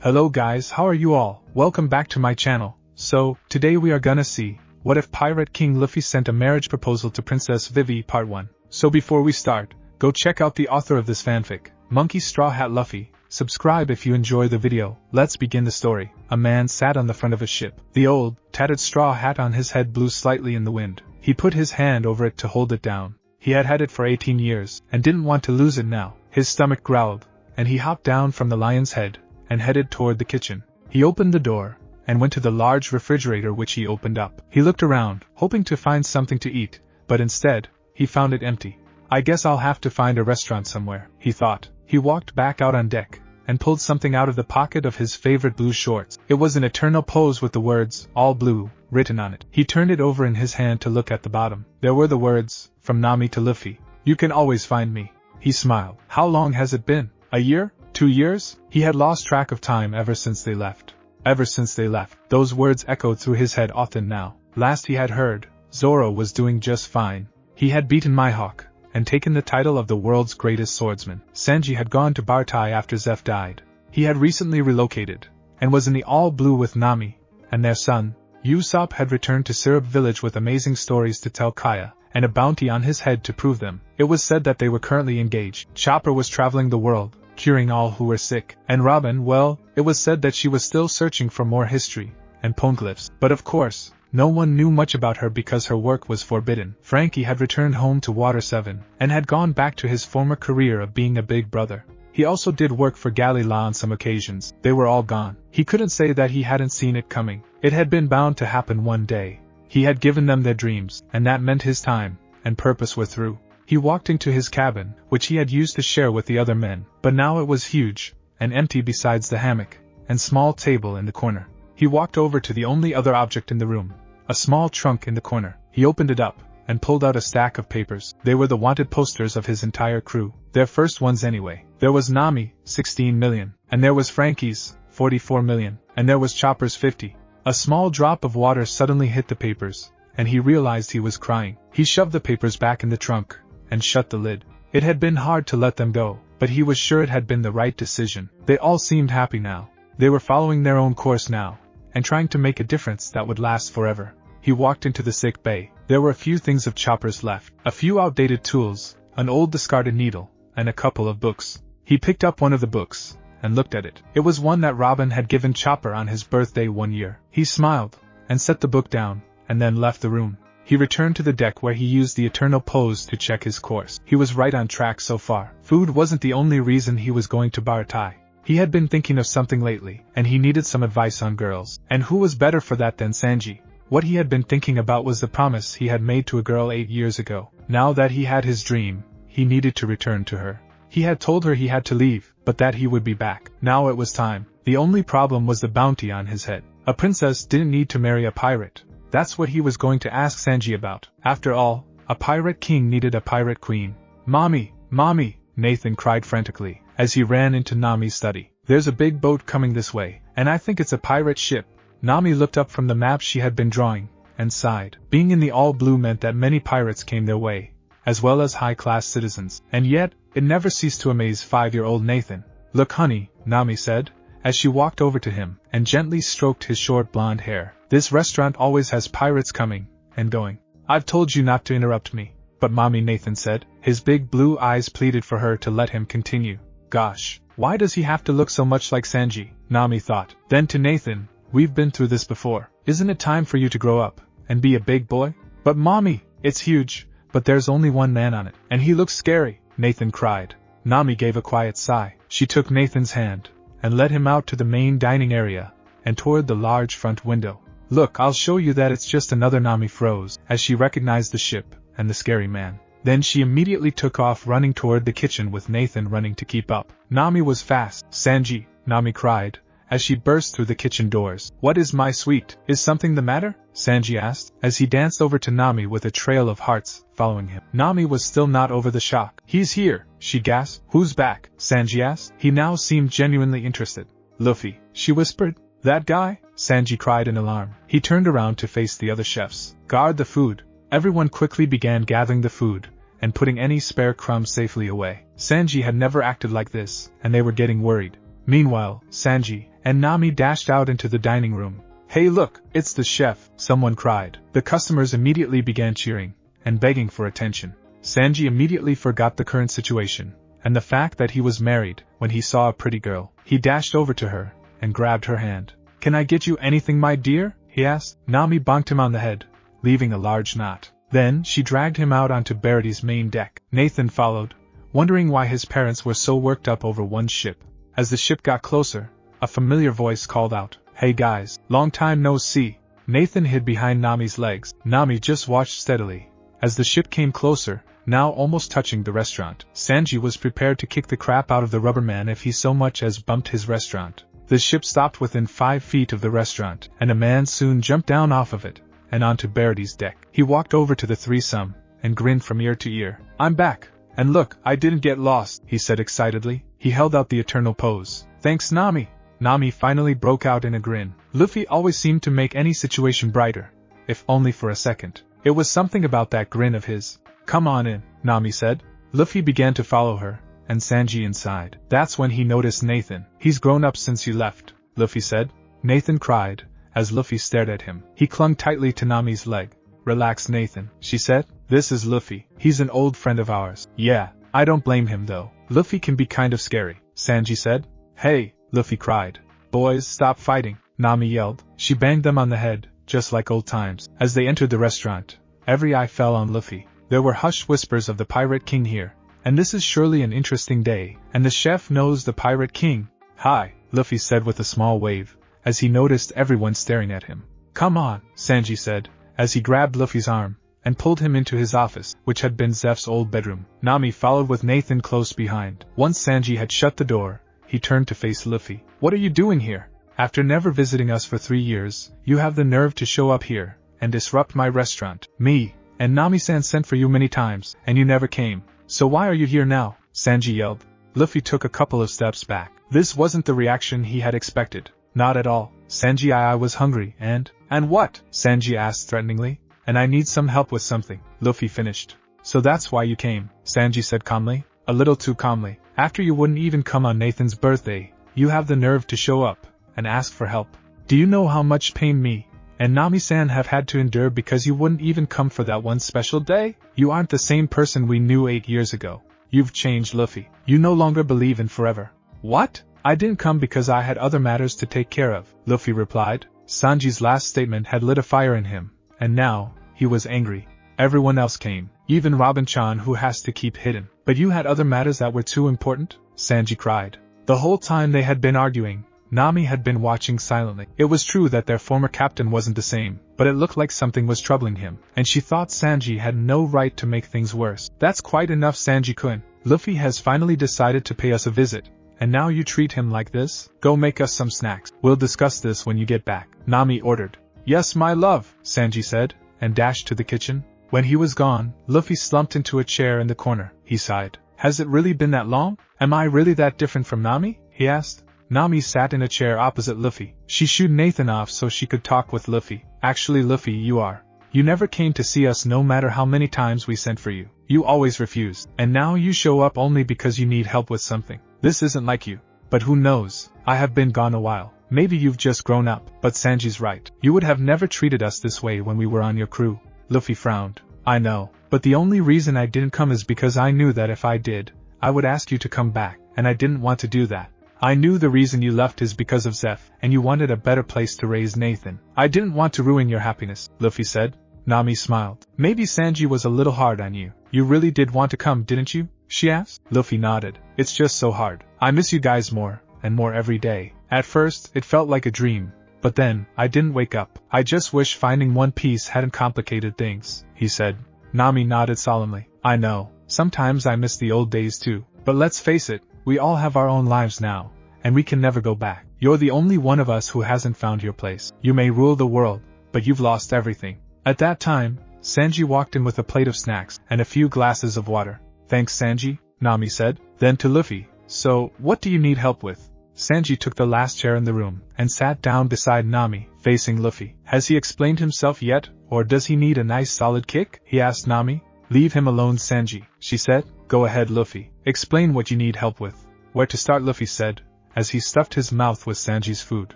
Hello guys, how are you all? Welcome back to my channel. So, today we are gonna see, what if Pirate King Luffy sent a marriage proposal to Princess Vivi Part 1. So before we start, go check out the author of this fanfic, Monkey Straw Hat Luffy. Subscribe if you enjoy the video. Let's begin the story. A man sat on the front of a ship. The old, tattered straw hat on his head blew slightly in the wind. He put his hand over it to hold it down. He had had it for 18 years, and didn't want to lose it now. His stomach growled, and he hopped down from the lion's head, and headed toward the kitchen. He opened the door, and went to the large refrigerator which he opened up. He looked around, hoping to find something to eat, but instead, he found it empty. I guess I'll have to find a restaurant somewhere, he thought. He walked back out on deck, and pulled something out of the pocket of his favorite blue shorts. It was an eternal pose with the words, "All Blue," written on it. He turned it over in his hand to look at the bottom. There were the words, "From Nami to Luffy. You can always find me." He smiled. How long has it been? A year? 2 years? He had lost track of time ever since they left. Ever since they left. Those words echoed through his head often now. Last he had heard, Zoro was doing just fine. He had beaten Mihawk, and taken the title of the world's greatest swordsman. Sanji had gone to Bartai after Zeph died. He had recently relocated, and was in the All Blue with Nami, and their son, Usopp had returned to Syrup Village with amazing stories to tell Kaya, and a bounty on his head to prove them. It was said that they were currently engaged. Chopper was traveling the world, curing all who were sick. And Robin, well, it was said that she was still searching for more history and poneglyphs. But of course, no one knew much about her because her work was forbidden. Frankie had returned home to Water 7, and had gone back to his former career of being a big brother. He also did work for Galila on some occasions. They were all gone. He couldn't say that he hadn't seen it coming. It had been bound to happen one day. He had given them their dreams, and that meant his time and purpose were through. He walked into his cabin, which he had used to share with the other men, but now it was huge, and empty besides the hammock and small table in the corner. He walked over to the only other object in the room, a small trunk in the corner. He opened it up, and pulled out a stack of papers. They were the wanted posters of his entire crew, their first ones anyway. There was Nami, 16 million, and there was Frankie's, 44 million, and there was Chopper's 50. A small drop of water suddenly hit the papers, and he realized he was crying. He shoved the papers back in the trunk, and shut the lid. It had been hard to let them go, but he was sure it had been the right decision. They all seemed happy now. They were following their own course now, and trying to make a difference that would last forever. He walked into the sick bay. There were a few things of Chopper's left, a few outdated tools, an old discarded needle, and a couple of books. He picked up one of the books, and looked at it. It was one that Robin had given Chopper on his birthday 1 year. He smiled, and set the book down, and then left the room. He returned to the deck where he used the eternal pose to check his course. He was right on track so far. Food wasn't the only reason he was going to Bartai. He had been thinking of something lately, and he needed some advice on girls. And who was better for that than Sanji? What he had been thinking about was the promise he had made to a girl 8 years ago. Now that he had his dream, he needed to return to her. He had told her he had to leave, but that he would be back. Now it was time. The only problem was the bounty on his head. A princess didn't need to marry a pirate. That's what he was going to ask Sanji about. After all, a pirate king needed a pirate queen. "Mommy, Mommy," Nathan cried frantically, as he ran into Nami's study. "There's a big boat coming this way, and I think it's a pirate ship." Nami looked up from the map she had been drawing, and sighed. Being in the All Blue meant that many pirates came their way, as well as high-class citizens. And yet, it never ceased to amaze 5-year-old Nathan. "Look honey," Nami said, as she walked over to him, and gently stroked his short blonde hair. "This restaurant always has pirates coming and going. I've told you not to interrupt me." "But Mommy," Nathan said. His big blue eyes pleaded for her to let him continue. Gosh, why does he have to look so much like Sanji? Nami thought. Then to Nathan, "We've been through this before. Isn't it time for you to grow up and be a big boy?" "But Mommy, it's huge, but there's only one man on it, and he looks scary," Nathan cried. Nami gave a quiet sigh. She took Nathan's hand, and led him out to the main dining area, and toward the large front window. "Look, I'll show you that it's just another." Nami froze, as she recognized the ship, and the scary man. Then she immediately took off running toward the kitchen with Nathan running to keep up. Nami was fast. "Sanji," Nami cried, as she burst through the kitchen doors. "What is my sweet? Is something the matter?" Sanji asked, as he danced over to Nami with a trail of hearts following him. Nami was still not over the shock. "He's here," she gasped. "Who's back?" Sanji asked. He now seemed genuinely interested. "Luffy," she whispered. "That guy?" Sanji cried in alarm. He turned around to face the other chefs. "Guard the food." Everyone quickly began gathering the food, and putting any spare crumbs safely away. Sanji had never acted like this, and they were getting worried. Meanwhile, Sanji and Nami dashed out into the dining room. "Hey look, it's the chef," someone cried. The customers immediately began cheering and begging for attention. Sanji immediately forgot the current situation and the fact that he was married when he saw a pretty girl. He dashed over to her and grabbed her hand. "Can I get you anything, my dear?" he asked. Nami bonked him on the head, leaving a large knot. Then she dragged him out onto Barity's main deck. Nathan followed, wondering why his parents were so worked up over one ship. As the ship got closer, a familiar voice called out, "Hey guys, long time no see." Nathan hid behind Nami's legs. Nami just watched steadily as the ship came closer, now almost touching the restaurant. Sanji was prepared to kick the crap out of the rubberman if he so much as bumped his restaurant. The ship stopped within 5 feet of the restaurant, and a man soon jumped down off of it and onto Barity's deck. He walked over to the threesome and grinned from ear to ear. "I'm back, and look, I didn't get lost," he said excitedly. He held out the eternal pose. "Thanks, Nami." Nami finally broke out in a grin. Luffy always seemed to make any situation brighter, if only for a second. It was something about that grin of his. "Come on in," Nami said. Luffy began to follow her, and Sanji inside. That's when he noticed Nathan. "He's grown up since you left," Luffy said. Nathan cried as Luffy stared at him. He clung tightly to Nami's leg. "Relax, Nathan," she said. "This is Luffy. He's an old friend of ours." "Yeah, I don't blame him though. Luffy can be kind of scary," Sanji said. "Hey," Luffy cried. "Boys, stop fighting," Nami yelled. She banged them on the head, just like old times. As they entered the restaurant, every eye fell on Luffy. There were hushed whispers of the Pirate King here, and this is surely an interesting day, and the chef knows the Pirate King. "Hi," Luffy said with a small wave, as he noticed everyone staring at him. "Come on," Sanji said, as he grabbed Luffy's arm and pulled him into his office, which had been Zeph's old bedroom. Nami followed with Nathan close behind. Once Sanji had shut the door, he turned to face Luffy. "What are you doing here? After never visiting us for 3 years, you have the nerve to show up here and disrupt my restaurant. Me and Nami-san sent for you many times, and you never came. So why are you here now?" Sanji yelled. Luffy took a couple of steps back. This wasn't the reaction he had expected. Not at all. "Sanji, I was hungry and what?" Sanji asked threateningly. "And I need some help with something," Luffy finished. "So that's why you came," Sanji said calmly. A little too calmly. "After you wouldn't even come on Nathan's birthday, you have the nerve to show up and ask for help. Do you know how much pain me and Nami-san have had to endure because you wouldn't even come for that one special day? You aren't the same person we knew 8 years ago. You've changed, Luffy. You no longer believe in forever." "What?" "I didn't come because I had other matters to take care of," Luffy replied. Sanji's last statement had lit a fire in him, and now he was angry. "Everyone else came, even Robin-chan, who has to keep hidden. But you had other matters that were too important?" Sanji cried. The whole time they had been arguing, Nami had been watching silently. It was true that their former captain wasn't the same, but it looked like something was troubling him, and she thought Sanji had no right to make things worse. "That's quite enough, Sanji-kun. Luffy has finally decided to pay us a visit, and now you treat him like this? Go make us some snacks. We'll discuss this when you get back," Nami ordered. "Yes, my love," Sanji said, and dashed to the kitchen. When he was gone, Luffy slumped into a chair in the corner. He sighed. "Has it really been that long? Am I really that different from Nami?" he asked. Nami sat in a chair opposite Luffy. She shooed Nathan off so she could talk with Luffy. "Actually, Luffy, you never came to see us no matter how many times we sent for you. You always refused. And now you show up only because you need help with something. This isn't like you. But who knows? I have been gone a while. Maybe you've just grown up." "But Sanji's right. You would have never treated us this way when we were on your crew." Luffy frowned. "I know. But the only reason I didn't come is because I knew that if I did, I would ask you to come back, and I didn't want to do that. I knew the reason you left is because of Zeph, and you wanted a better place to raise Nathan. I didn't want to ruin your happiness," Luffy said. Nami smiled. "Maybe Sanji was a little hard on you. You really did want to come, didn't you?" she asked. Luffy nodded. "It's just so hard. I miss you guys more and more every day. At first, it felt like a dream, but then, I didn't wake up. I just wish finding One Piece hadn't complicated things," he said. Nami nodded solemnly. "I know. Sometimes I miss the old days too. But let's face it, we all have our own lives now, and we can never go back. You're the only one of us who hasn't found your place. You may rule the world, but you've lost everything." At that time, Sanji walked in with a plate of snacks and a few glasses of water. "Thanks, Sanji," Nami said. Then to Luffy, "So, what do you need help with?" Sanji took the last chair in the room and sat down beside Nami, facing Luffy. "Has he explained himself yet, or does he need a nice solid kick?" he asked Nami. "Leave him alone, Sanji," she said. "Go ahead, Luffy. Explain what you need help with." "Where to start?" Luffy said, as he stuffed his mouth with Sanji's food.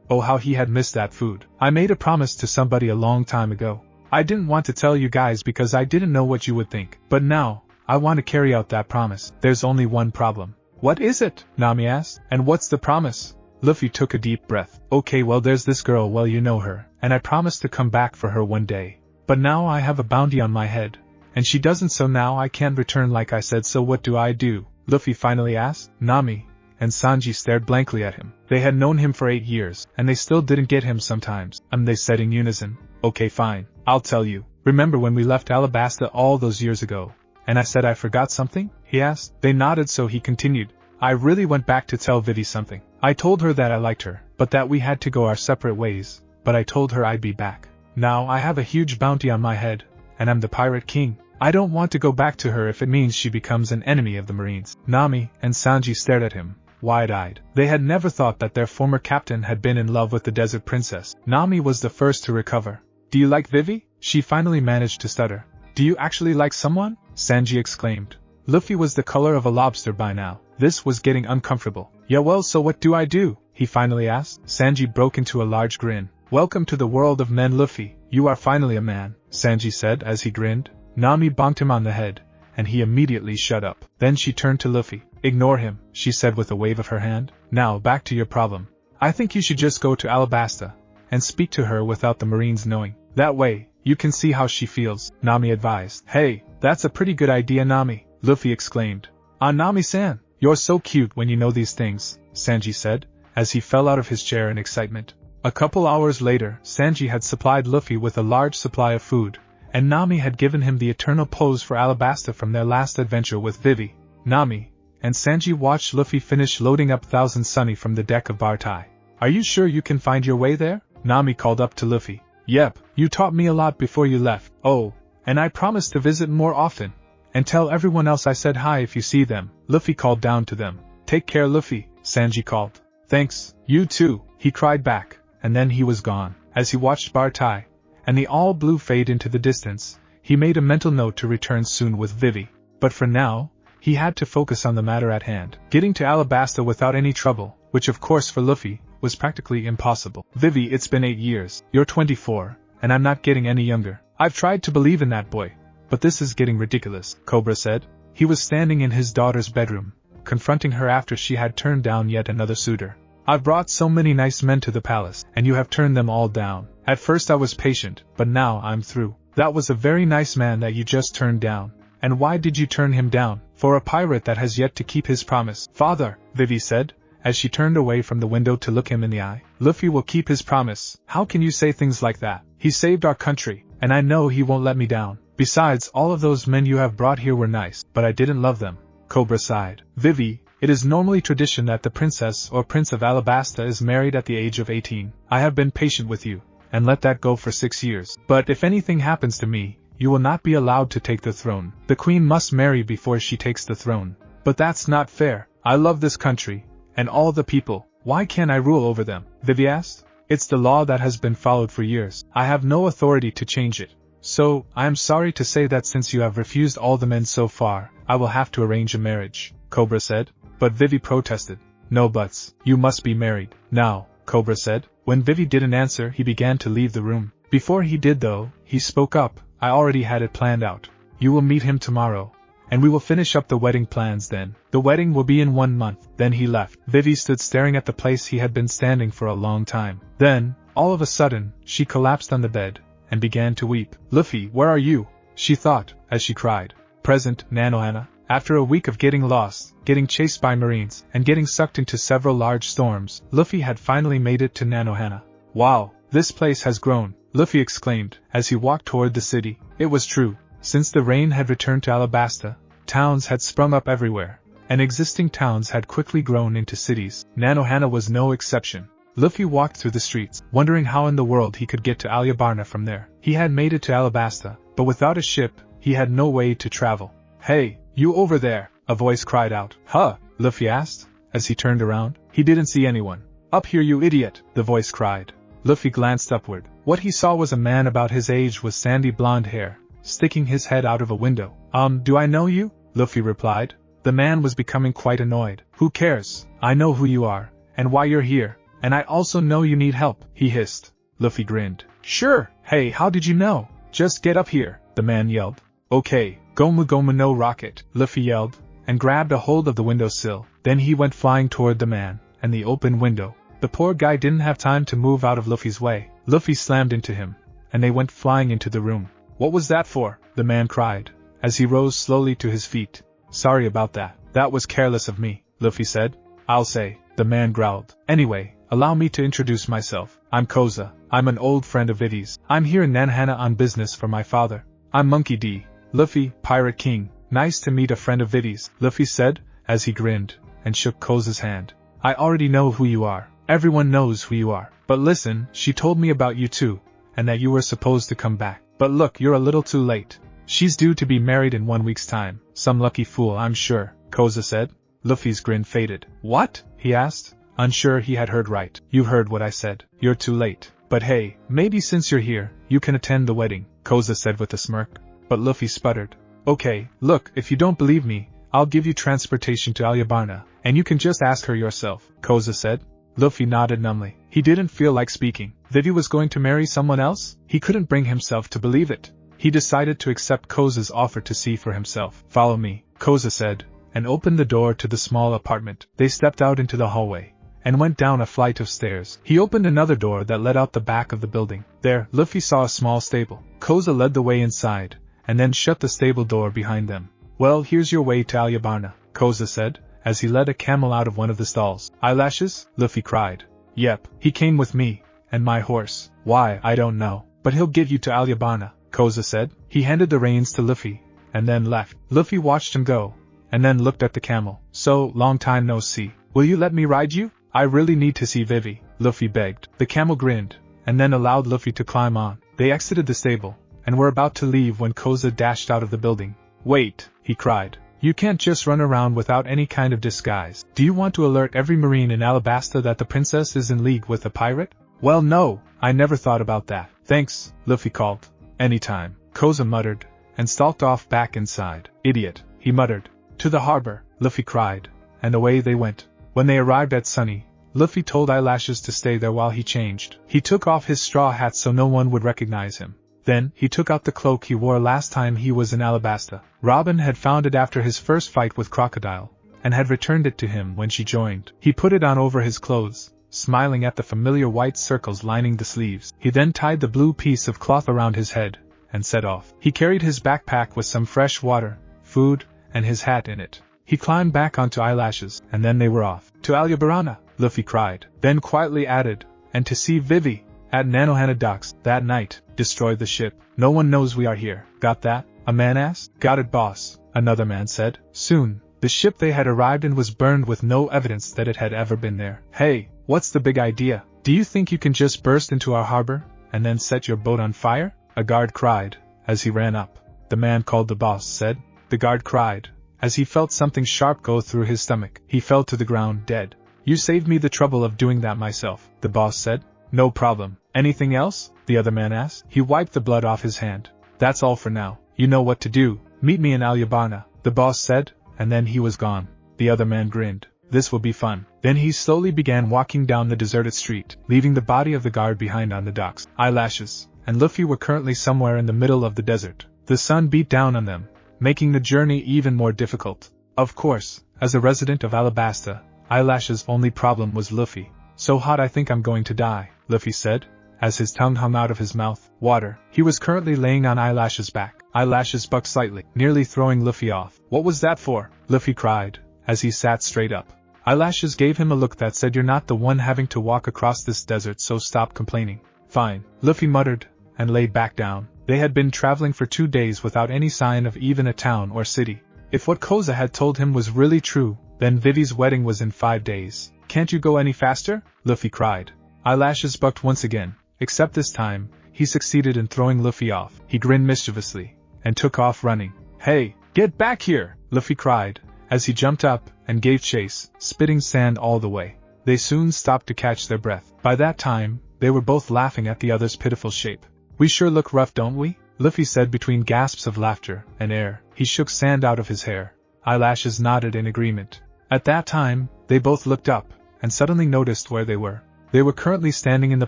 Oh, how he had missed that food. I made a promise to somebody a long time ago. I didn't want to tell you guys because I didn't know what you would think. But now, I want to carry out that promise. There's only one problem. What is it? Nami asked. And what's the promise? Luffy took a deep breath. Okay, well, there's this girl, well, you know her, and I promised to come back for her one day. But now I have a bounty on my head, and she doesn't, so now I can't return like I said, so what do I do? Luffy finally asked. Nami and Sanji stared blankly at him. They had known him for 8 years, and they still didn't get him sometimes. They said in unison. Okay, fine, I'll tell you. Remember when we left Alabasta all those years ago, and I said I forgot something? He asked. They nodded, so he continued. I really went back to tell Vivi something. I told her that I liked her, but that we had to go our separate ways, but I told her I'd be back. Now I have a huge bounty on my head, and I'm the Pirate King. I don't want to go back to her if it means she becomes an enemy of the Marines. Nami and Sanji stared at him, wide-eyed. They had never thought that their former captain had been in love with the Desert Princess. Nami was the first to recover. Do you like Vivi? She finally managed to stutter. Do you actually like someone? Sanji exclaimed. Luffy was the color of a lobster by now. This was getting uncomfortable. Yeah, well, so what do I do? He finally asked. Sanji broke into a large grin. Welcome to the world of men, Luffy. You are finally a man, Sanji said as he grinned. Nami bonked him on the head, and he immediately shut up. Then she turned to Luffy. Ignore him, she said with a wave of her hand. Now back to your problem. I think you should just go to Alabasta and speak to her without the Marines knowing. That way, you can see how she feels, Nami advised. Hey, that's a pretty good idea, Nami, Luffy exclaimed. Ah, Nami-san, you're so cute when you know these things, Sanji said, as he fell out of his chair in excitement. A couple hours later, Sanji had supplied Luffy with a large supply of food, and Nami had given him the eternal pose for Alabasta from their last adventure with Vivi. Nami and Sanji watched Luffy finish loading up Thousand Sunny from the deck of Bartai. Are you sure you can find your way there? Nami called up to Luffy. Yep, you taught me a lot before you left. Oh, and I promise to visit more often. And tell everyone else I said hi if you see them. Luffy called down to them. Take care, Luffy, Sanji called. Thanks, you too, he cried back, and then he was gone. As he watched Bartai and the all blue fade into the distance, he made a mental note to return soon with Vivi. But for now, he had to focus on the matter at hand. Getting to Alabasta without any trouble, which of course for Luffy, was practically impossible. Vivi, it's been 8 years. You're 24, and I'm not getting any younger. I've tried to believe in that boy, but this is getting ridiculous, Cobra said. He was standing in his daughter's bedroom, confronting her after she had turned down yet another suitor. I've brought so many nice men to the palace, and you have turned them all down. At first I was patient, but now I'm through. That was a very nice man that you just turned down. And why did you turn him down? For a pirate that has yet to keep his promise. Father, Vivi said, as she turned away from the window to look him in the eye. Luffy will keep his promise. How can you say things like that? He saved our country, and I know he won't let me down. Besides, all of those men you have brought here were nice, but I didn't love them. Cobra sighed. Vivi, it is normally tradition that the princess or prince of Alabasta is married at the age of 18. I have been patient with you, and let that go for 6 years. But if anything happens to me, you will not be allowed to take the throne. The queen must marry before she takes the throne. But that's not fair. I love this country, and all the people. Why can't I rule over them? Vivi asked. It's the law that has been followed for years. I have no authority to change it. So, I am sorry to say that since you have refused all the men so far, I will have to arrange a marriage, Cobra said. But Vivi protested. No buts. You must be married. Now, Cobra said. When Vivi didn't answer, he began to leave the room. Before he did though, he spoke up. I already had it planned out. You will meet him tomorrow, and we will finish up the wedding plans then. The wedding will be in 1 month. Then he left. Vivi stood staring at the place he had been standing for a long time. Then, all of a sudden, she collapsed on the bed, and began to weep. Luffy, where are you? She thought, as she cried. Present, Nanohana. After a week of getting lost, getting chased by Marines, and getting sucked into several large storms, Luffy had finally made it to Nanohana. Wow, this place has grown, Luffy exclaimed, as he walked toward the city. It was true. Since the rain had returned to Alabasta, towns had sprung up everywhere, and existing towns had quickly grown into cities. Nanohana was no exception. Luffy walked through the streets, wondering how in the world he could get to Alyabarna from there. He had made it to Alabasta, but without a ship, he had no way to travel. Hey, you over there, a voice cried out. Huh? Luffy asked, as he turned around. He didn't see anyone. Up here, you idiot, the voice cried. Luffy glanced upward. What he saw was a man about his age with sandy blonde hair, sticking his head out of a window. Do I know you? Luffy replied. The man was becoming quite annoyed. Who cares? I know who you are, and why you're here, and I also know you need help, he hissed. Luffy grinned. Sure, hey, how did you know? Just get up here, the man yelled. Okay, Gomu Gomu no rocket, Luffy yelled, and grabbed a hold of the windowsill. Then he went flying toward the man, and the open window. The poor guy didn't have time to move out of Luffy's way. Luffy slammed into him, and they went flying into the room. What was that for? The man cried, as he rose slowly to his feet. Sorry about that. That was careless of me, Luffy said. I'll say, the man growled. Anyway, allow me to introduce myself. I'm Koza. I'm an old friend of Vivi's. I'm here in Nanhana on business for my father. I'm Monkey D. Luffy, Pirate King. Nice to meet a friend of Vivi's, Luffy said, as he grinned, and shook Koza's hand. I already know who you are. Everyone knows who you are. But listen, she told me about you too, and that you were supposed to come back. But look, you're a little too late. She's due to be married in 1 week's time. Some lucky fool, I'm sure, Koza said. Luffy's grin faded. What? He asked, unsure he had heard right. You heard what I said. You're too late. But hey, maybe since you're here, you can attend the wedding, Koza said with a smirk. But Luffy sputtered. Okay, look, if you don't believe me, I'll give you transportation to Alyabarna, and you can just ask her yourself, Koza said. Luffy nodded numbly. He didn't feel like speaking. Vivi was going to marry someone else? He couldn't bring himself to believe it. He decided to accept Koza's offer to see for himself. Follow me, Koza said, and opened the door to the small apartment. They stepped out into the hallway, and went down a flight of stairs. He opened another door that led out the back of the building. There, Luffy saw a small stable. Koza led the way inside, and then shut the stable door behind them. Well, here's your way to Alyabarna, Koza said, as he led a camel out of one of the stalls. Eyelashes? Luffy cried. Yep, he came with me, and my horse. Why, I don't know, but he'll get you to Alyabarna, Koza said. He handed the reins to Luffy, and then left. Luffy watched him go, and then looked at the camel. So, long time no see. Will you let me ride you? I really need to see Vivi, Luffy begged. The camel grinned, and then allowed Luffy to climb on. They exited the stable, and were about to leave when Koza dashed out of the building. Wait, he cried. You can't just run around without any kind of disguise. Do you want to alert every marine in Alabasta that the princess is in league with a pirate? Well, no, I never thought about that. Thanks, Luffy called. Anytime, Koza muttered, and stalked off back inside. Idiot, he muttered. To the harbor, Luffy cried, and away they went. When they arrived at Sunny, Luffy told Eyelashes to stay there while he changed. He took off his straw hat so no one would recognize him. Then, he took out the cloak he wore last time he was in Alabasta. Robin had found it after his first fight with Crocodile, and had returned it to him when she joined. He put it on over his clothes, smiling at the familiar white circles lining the sleeves. He then tied the blue piece of cloth around his head, and set off. He carried his backpack with some fresh water, food, and his hat in it. He climbed back onto Eyelashes, and then they were off. To Alyabarna, Luffy cried, then quietly added, and to see Vivi, at Nanohana docks, that night. Destroy the ship. No one knows we are here. Got that? A man asked. Got it, boss, another man said. Soon, the ship they had arrived in was burned with no evidence that it had ever been there. Hey, what's the big idea? Do you think you can just burst into our harbor, and then set your boat on fire? A guard cried, as he ran up. The man called the boss said. The guard cried, as he felt something sharp go through his stomach. He fell to the ground dead. You saved me the trouble of doing that myself, the boss said. No problem. Anything else? The other man asked. He wiped the blood off his hand. That's all for now. You know what to do. Meet me in Alyabarna, the boss said, and then he was gone. The other man grinned. This will be fun. Then he slowly began walking down the deserted street, leaving the body of the guard behind on the docks. Eyelashes and Luffy were currently somewhere in the middle of the desert. The sun beat down on them, making the journey even more difficult. Of course, as a resident of Alabasta, Eyelashes' only problem was Luffy. So hot I think I'm going to die, Luffy said, as his tongue hung out of his mouth. Water. He was currently laying on Eyelashes' back. Eyelashes bucked slightly, nearly throwing Luffy off. What was that for? Luffy cried, as he sat straight up. Eyelashes gave him a look that said, you're not the one having to walk across this desert, so stop complaining. Fine, Luffy muttered, and lay back down. They had been traveling for 2 days without any sign of even a town or city. If what Koza had told him was really true, then Vivi's wedding was in 5 days. Can't you go any faster? Luffy cried. Eyelashes bucked once again, except this time, he succeeded in throwing Luffy off. He grinned mischievously, and took off running. Hey, get back here! Luffy cried, as he jumped up, and gave chase, spitting sand all the way. They soon stopped to catch their breath. By that time, they were both laughing at the other's pitiful shape. We sure look rough, don't we? Luffy said between gasps of laughter and air. He shook sand out of his hair. Eyelashes nodded in agreement. At that time, they both looked up, and suddenly noticed where they were. They were currently standing in the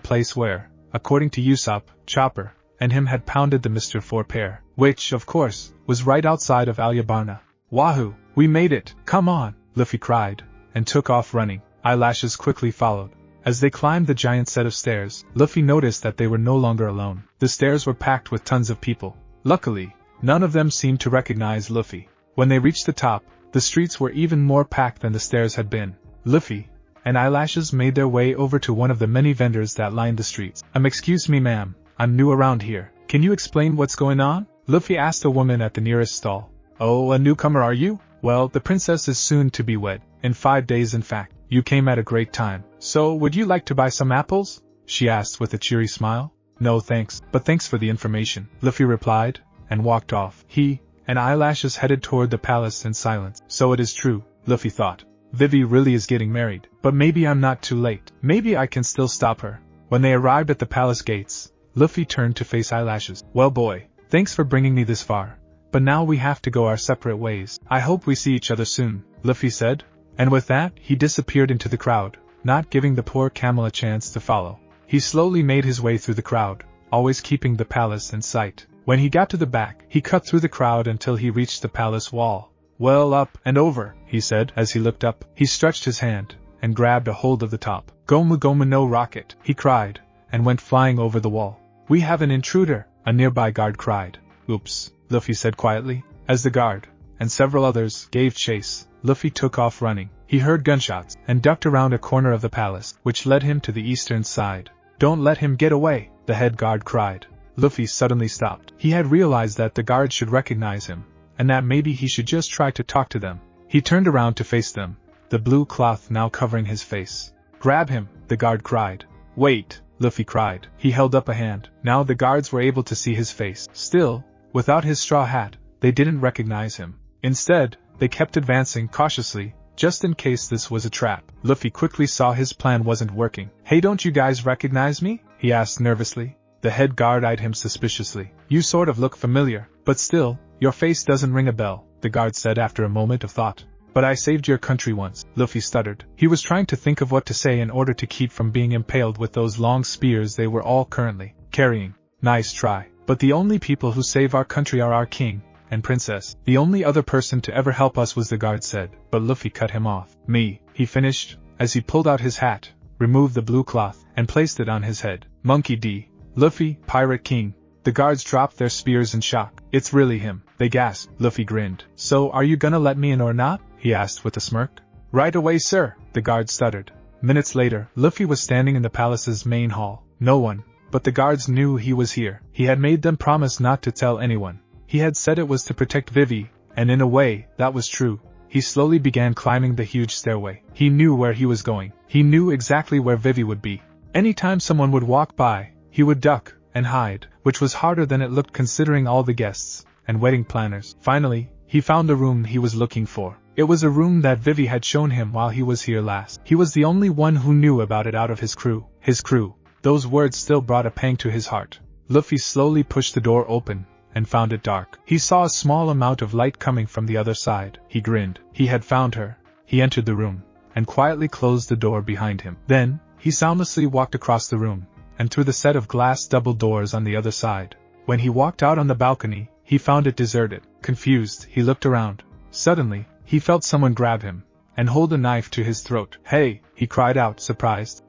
place where, according to Usopp, Chopper and him had pounded the Mr. Four pair, which, of course, was right outside of Alyabarna. Wahoo! We made it! Come on! Luffy cried, and took off running. Eyelashes quickly followed. As they climbed the giant set of stairs, Luffy noticed that they were no longer alone. The stairs were packed with tons of people. Luckily, none of them seemed to recognize Luffy. When they reached the top, the streets were even more packed than the stairs had been. Luffy and Eyelashes made their way over to one of the many vendors that lined the streets. Excuse me ma'am, I'm new around here. Can you explain what's going on? Luffy asked a woman at the nearest stall. Oh, a newcomer are you? Well, the princess is soon to be wed. In 5 days in fact. You came at a great time. So, would you like to buy some apples? She asked with a cheery smile. No thanks, but thanks for the information, Luffy replied, and walked off. He and Eyelashes headed toward the palace in silence. So it is true, Luffy thought. Vivi really is getting married, but maybe I'm not too late. Maybe I can still stop her. When they arrived at the palace gates, Luffy turned to face Eyelashes. Well boy, thanks for bringing me this far. But now we have to go our separate ways. I hope we see each other soon, Luffy said. And with that, he disappeared into the crowd, not giving the poor camel a chance to follow. He slowly made his way through the crowd, always keeping the palace in sight. When he got to the back, he cut through the crowd until he reached the palace wall. Well, up and over, he said as he looked up. He stretched his hand and grabbed a hold of the top. Gomu Gomu no rocket, he cried, and went flying over the wall. We have an intruder, a nearby guard cried. Oops, Luffy said quietly. As the guard and several others gave chase, Luffy took off running. He heard gunshots and ducked around a corner of the palace, which led him to the eastern side. Don't let him get away, the head guard cried. Luffy suddenly stopped. He had realized that the guard should recognize him, and that maybe he should just try to talk to them. He turned around to face them, the blue cloth now covering his face. Grab him, the guard cried. Wait, Luffy cried. He held up a hand. Now the guards were able to see his face. Still, without his straw hat, they didn't recognize him. Instead, they kept advancing cautiously, just in case this was a trap. Luffy quickly saw his plan wasn't working. Hey, don't you guys recognize me? He asked nervously. The head guard eyed him suspiciously. You sort of look familiar, but still, your face doesn't ring a bell, the guard said after a moment of thought. But I saved your country once, Luffy stuttered. He was trying to think of what to say in order to keep from being impaled with those long spears they were all currently carrying. Nice try. But the only people who save our country are our king and princess. The only other person to ever help us was the guard said, but Luffy cut him off. Me, he finished, as he pulled out his hat, removed the blue cloth, and placed it on his head. Monkey D. Luffy, Pirate King. The guards dropped their spears in shock. It's really him, they gasped. Luffy grinned. So are you gonna let me in or not? He asked with a smirk. Right away, sir, the guard stuttered. Minutes later, Luffy was standing in the palace's main hall. No one but the guards knew he was here. He had made them promise not to tell anyone. He had said it was to protect Vivi, and in a way, that was true. He slowly began climbing the huge stairway. He knew where he was going. He knew exactly where Vivi would be. Anytime someone would walk by, he would duck and hide, which was harder than it looked considering all the guests and wedding planners. Finally, he found the room he was looking for. It was a room that Vivi had shown him while he was here last. He was the only one who knew about it out of his crew. His crew. Those words still brought a pang to his heart. Luffy slowly pushed the door open and found it dark. He saw a small amount of light coming from the other side. He grinned. He had found her. He entered the room and quietly closed the door behind him. Then, he soundlessly walked across the room and through the set of glass double doors on the other side. When he walked out on the balcony, he found it deserted. Confused, he looked around. Suddenly, he felt someone grab him and hold a knife to his throat. Hey, he cried out, surprised.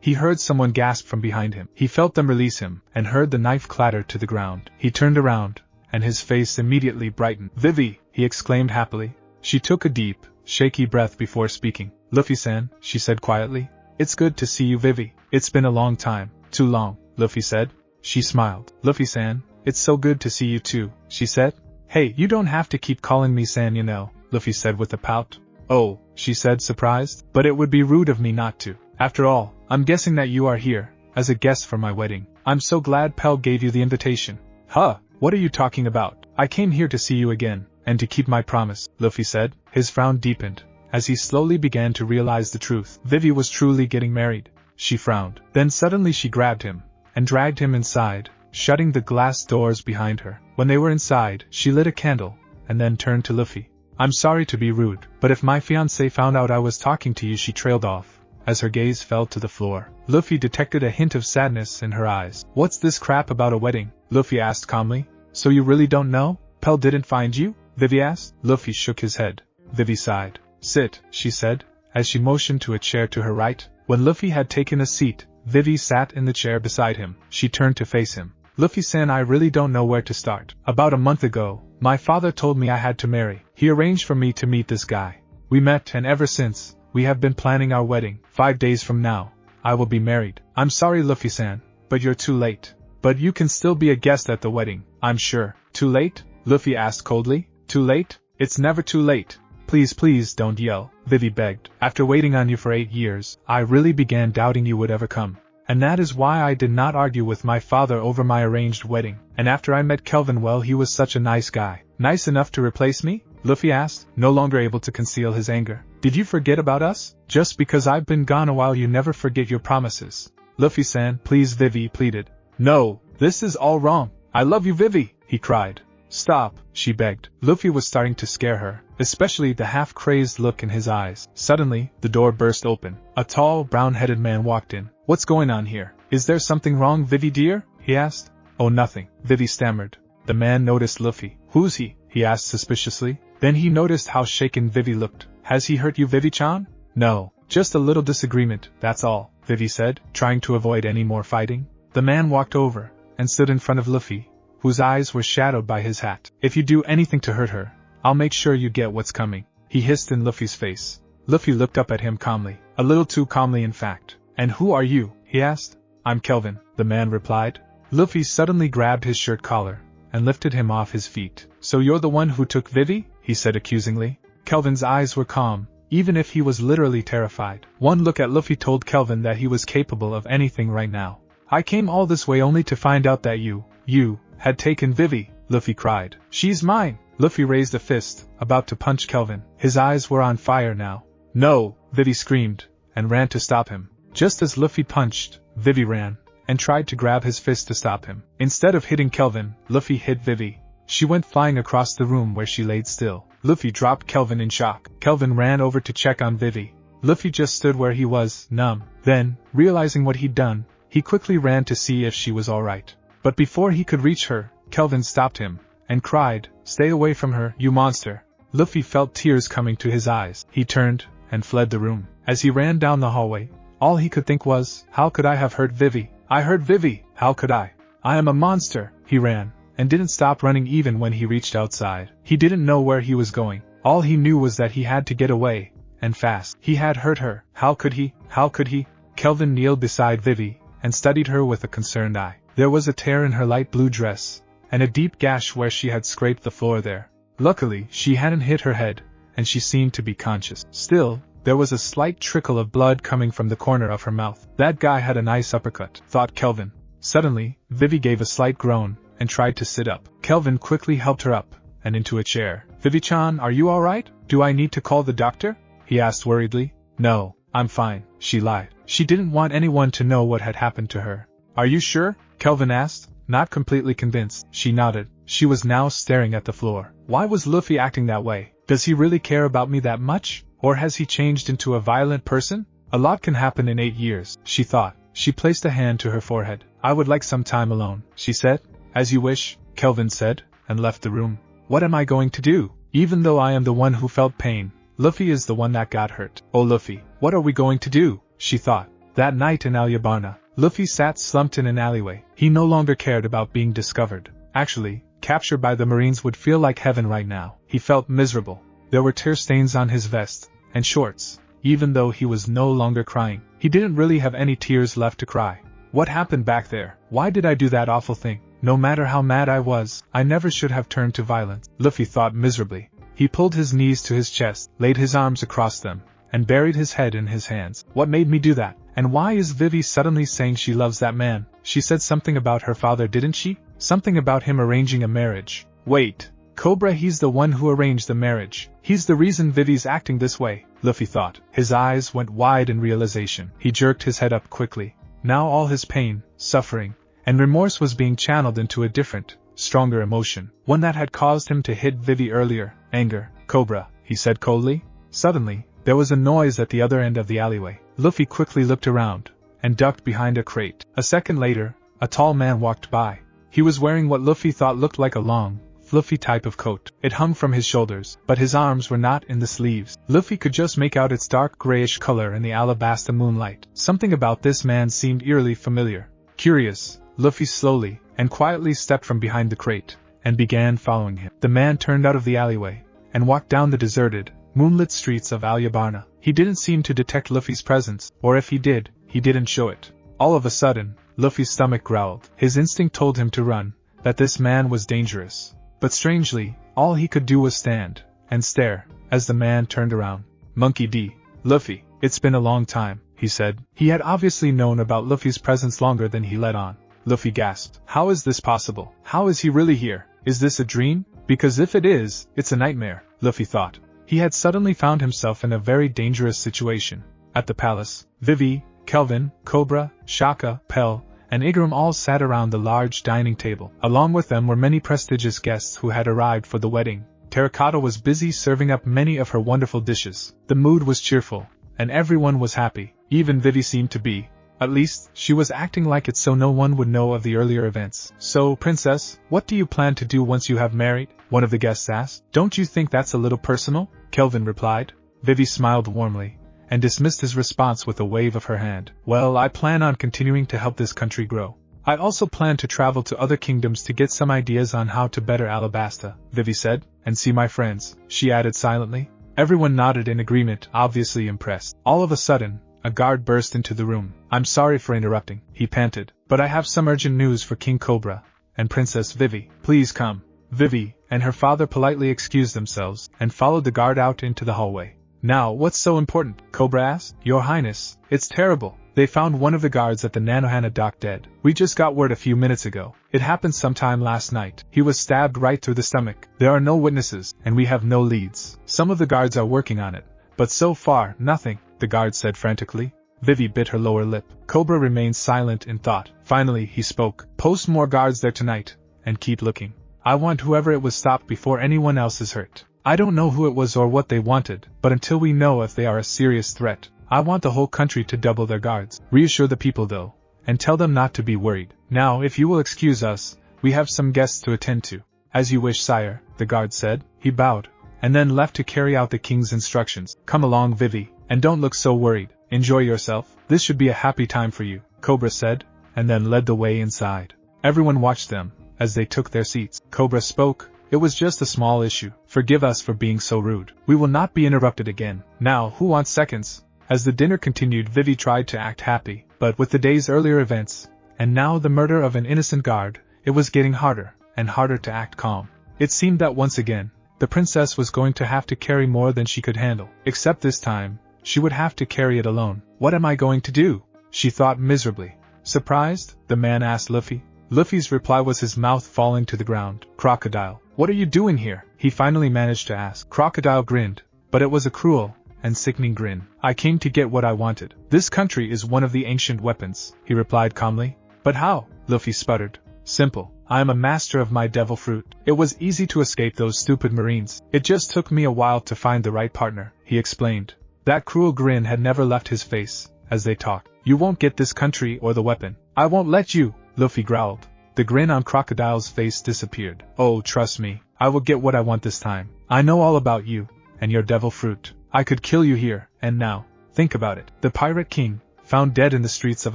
He heard someone gasp from behind him. He felt them release him and heard the knife clatter to the ground. He turned around, and his face immediately brightened. Vivi, he exclaimed happily. She took a deep, shaky breath before speaking. Luffy-san, she said quietly. It's good to see you, Vivi. It's been a long time. Too long, Luffy said. She smiled. Luffy-san, it's so good to see you too, she said. Hey, you don't have to keep calling me san, you know, Luffy said with a pout. Oh, she said, surprised. But it would be rude of me not to. After all, I'm guessing that you are here as a guest for my wedding. I'm so glad Pell gave you the invitation. Huh, what are you talking about? I came here to see you again, and to keep my promise, Luffy said. His frown deepened as he slowly began to realize the truth. Vivi was truly getting married. She frowned. Then suddenly she grabbed him and dragged him inside, shutting the glass doors behind her. When they were inside, she lit a candle and then turned to Luffy. I'm sorry to be rude, but if my fiancé found out I was talking to you, she trailed off. as her gaze fell to the floor. Luffy detected a hint of sadness in her eyes. "What's this crap about a wedding?" Luffy asked calmly. "So you really don't know? Pell didn't find you?" Vivi asked. Luffy shook his head. Vivi sighed. "Sit," she said, as she motioned to a chair to her right. When Luffy had taken a seat, Vivi sat in the chair beside him. She turned to face him. "Luffy-san, I really don't know where to start. About a month ago, my father told me I had to marry. He arranged for me to meet this guy. We met, and ever since, we have been planning our wedding. 5 days from now, I will be married. I'm sorry, Luffy-san, but you're too late. But you can still be a guest at the wedding, I'm sure." "Too late?" Luffy asked coldly. "Too late? It's never too late. Please don't yell," Vivi begged. "After waiting on you for 8 years, I really began doubting you would ever come. And that is why I did not argue with my father over my arranged wedding. And after I met Kelvin, well, he was such a nice guy." "Nice enough to replace me?" Luffy asked, no longer able to conceal his anger. "Did you forget about us? Just because I've been gone a while you never forget your promises." "Luffy-san, please," Vivi pleaded. "No, this is all wrong. I love you, Vivi," he cried. "Stop," she begged. Luffy was starting to scare her, especially the half-crazed look in his eyes. Suddenly, the door burst open. A tall, brown-headed man walked in. "What's going on here? Is there something wrong, Vivi dear?" he asked. "Oh, nothing," Vivi stammered. The man noticed Luffy. "Who's he?" he asked suspiciously. Then he noticed how shaken Vivi looked. "Has he hurt you, Vivi-chan?" "No, just a little disagreement, that's all," Vivi said, trying to avoid any more fighting. The man walked over and stood in front of Luffy, whose eyes were shadowed by his hat. "If you do anything to hurt her, I'll make sure you get what's coming," he hissed in Luffy's face. Luffy looked up at him calmly, a little too calmly in fact. "And who are you?" he asked. "I'm Kelvin," the man replied. Luffy suddenly grabbed his shirt collar and lifted him off his feet. "So you're the one who took Vivi?" he said accusingly. Kelvin's eyes were calm, even if he was literally terrified. One look at Luffy told Kelvin that he was capable of anything right now. "I came all this way only to find out that you had taken Vivi," Luffy cried. "She's mine!" Luffy raised a fist, about to punch Kelvin. His eyes were on fire now. "No!" Vivi screamed, and ran to stop him. Just as Luffy punched, Vivi ran, and tried to grab his fist to stop him. Instead of hitting Kelvin, Luffy hit Vivi. She went flying across the room where she laid still. Luffy dropped Kelvin in shock. Kelvin ran over to check on Vivi. Luffy just stood where he was, numb. Then, realizing what he'd done, he quickly ran to see if she was alright. But before he could reach her, Kelvin stopped him, and cried, "Stay away from her, you monster." Luffy felt tears coming to his eyes. He turned, and fled the room. As he ran down the hallway, all he could think was, "How could I have hurt Vivi? I hurt Vivi, how could I? I am a monster." He ran, and didn't stop running even when he reached outside. He didn't know where he was going. All he knew was that he had to get away, and fast. He had hurt her. How could he? How could he? Kelvin kneeled beside Vivi, and studied her with a concerned eye. There was a tear in her light blue dress, and a deep gash where she had scraped the floor there. Luckily, she hadn't hit her head, and she seemed to be conscious. Still, there was a slight trickle of blood coming from the corner of her mouth. "That guy had a nice uppercut," thought Kelvin. Suddenly, Vivi gave a slight groan, and tried to sit up. Kelvin quickly helped her up, and into a chair. "Vivi-chan, are you alright? Do I need to call the doctor?" he asked worriedly. "No, I'm fine," she lied. She didn't want anyone to know what had happened to her. "Are you sure?" Kelvin asked, not completely convinced. She nodded. She was now staring at the floor. Why was Luffy acting that way? Does he really care about me that much? Or has he changed into a violent person? A lot can happen in 8 years, she thought. She placed a hand to her forehead. "I would like some time alone," she said. "As you wish," Kelvin said, and left the room. What am I going to do? Even though I am the one who felt pain, Luffy is the one that got hurt. Oh Luffy, what are we going to do? She thought. That night in Alyabarna, Luffy sat slumped in an alleyway. He no longer cared about being discovered. Actually, capture by the Marines would feel like heaven right now. He felt miserable. There were tear stains on his vest and shorts. Even though he was no longer crying, he didn't really have any tears left to cry. What happened back there? Why did I do that awful thing? No matter how mad I was, I never should have turned to violence. Luffy thought miserably. He pulled his knees to his chest, laid his arms across them, and buried his head in his hands. What made me do that? And why is Vivi suddenly saying she loves that man? She said something about her father, didn't she? Something about him arranging a marriage. Wait, Cobra, he's the one who arranged the marriage. He's the reason Vivi's acting this way, Luffy thought. His eyes went wide in realization. He jerked his head up quickly. Now all his pain, suffering, and remorse was being channeled into a different, stronger emotion. One that had caused him to hit Vivi earlier. Anger. Cobra, he said coldly. Suddenly, there was a noise at the other end of the alleyway. Luffy quickly looked around, and ducked behind a crate. A second later, a tall man walked by. He was wearing what Luffy thought looked like a long, fluffy type of coat. It hung from his shoulders, but his arms were not in the sleeves. Luffy could just make out its dark grayish color in the Alabasta moonlight. Something about this man seemed eerily familiar. Curious, Luffy slowly and quietly stepped from behind the crate, and began following him. The man turned out of the alleyway, and walked down the deserted, moonlit streets of Alabasta. He didn't seem to detect Luffy's presence, or if he did, he didn't show it. All of a sudden, Luffy's stomach growled. His instinct told him to run, that this man was dangerous. But strangely, all he could do was stand and stare as the man turned around. Monkey D. Luffy, it's been a long time, he said. He had obviously known about Luffy's presence longer than he let on. Luffy gasped. How is this possible? How is he really here? Is this a dream? Because if it is, it's a nightmare, Luffy thought. He had suddenly found himself in a very dangerous situation. At the palace, Vivi, Kelvin, Cobra, Shaka, Pell, and Igaram all sat around the large dining table. Along with them were many prestigious guests who had arrived for the wedding. Terracotta was busy serving up many of her wonderful dishes. The mood was cheerful, and everyone was happy. Even Vivi seemed to be. At least, she was acting like it so no one would know of the earlier events. So, Princess, what do you plan to do once you have married? One of the guests asked. Don't you think that's a little personal? Kelvin replied. Vivi smiled warmly, and dismissed his response with a wave of her hand. Well, I plan on continuing to help this country grow. I also plan to travel to other kingdoms to get some ideas on how to better Alabasta, Vivi said, and see my friends, she added silently. Everyone nodded in agreement, obviously impressed. All of a sudden, a guard burst into the room. I'm sorry for interrupting, he panted, but I have some urgent news for King Cobra and Princess Vivi. Please come. Vivi and her father politely excused themselves and followed the guard out into the hallway. Now, what's so important? Cobra asked. Your Highness, it's terrible. They found one of the guards at the Nanohana dock dead. We just got word a few minutes ago. It happened sometime last night. He was stabbed right through the stomach. There are no witnesses, and we have no leads. Some of the guards are working on it, but so far, nothing, the guard said frantically. Vivi bit her lower lip. Cobra remained silent in thought. Finally, he spoke. Post more guards there tonight, and keep looking. I want whoever it was stopped before anyone else is hurt. I don't know who it was or what they wanted, but until we know if they are a serious threat, I want the whole country to double their guards. Reassure the people though, and tell them not to be worried. Now, if you will excuse us, we have some guests to attend to. As you wish, sire, the guard said. He bowed, and then left to carry out the king's instructions. Come along, Vivi, and don't look so worried. Enjoy yourself. This should be a happy time for you, Cobra said, and then led the way inside. Everyone watched them as they took their seats. Cobra spoke. It was just a small issue. Forgive us for being so rude. We will not be interrupted again. Now, who wants seconds? As the dinner continued, Vivi tried to act happy, but with the day's earlier events, and now the murder of an innocent guard, it was getting harder and harder to act calm. It seemed that once again, the princess was going to have to carry more than she could handle. Except this time, she would have to carry it alone. What am I going to do? She thought miserably. Surprised? The man asked Luffy. Luffy's reply was his mouth falling to the ground. Crocodile. What are you doing here? He finally managed to ask. Crocodile grinned, but it was a cruel and sickening grin. I came to get what I wanted. This country is one of the ancient weapons, he replied calmly. But how? Luffy sputtered. Simple. I am a master of my devil fruit. It was easy to escape those stupid marines. It just took me a while to find the right partner, he explained. That cruel grin had never left his face as they talked. You won't get this country or the weapon. I won't let you, Luffy growled. The grin on Crocodile's face disappeared. Oh, trust me, I will get what I want this time. I know all about you and your devil fruit. I could kill you here and now. Think about it. The Pirate King, found dead in the streets of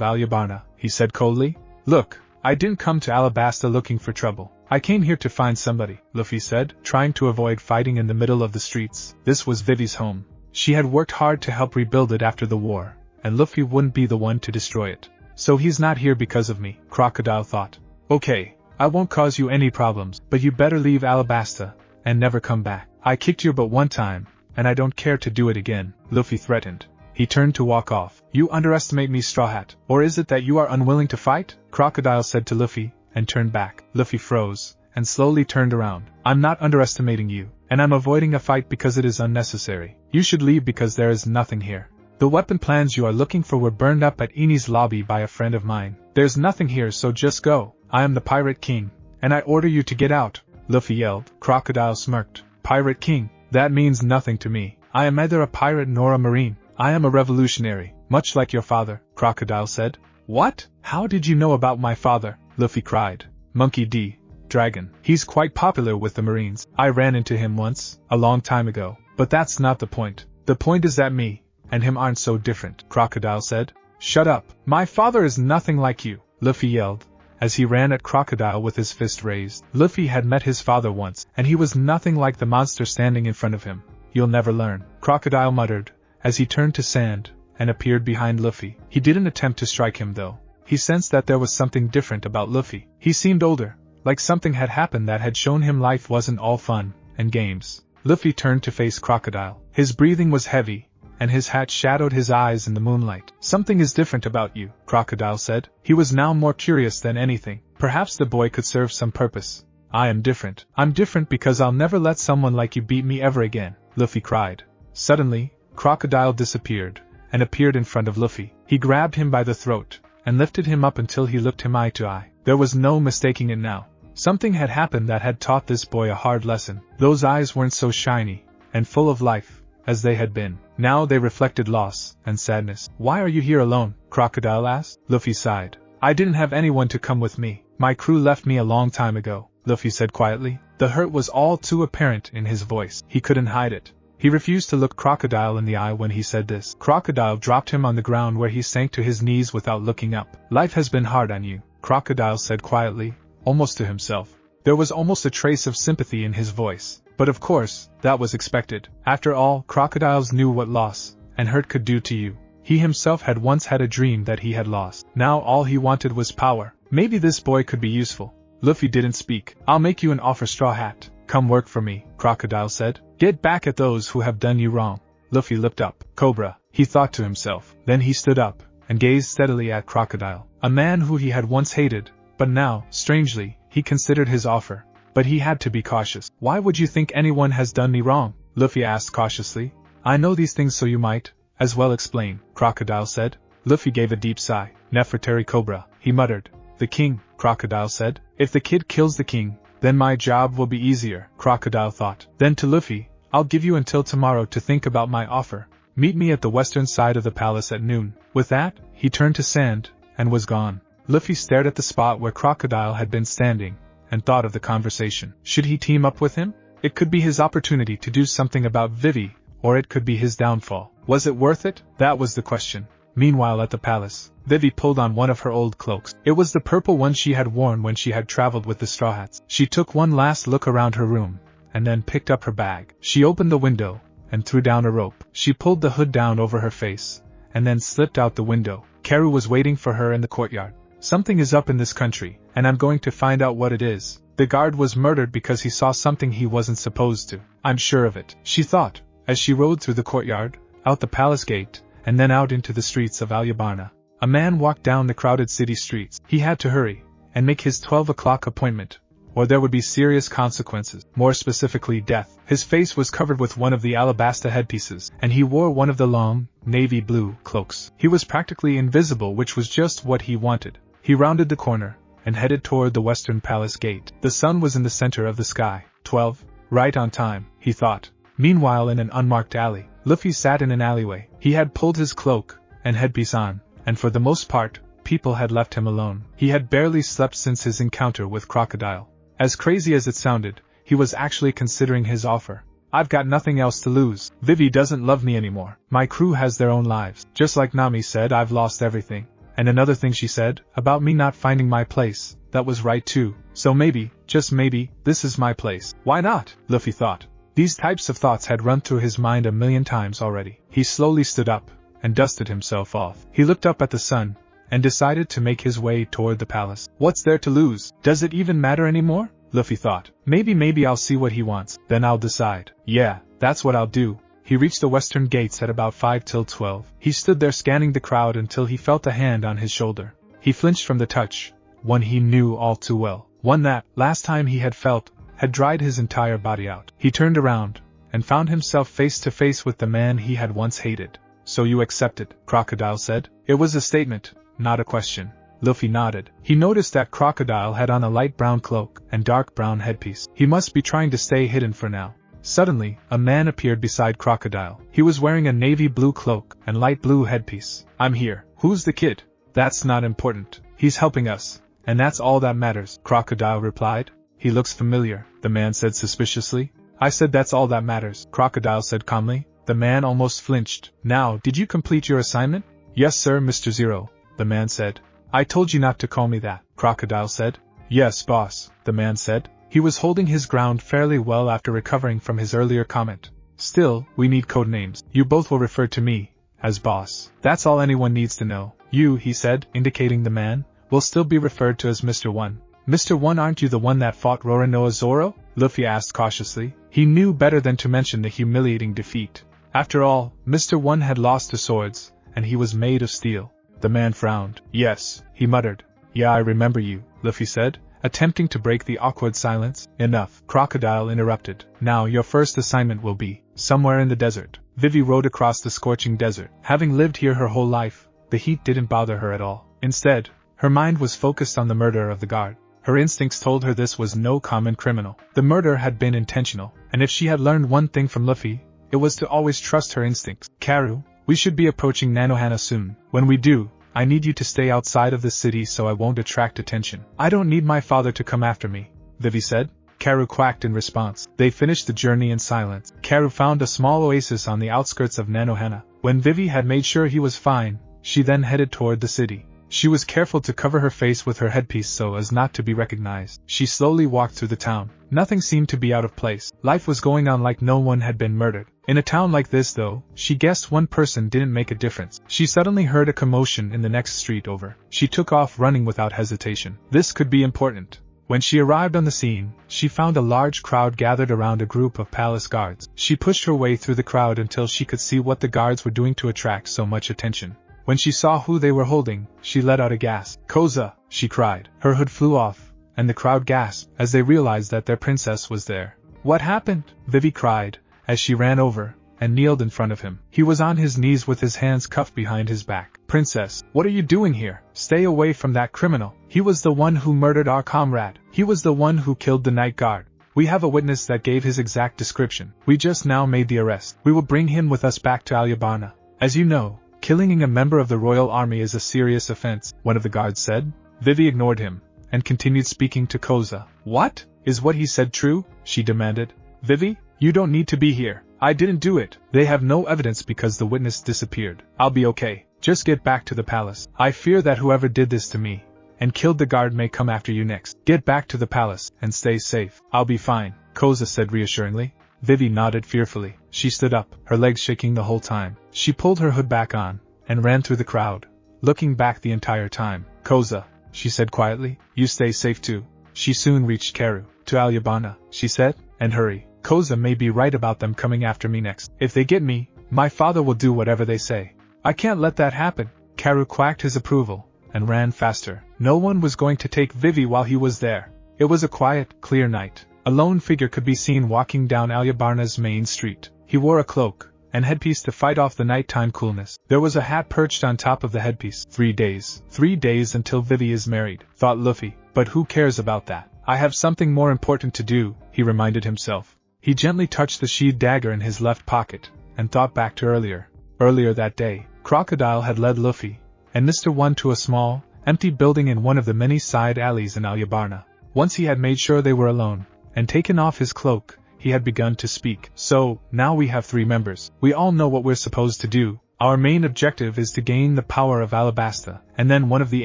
Alabasta, he said coldly. Look, I didn't come to Alabasta looking for trouble. I came here to find somebody, Luffy said, trying to avoid fighting in the middle of the streets. This was Vivi's home. She had worked hard to help rebuild it after the war, and Luffy wouldn't be the one to destroy it. So he's not here because of me, Crocodile thought. Okay, I won't cause you any problems, but you better leave Alabasta and never come back. I kicked your butt one time, and I don't care to do it again, Luffy threatened. He turned to walk off. You underestimate me, Straw Hat. Or is it that you are unwilling to fight? Crocodile said to Luffy, and turned back. Luffy froze, and slowly turned around. I'm not underestimating you, and I'm avoiding a fight because it is unnecessary. You should leave because there is nothing here. The weapon plans you are looking for were burned up at Eni's lobby by a friend of mine. There's nothing here, so just go. I am the Pirate King, and I order you to get out, Luffy yelled. Crocodile smirked. Pirate King? That means nothing to me. I am neither a pirate nor a marine. I am a revolutionary, Much like your father, Crocodile said. What? How did you know about my father? Luffy cried. Monkey D. Dragon. He's quite popular with the Marines. I ran into him once, a long time ago. But that's not the point. The point is that me and him aren't so different, Crocodile said. Shut up. My father is nothing like you, Luffy yelled, as he ran at Crocodile with his fist raised. Luffy had met his father once, and he was nothing like the monster standing in front of him. You'll never learn, Crocodile muttered, as he turned to Sand and appeared behind Luffy. He didn't attempt to strike him though. He sensed that there was something different about Luffy. He seemed older, like something had happened that had shown him life wasn't all fun and games. Luffy turned to face Crocodile. His breathing was heavy, and his hat shadowed his eyes in the moonlight. Something is different about you, Crocodile said. He was now more curious than anything. Perhaps the boy could serve some purpose. I am different. I'm different because I'll never let someone like you beat me ever again, Luffy cried. Suddenly, Crocodile disappeared, and appeared in front of Luffy. He grabbed him by the throat, and lifted him up until he looked him eye to eye. There was no mistaking it now. Something had happened that had taught this boy a hard lesson. Those eyes weren't so shiny and full of life as they had been. Now they reflected loss and sadness. Why are you here alone? Crocodile asked. Luffy sighed. I didn't have anyone to come with me. My crew left me a long time ago, Luffy said quietly. The hurt was all too apparent in his voice. He couldn't hide it. He refused to look Crocodile in the eye when he said this. Crocodile dropped him on the ground where he sank to his knees without looking up. Life has been hard on you, Crocodile said quietly, almost to himself. There was almost a trace of sympathy in his voice. But of course, that was expected. After all, crocodiles knew what loss and hurt could do to you. He himself had once had a dream that he had lost. Now all he wanted was power. Maybe this boy could be useful. Luffy didn't speak. I'll make you an offer, Straw Hat. Come work for me, Crocodile said. Get back at those who have done you wrong. Luffy looked up. Cobra, he thought to himself. Then he stood up and gazed steadily at Crocodile, a man who he had once hated, but now, strangely, he considered his offer. But he had to be cautious. Why would you think anyone has done me wrong? Luffy asked cautiously. I know these things so you might as well explain, Crocodile said. Luffy gave a deep sigh. Nefertari Cobra, he muttered. The king, Crocodile said. If the kid kills the king, then my job will be easier, Crocodile thought. Then to Luffy, I'll give you until tomorrow to think about my offer. Meet me at the western side of the palace at noon. With that, he turned to Sand and was gone. Luffy stared at the spot where Crocodile had been standing, and thought of the conversation. Should he team up with him? It could be his opportunity to do something about Vivi, or it could be his downfall. Was it worth it? That was the question. Meanwhile at the palace, Vivi pulled on one of her old cloaks. It was the purple one she had worn when she had traveled with the Straw Hats. She took one last look around her room, and then picked up her bag. She opened the window, and threw down a rope. She pulled the hood down over her face, and then slipped out the window. Karu was waiting for her in the courtyard. Something is up in this country, and I'm going to find out what it is. The guard was murdered because he saw something he wasn't supposed to. I'm sure of it, she thought, as she rode through the courtyard, out the palace gate, and then out into the streets of Alyabarna. A man walked down the crowded city streets. He had to hurry, and make his 12 o'clock appointment, or there would be serious consequences, more specifically death. His face was covered with one of the Alabasta headpieces, and he wore one of the long, navy blue cloaks. He was practically invisible, which was just what he wanted. He rounded the corner, and headed toward the western palace gate. The sun was in the center of the sky. 12. Right on time, he thought. Meanwhile in an unmarked alley, Luffy sat in an alleyway. He had pulled his cloak and headpiece on, and for the most part, people had left him alone. He had barely slept since his encounter with Crocodile. As crazy as it sounded, he was actually considering his offer. I've got nothing else to lose. Vivi doesn't love me anymore. My crew has their own lives. Just like Nami said, I've lost everything. And another thing she said, about me not finding my place, that was right too. So maybe, just maybe, this is my place. Why not? Luffy thought. These types of thoughts had run through his mind a million times already. He slowly stood up, and dusted himself off. He looked up at the sun, and decided to make his way toward the palace. What's there to lose? Does it even matter anymore? Luffy thought. Maybe I'll see what he wants, then I'll decide. Yeah, that's what I'll do. He reached the western gates at about 5 till 12. He stood there scanning the crowd until he felt a hand on his shoulder. He flinched from the touch, one he knew all too well. One that, last time he had felt, had dried his entire body out. He turned around, and found himself face to face with the man he had once hated. So you accepted, Crocodile said. It was a statement, not a question. Luffy nodded. He noticed that Crocodile had on a light brown cloak and dark brown headpiece. He must be trying to stay hidden for now. Suddenly, a man appeared beside Crocodile. He was wearing a navy blue cloak and light blue headpiece. I'm here. Who's the kid? That's not important. He's helping us, and that's all that matters, Crocodile replied. He looks familiar, the man said suspiciously. I said that's all that matters, Crocodile said calmly. The man almost flinched. Now, did you complete your assignment? Yes, sir, Mr. Zero, the man said. I told you not to call me that, Crocodile said. Yes, boss, the man said. He was holding his ground fairly well after recovering from his earlier comment. Still, we need code names. You both will refer to me as boss. That's all anyone needs to know. You, he said, indicating the man, will still be referred to as Mr. One. Mr. One, aren't you the one that fought Roronoa Zoro? Luffy asked cautiously. He knew better than to mention the humiliating defeat. After all, Mr. One had lost to swords, and he was made of steel. The man frowned. Yes, he muttered. Yeah, I remember you, Luffy said, attempting to break the awkward silence. Enough, Crocodile interrupted. Now your first assignment will be somewhere in the desert. Vivi rode across the scorching desert. Having lived here her whole life, the heat didn't bother her at all. Instead, her mind was focused on the murder of the guard. Her instincts told her this was no common criminal. The murder had been intentional, and if she had learned one thing from Luffy, it was to always trust her instincts. Karu, we should be approaching Nanohana soon. When we do, I need you to stay outside of the city so I won't attract attention. I don't need my father to come after me, Vivi said. Karu quacked in response. They finished the journey in silence. Karu found a small oasis on the outskirts of Nanohana. When Vivi had made sure he was fine, she then headed toward the city. She was careful to cover her face with her headpiece so as not to be recognized. She slowly walked through the town. Nothing seemed to be out of place. Life was going on like no one had been murdered. In a town like this though, she guessed one person didn't make a difference. She suddenly heard a commotion in the next street over. She took off running without hesitation. This could be important. When she arrived on the scene, she found a large crowd gathered around a group of palace guards. She pushed her way through the crowd until she could see what the guards were doing to attract so much attention. When she saw who they were holding, she let out a gasp. Koza, she cried. Her hood flew off, and the crowd gasped as they realized that their princess was there. What happened? Vivi cried, as she ran over and kneeled in front of him. He was on his knees with his hands cuffed behind his back. Princess, what are you doing here? Stay away from that criminal. He was the one who murdered our comrade. He was the one who killed the night guard. We have a witness that gave his exact description. We just now made the arrest. We will bring him with us back to Alyabarna. As you know, killing a member of the royal army is a serious offense, one of the guards said. Vivi ignored him, and continued speaking to Koza. What? Is what he said true? She demanded. Vivi, you don't need to be here. I didn't do it. They have no evidence because the witness disappeared. I'll be okay. Just get back to the palace. I fear that whoever did this to me and killed the guard may come after you next. Get back to the palace and stay safe. I'll be fine, Koza said reassuringly. Vivi nodded fearfully. She stood up, her legs shaking the whole time. She pulled her hood back on and ran through the crowd, looking back the entire time. Koza, she said quietly, you stay safe too. She soon reached Karu. To Alyabarna, she said, and hurry. Koza may be right about them coming after me next. If they get me, my father will do whatever they say. I can't let that happen. Karu quacked his approval and ran faster. No one was going to take Vivi while he was there. It was a quiet, clear night. A lone figure could be seen walking down Alyabarna's main street. He wore a cloak and headpiece to fight off the nighttime coolness. There was a hat perched on top of the headpiece. 3 days. 3 days until Vivi is married, thought Luffy. But who cares about that? I have something more important to do, he reminded himself. He gently touched the sheathed dagger in his left pocket, and thought back to earlier. Earlier that day, Crocodile had led Luffy and Mr. One to a small, empty building in one of the many side alleys in Alyabarna. Once he had made sure they were alone, and taken off his cloak, he had begun to speak. So, now we have 3 members. We all know what we're supposed to do. Our main objective is to gain the power of Alabasta, and then one of the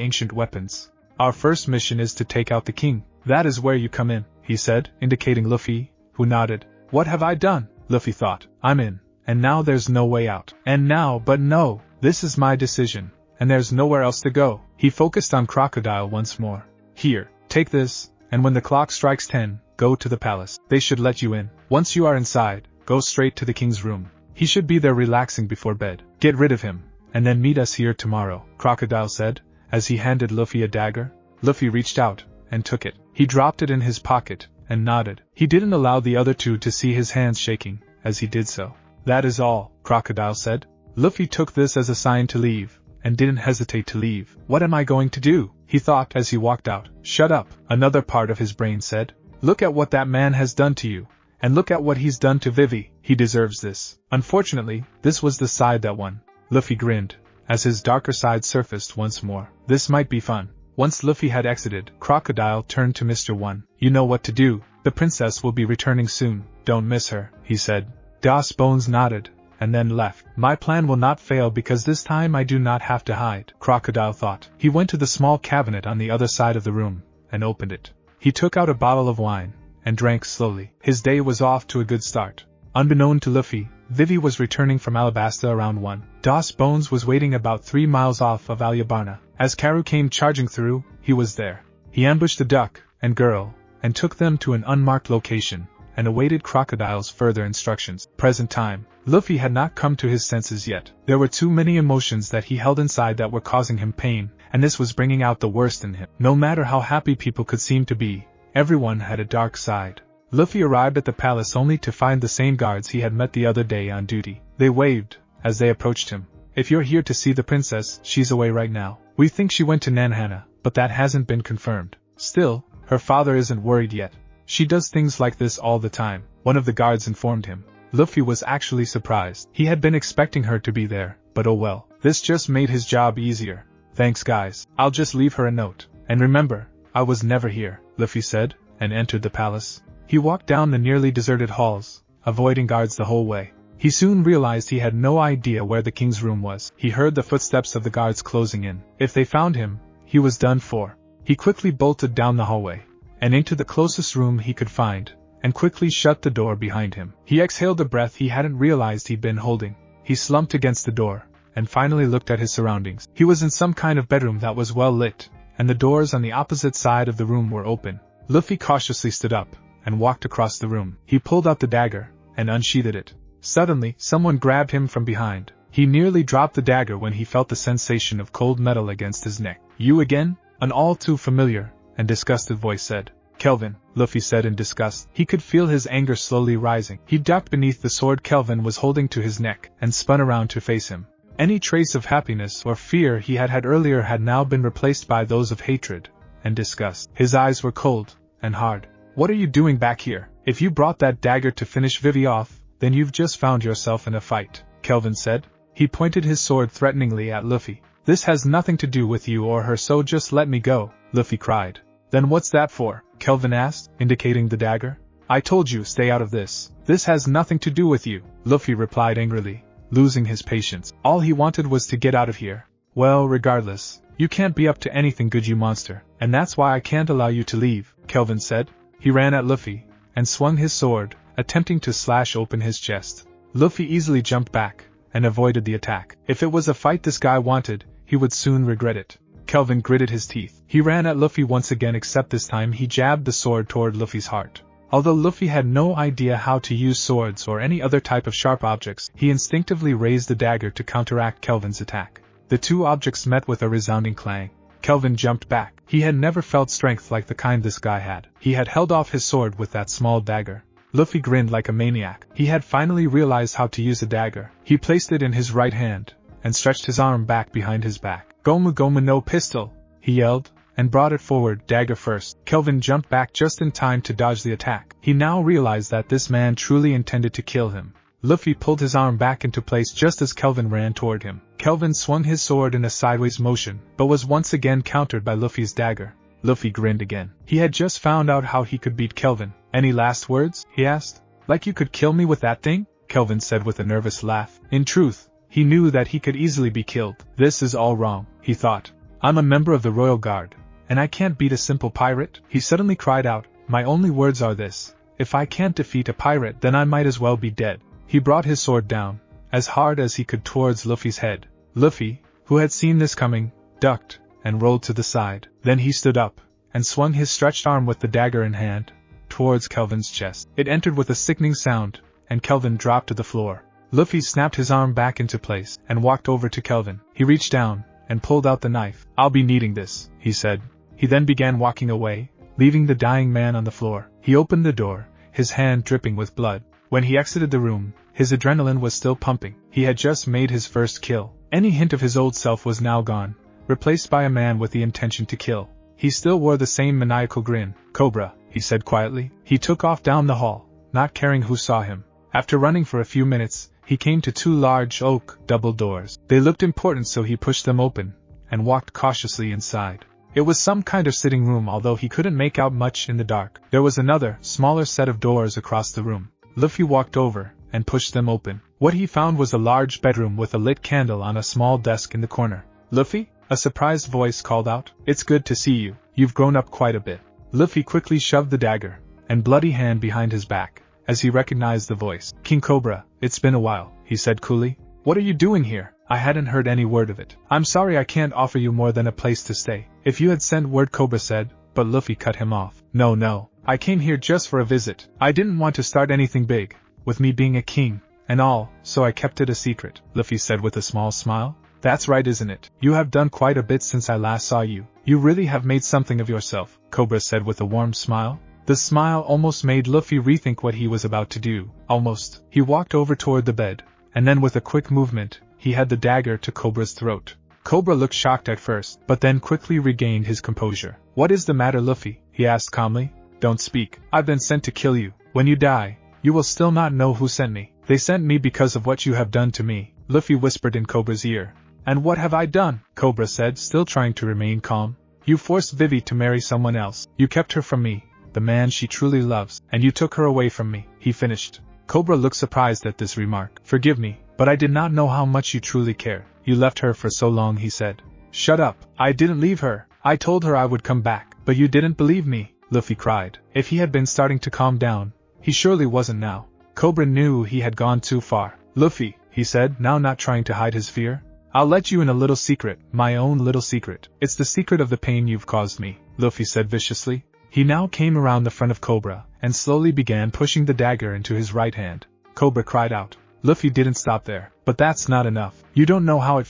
ancient weapons. Our first mission is to take out the king. That is where you come in, he said, indicating Luffy, who nodded. What have I done? Luffy thought. I'm in, and now there's no way out. And now, but no, this is my decision, and there's nowhere else to go. He focused on Crocodile once more. Here, take this, and when the clock strikes 10, go to the palace. They should let you in. Once you are inside, go straight to the king's room. He should be there relaxing before bed. Get rid of him, and then meet us here tomorrow, Crocodile said, as he handed Luffy a dagger. Luffy reached out and took it. He dropped it in his pocket and nodded. He didn't allow the other 2 to see his hands shaking as he did so. That is all, Crocodile said. Luffy took this as a sign to leave, and didn't hesitate to leave. What am I going to do? He thought as he walked out. Shut up, another part of his brain said. Look at what that man has done to you, And look at what he's done to Vivi, he deserves this. Unfortunately, this was the side that won. Luffy grinned, as his darker side surfaced once more. This might be fun. Once Luffy had exited, Crocodile turned to Mr. One. You know what to do, the princess will be returning soon, don't miss her, he said. Das Bones nodded, and then left. My plan will not fail because this time I do not have to hide, Crocodile thought. He went to the small cabinet on the other side of the room, and opened it. He took out a bottle of wine, and drank slowly. His day was off to a good start. Unbeknown to Luffy, Vivi was returning from Alabasta around 1. Das Bones was waiting about 3 miles off of Alyabarna. As Karu came charging through, he was there. He ambushed the duck and girl, and took them to an unmarked location, and awaited Crocodile's further instructions. Present time. Luffy had not come to his senses yet. There were too many emotions that he held inside that were causing him pain, and this was bringing out the worst in him. No matter how happy people could seem to be, everyone had a dark side. Luffy arrived at the palace only to find the same guards he had met the other day on duty. They waved as they approached him. If you're here to see the princess, she's away right now. We think she went to Nanhana, but that hasn't been confirmed. Still, her father isn't worried yet. She does things like this all the time, one of the guards informed him. Luffy was actually surprised. He had been expecting her to be there, but oh well. This just made his job easier. Thanks guys, I'll just leave her a note. And remember, I was never here, Luffy said, and entered the palace. He walked down the nearly deserted halls, avoiding guards the whole way. He soon realized he had no idea where the king's room was. He heard the footsteps of the guards closing in. If they found him, he was done for. He quickly bolted down the hallway, and into the closest room he could find, and quickly shut the door behind him. He exhaled a breath he hadn't realized he'd been holding. He slumped against the door, and finally looked at his surroundings. He was in some kind of bedroom that was well lit, and the doors on the opposite side of the room were open. Luffy cautiously stood up, and walked across the room. He pulled out the dagger, and unsheathed it. Suddenly, someone grabbed him from behind. He nearly dropped the dagger when he felt the sensation of cold metal against his neck. You again? An all too familiar and disgusted voice said. Kelvin, Luffy said in disgust. He could feel his anger slowly rising. He ducked beneath the sword Kelvin was holding to his neck, and spun around to face him. Any trace of happiness or fear he had had earlier had now been replaced by those of hatred and disgust. His eyes were cold and hard. What are you doing back here? If you brought that dagger to finish Vivi off, then you've just found yourself in a fight, Kelvin said. He pointed his sword threateningly at Luffy. This has nothing to do with you or her, so just let me go, Luffy cried. Then what's that for? Kelvin asked, indicating the dagger. I told you, stay out of this. This has nothing to do with you, Luffy replied angrily, losing his patience. All he wanted was to get out of here. Well, regardless, you can't be up to anything good, you monster, and that's why I can't allow you to leave, Kelvin said. He ran at Luffy, and swung his sword, attempting to slash open his chest. Luffy easily jumped back, and avoided the attack. If it was a fight this guy wanted, he would soon regret it. Kelvin gritted his teeth. He ran at Luffy once again, except this time he jabbed the sword toward Luffy's heart. Although Luffy had no idea how to use swords or any other type of sharp objects, he instinctively raised the dagger to counteract Kelvin's attack. The two objects met with a resounding clang. Kelvin jumped back. He had never felt strength like the kind this guy had. He had held off his sword with that small dagger. Luffy grinned like a maniac. He had finally realized how to use a dagger. He placed it in his right hand, and stretched his arm back behind his back. Gomu Gomu no pistol, he yelled, and brought it forward, dagger first. Kelvin jumped back just in time to dodge the attack. He now realized that this man truly intended to kill him. Luffy pulled his arm back into place just as Kelvin ran toward him. Kelvin swung his sword in a sideways motion, but was once again countered by Luffy's dagger. Luffy grinned again. He had just found out how he could beat Kelvin. Any last words? He asked. Like you could kill me with that thing? Kelvin said with a nervous laugh. In truth, he knew that he could easily be killed. This is all wrong, he thought. I'm a member of the Royal Guard, and I can't beat a simple pirate. He suddenly cried out, my only words are this. If I can't defeat a pirate, then I might as well be dead. He brought his sword down, as hard as he could, towards Luffy's head. Luffy, who had seen this coming, ducked, and rolled to the side. Then he stood up, and swung his stretched arm with the dagger in hand, towards Kelvin's chest. It entered with a sickening sound, and Kelvin dropped to the floor. Luffy snapped his arm back into place, and walked over to Kelvin. He reached down, and pulled out the knife. I'll be needing this, he said. He then began walking away, leaving the dying man on the floor. He opened the door, his hand dripping with blood. When he exited the room, his adrenaline was still pumping. He had just made his first kill. Any hint of his old self was now gone, replaced by a man with the intention to kill. He still wore the same maniacal grin. Cobra, he said quietly. He took off down the hall, not caring who saw him. After running for a few minutes, he came to 2 large oak double doors. They looked important, so he pushed them open and walked cautiously inside. It was some kind of sitting room, although he couldn't make out much in the dark. There was another, smaller set of doors across the room. Luffy walked over and pushed them open. What he found was a large bedroom with a lit candle on a small desk in the corner. "Luffy?" a surprised voice called out. "It's good to see you. You've grown up quite a bit." Luffy quickly shoved the dagger and bloody hand behind his back as he recognized the voice. "King Cobra, it's been a while," he said coolly. "What are you doing here? I hadn't heard any word of it." "I'm sorry I can't offer you more than a place to stay. If you had sent word," Cobra said, but Luffy cut him off. No. I came here just for a visit. I didn't want to start anything big, with me being a king and all, so I kept it a secret," Luffy said with a small smile. "That's right, isn't it? You have done quite a bit since I last saw you. You really have made something of yourself," Cobra said with a warm smile. The smile almost made Luffy rethink what he was about to do. Almost. He walked over toward the bed, and then with a quick movement, he had the dagger to Cobra's throat. Cobra looked shocked at first, but then quickly regained his composure. "What is the matter, Luffy?" he asked calmly. "Don't speak. I've been sent to kill you. When you die, you will still not know who sent me." "They sent me because of what you have done to me," Luffy whispered in Cobra's ear. "And what have I done?" Cobra said, still trying to remain calm. "You forced Vivi to marry someone else. You kept her from me, the man she truly loves, and you took her away from me," he finished. Cobra looked surprised at this remark. "Forgive me, but I did not know how much you truly cared. You left her for so long," he said. "Shut up. I didn't leave her. I told her I would come back." "But you didn't believe me," Luffy cried. If he had been starting to calm down, he surely wasn't now. Cobra knew he had gone too far. "Luffy," he said, now not trying to hide his fear, "I'll let you in a little secret, my own little secret. It's the secret of the pain you've caused me," Luffy said viciously. He now came around the front of Cobra, and slowly began pushing the dagger into his right hand. Cobra cried out. Luffy didn't stop there. "But that's not enough. You don't know how it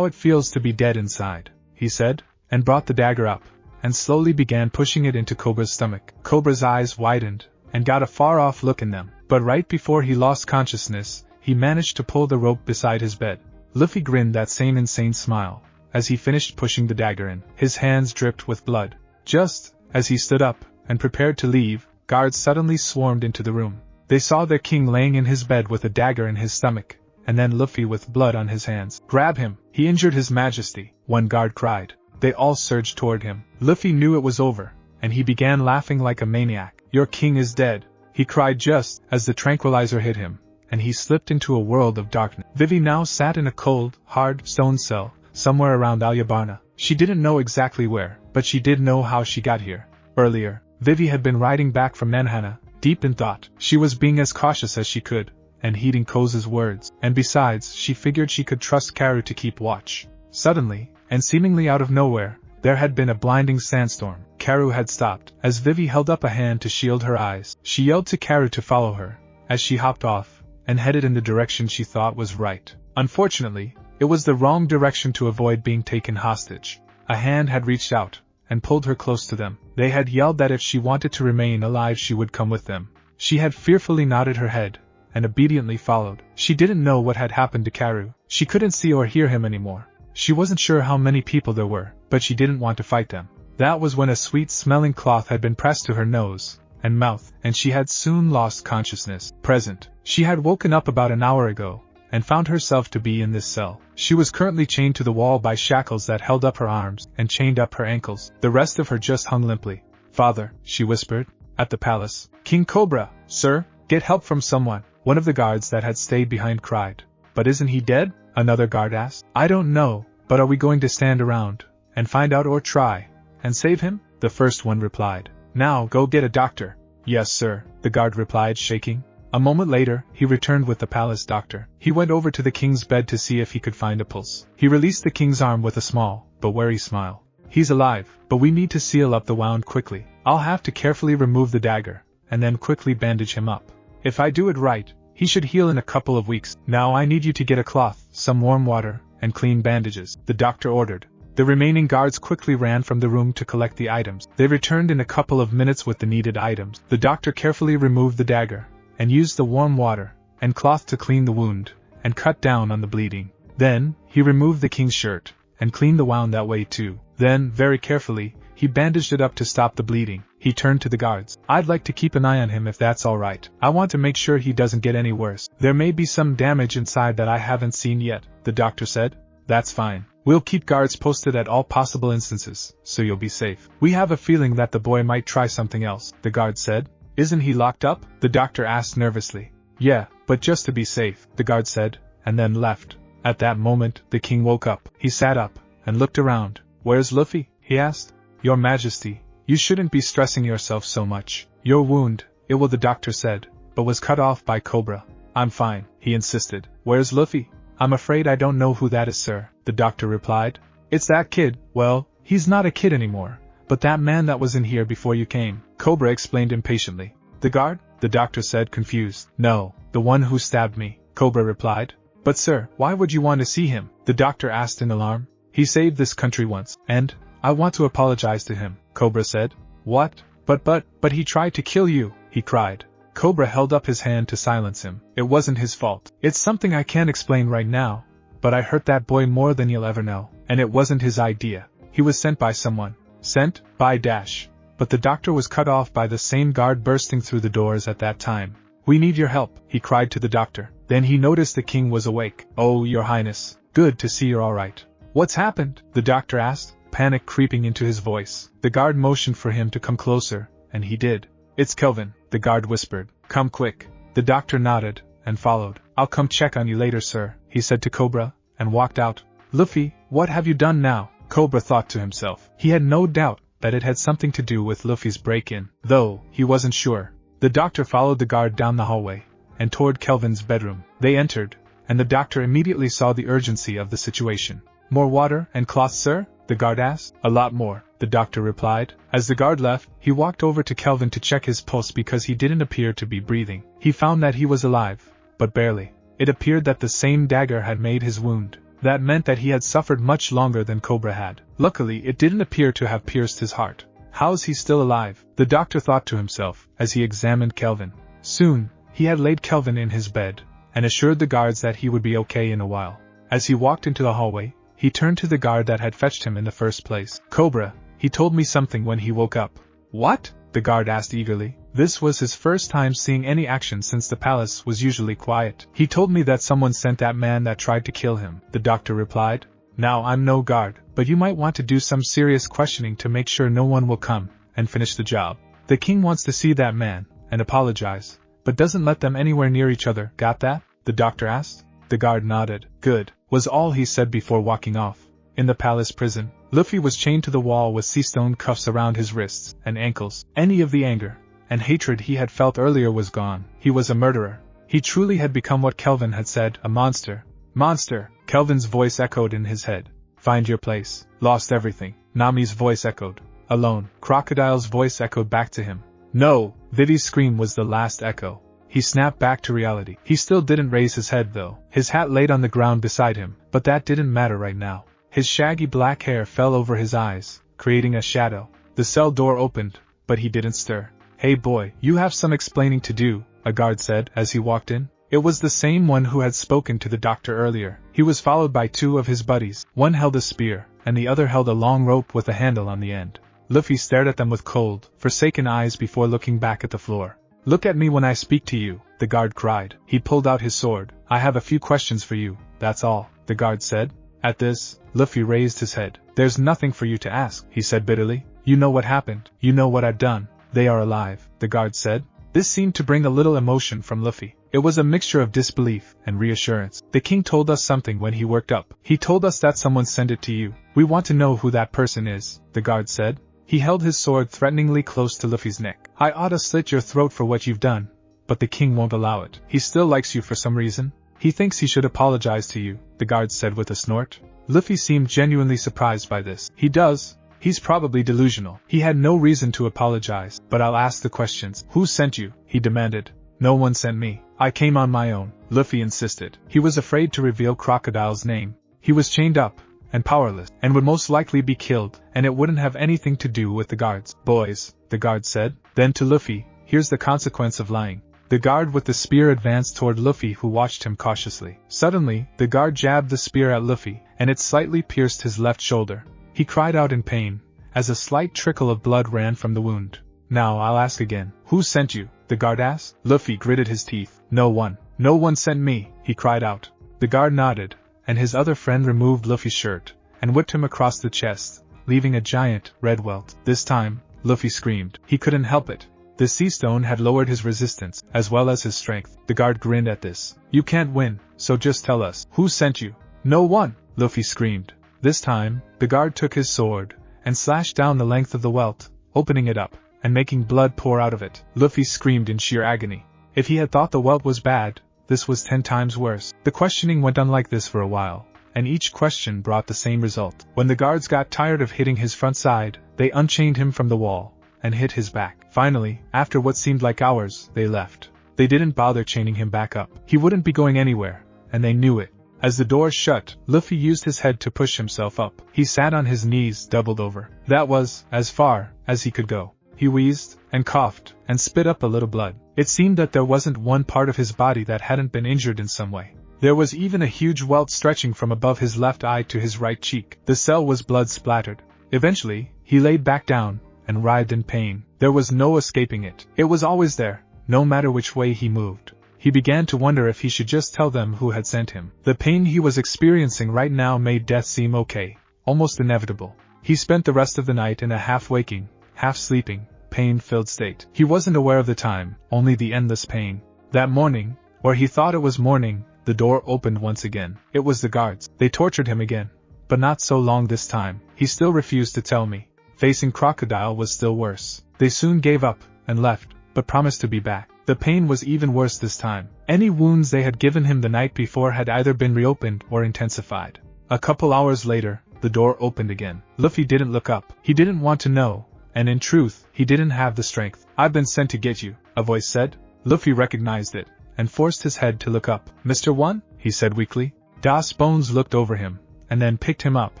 feels to be dead inside," he said, and brought the dagger up, and slowly began pushing it into Cobra's stomach. Cobra's eyes widened, and got a far-off look in them, but right before he lost consciousness, he managed to pull the rope beside his bed. Luffy grinned that same insane smile, as he finished pushing the dagger in. His hands dripped with blood. Just as he stood up and prepared to leave, guards suddenly swarmed into the room. They saw their king laying in his bed with a dagger in his stomach, and then Luffy with blood on his hands. "Grab him! He injured his majesty," one guard cried. They all surged toward him. Luffy knew it was over, and he began laughing like a maniac. "Your king is dead," he cried just as the tranquilizer hit him, and he slipped into a world of darkness. Vivi now sat in a cold, hard stone cell, somewhere around Alyabarna. She didn't know exactly where, but she did know how she got here. Earlier, Vivi had been riding back from Nanhana, deep in thought. She was being as cautious as she could, and heeding Koza's words, and besides, she figured she could trust Karu to keep watch. Suddenly, and seemingly out of nowhere, there had been a blinding sandstorm. Karu had stopped. As Vivi held up a hand to shield her eyes, she yelled to Karu to follow her, as she hopped off, and headed in the direction she thought was right. Unfortunately, it was the wrong direction to avoid being taken hostage. A hand had reached out, and pulled her close to them. They had yelled that if she wanted to remain alive she would come with them. She had fearfully nodded her head, and obediently followed. She didn't know what had happened to Karu. She couldn't see or hear him anymore. She wasn't sure how many people there were, but she didn't want to fight them. That was when a sweet-smelling cloth had been pressed to her nose and mouth, and she had soon lost consciousness. Present. She had woken up about an hour ago, and found herself to be in this cell. She was currently chained to the wall by shackles that held up her arms and chained up her ankles. The rest of her just hung limply. "Father," she whispered, "at the palace." "King Cobra, sir, get help from someone," one of the guards that had stayed behind cried. "But isn't he dead?" another guard asked. "I don't know, but are we going to stand around and find out or try and save him?" the first one replied. "Now go get a doctor." "Yes, sir," the guard replied, shaking. A moment later, he returned with the palace doctor. He went over to the king's bed to see if he could find a pulse. He released the king's arm with a small, but wary smile. "He's alive, but we need to seal up the wound quickly. I'll have to carefully remove the dagger, and then quickly bandage him up. If I do it right, he should heal in a couple of weeks. Now I need you to get a cloth, some warm water, and clean bandages," the doctor ordered. The remaining guards quickly ran from the room to collect the items. They returned in a couple of minutes with the needed items. The doctor carefully removed the dagger, and used the warm water and cloth to clean the wound, and cut down on the bleeding. Then, he removed the king's shirt, and cleaned the wound that way too. Then, very carefully, He bandaged it up to stop the bleeding. He turned to the guards. "I'd like to keep an eye on him if that's alright. I want to make sure he doesn't get any worse. There may be some damage inside that I haven't seen yet," the doctor said. "That's fine. We'll keep guards posted at all possible instances, so you'll be safe. We have a feeling that the boy might try something else," the guard said. "Isn't he locked up?" the doctor asked nervously. "Yeah, but just to be safe," the guard said, and then left. At that moment, the king woke up. He sat up and looked around. "Where's Luffy?" he asked. "Your Majesty, you shouldn't be stressing yourself so much. Your wound, it will," the doctor said, "but was cut off by Cobra." "I'm fine," he insisted. "Where's Luffy?" "I'm afraid I don't know who that is, sir," the doctor replied. "It's that kid." "Well, he's not a kid anymore, but that man that was in here before you came," Cobra explained impatiently. "The guard?" the doctor said, confused. "No, the one who stabbed me," Cobra replied. "But sir, why would you want to see him?" the doctor asked in alarm. "He saved this country once, and I want to apologize to him," Cobra said. "What? But he tried to kill you," he cried. Cobra held up his hand to silence him. "It wasn't his fault. It's something I can't explain right now, but I hurt that boy more than you'll ever know, and it wasn't his idea. He was sent by someone." "Sent by dash." But the doctor was cut off by the same guard bursting through the doors at that time. "We need your help," he cried to the doctor. Then he noticed the king was awake. "Oh, your highness. Good to see you're alright." "What's happened?" the doctor asked, panic creeping into his voice. The guard motioned for him to come closer, and he did. "It's Kelvin," the guard whispered. "Come quick." The doctor nodded, and followed. "I'll come check on you later, sir," he said to Cobra, and walked out. "Luffy, what have you done now?" Cobra thought to himself. He had no doubt that it had something to do with Luffy's break-in, though he wasn't sure. The doctor followed the guard down the hallway, and toward Kelvin's bedroom. They entered, and the doctor immediately saw the urgency of the situation. "More water and cloth, sir?" the guard asked. "A lot more," the doctor replied. As the guard left, he walked over to Kelvin to check his pulse because he didn't appear to be breathing. He found that he was alive, but barely. It appeared that the same dagger had made his wound. That meant that he had suffered much longer than Cobra had. Luckily, it didn't appear to have pierced his heart. "How's he still alive?" the doctor thought to himself as he examined Kelvin. Soon, he had laid Kelvin in his bed, and assured the guards that he would be okay in a while. As he walked into the hallway, he turned to the guard that had fetched him in the first place. "Cobra, he told me something when he woke up." "What?" the guard asked eagerly. This was his first time seeing any action since the palace was usually quiet. "He told me that someone sent that man that tried to kill him," the doctor replied. "Now I'm no guard, but you might want to do some serious questioning to make sure no one will come and finish the job. The king wants to see that man and apologize, but doesn't let them anywhere near each other. Got that?" the doctor asked. The guard nodded. "Good," was all he said before walking off. In the palace prison, Luffy was chained to the wall with sea-stone cuffs around his wrists and ankles. Any of the anger and hatred he had felt earlier was gone. He was a murderer. He truly had become what Kelvin had said, a monster. "Monster!" Kelvin's voice echoed in his head. "Find your place." "Lost everything." Nami's voice echoed. "Alone." Crocodile's voice echoed back to him. "No!" Vivi's scream was the last echo. He snapped back to reality. He still didn't raise his head though. His hat laid on the ground beside him, but that didn't matter right now. His shaggy black hair fell over his eyes, creating a shadow. The cell door opened, but he didn't stir. "Hey boy, you have some explaining to do," a guard said as he walked in. It was the same one who had spoken to the doctor earlier. He was followed by two of his buddies. One held a spear, and the other held a long rope with a handle on the end. Luffy stared at them with cold, forsaken eyes before looking back at the floor. "Look at me when I speak to you," the guard cried. He pulled out his sword. "I have a few questions for you, that's all," the guard said. At this, Luffy raised his head. "There's nothing for you to ask," he said bitterly. "You know what happened. You know what I've done. They are alive," the guard said. This seemed to bring a little emotion from Luffy. It was a mixture of disbelief and reassurance. "The king told us something when he worked up. He told us that someone sent it to you. We want to know who that person is," the guard said. He held his sword threateningly close to Luffy's neck. "I ought to slit your throat for what you've done, but the king won't allow it. He still likes you for some reason. He thinks he should apologize to you," the guard said with a snort. Luffy seemed genuinely surprised by this. "He does. He's probably delusional. He had no reason to apologize, but I'll ask the questions." "Who sent you?" he demanded. "No one sent me. I came on my own," Luffy insisted. He was afraid to reveal Crocodile's name. He was chained up and powerless, and would most likely be killed, and it wouldn't have anything to do with the guards. "Boys," the guard said. Then to Luffy, "Here's the consequence of lying." The guard with the spear advanced toward Luffy, who watched him cautiously. Suddenly, the guard jabbed the spear at Luffy, and it slightly pierced his left shoulder. He cried out in pain, as a slight trickle of blood ran from the wound. "Now I'll ask again. Who sent you?" the guard asked. Luffy gritted his teeth. "No one. No one sent me," he cried out. The guard nodded, and his other friend removed Luffy's shirt and whipped him across the chest, leaving a giant, red welt. This time, Luffy screamed. He couldn't help it. The sea stone had lowered his resistance, as well as his strength. The guard grinned at this. "You can't win, so just tell us. Who sent you?" "No one!" Luffy screamed. This time, the guard took his sword and slashed down the length of the welt, opening it up and making blood pour out of it. Luffy screamed in sheer agony. If he had thought the welt was bad, this was 10 times worse. The questioning went on like this for a while, and each question brought the same result. When the guards got tired of hitting his front side, they unchained him from the wall and hit his back. Finally, after what seemed like hours, they left. They didn't bother chaining him back up. He wouldn't be going anywhere, and they knew it. As the door shut, Luffy used his head to push himself up. He sat on his knees, doubled over. That was as far as he could go. He wheezed, and coughed, and spit up a little blood. It seemed that there wasn't one part of his body that hadn't been injured in some way. There was even a huge welt stretching from above his left eye to his right cheek. The cell was blood-splattered. Eventually, he laid back down and writhed in pain. There was no escaping it. It was always there, no matter which way he moved. He began to wonder if he should just tell them who had sent him. The pain he was experiencing right now made death seem okay, almost inevitable. He spent the rest of the night in a half-waking, half-sleeping, pain-filled state. He wasn't aware of the time, only the endless pain. That morning, or he thought it was morning, the door opened once again. It was the guards. They tortured him again, but not so long this time. He still refused to tell me. Facing Crocodile was still worse. They soon gave up and left, but promised to be back. The pain was even worse this time. Any wounds they had given him the night before had either been reopened or intensified. A couple hours later, the door opened again. Luffy didn't look up. He didn't want to know, and in truth, he didn't have the strength. "I've been sent to get you," a voice said. Luffy recognized it, and forced his head to look up. "Mr. One?" he said weakly. Das Bones looked over him, and then picked him up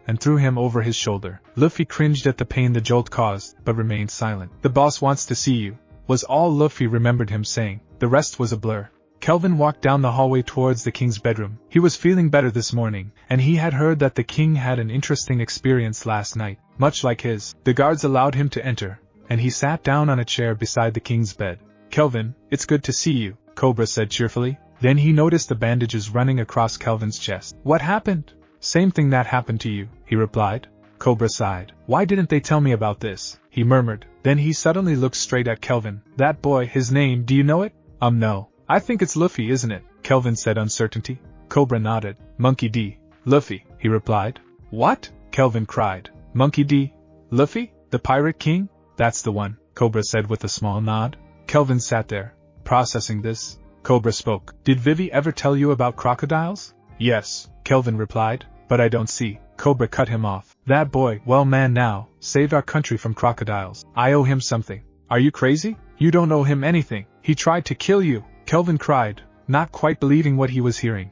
and threw him over his shoulder. Luffy cringed at the pain the jolt caused, but remained silent. "The boss wants to see you," was all Luffy remembered him saying. The rest was a blur. Kelvin walked down the hallway towards the king's bedroom. He was feeling better this morning, and he had heard that the king had an interesting experience last night, much like his. The guards allowed him to enter, and he sat down on a chair beside the king's bed. "Kelvin, it's good to see you," Cobra said cheerfully. Then he noticed the bandages running across Kelvin's chest. "What happened?" "Same thing that happened to you," he replied. Cobra sighed. "Why didn't they tell me about this?" he murmured. Then he suddenly looked straight at Kelvin. "That boy, his name, do you know it?" No. "I think it's Luffy, isn't it?" Kelvin said uncertainty. Cobra nodded. "Monkey D. Luffy," he replied. "What?" Kelvin cried. "Monkey D. Luffy? The Pirate King?" "That's the one," Cobra said with a small nod. Kelvin sat there, processing this. Cobra spoke. "Did Vivi ever tell you about crocodiles?" "Yes," Kelvin replied, "but I don't see." Cobra cut him off. "That boy, well man now, saved our country from crocodiles. I owe him something." "Are you crazy? You don't owe him anything. He tried to kill you," Kelvin cried, not quite believing what he was hearing.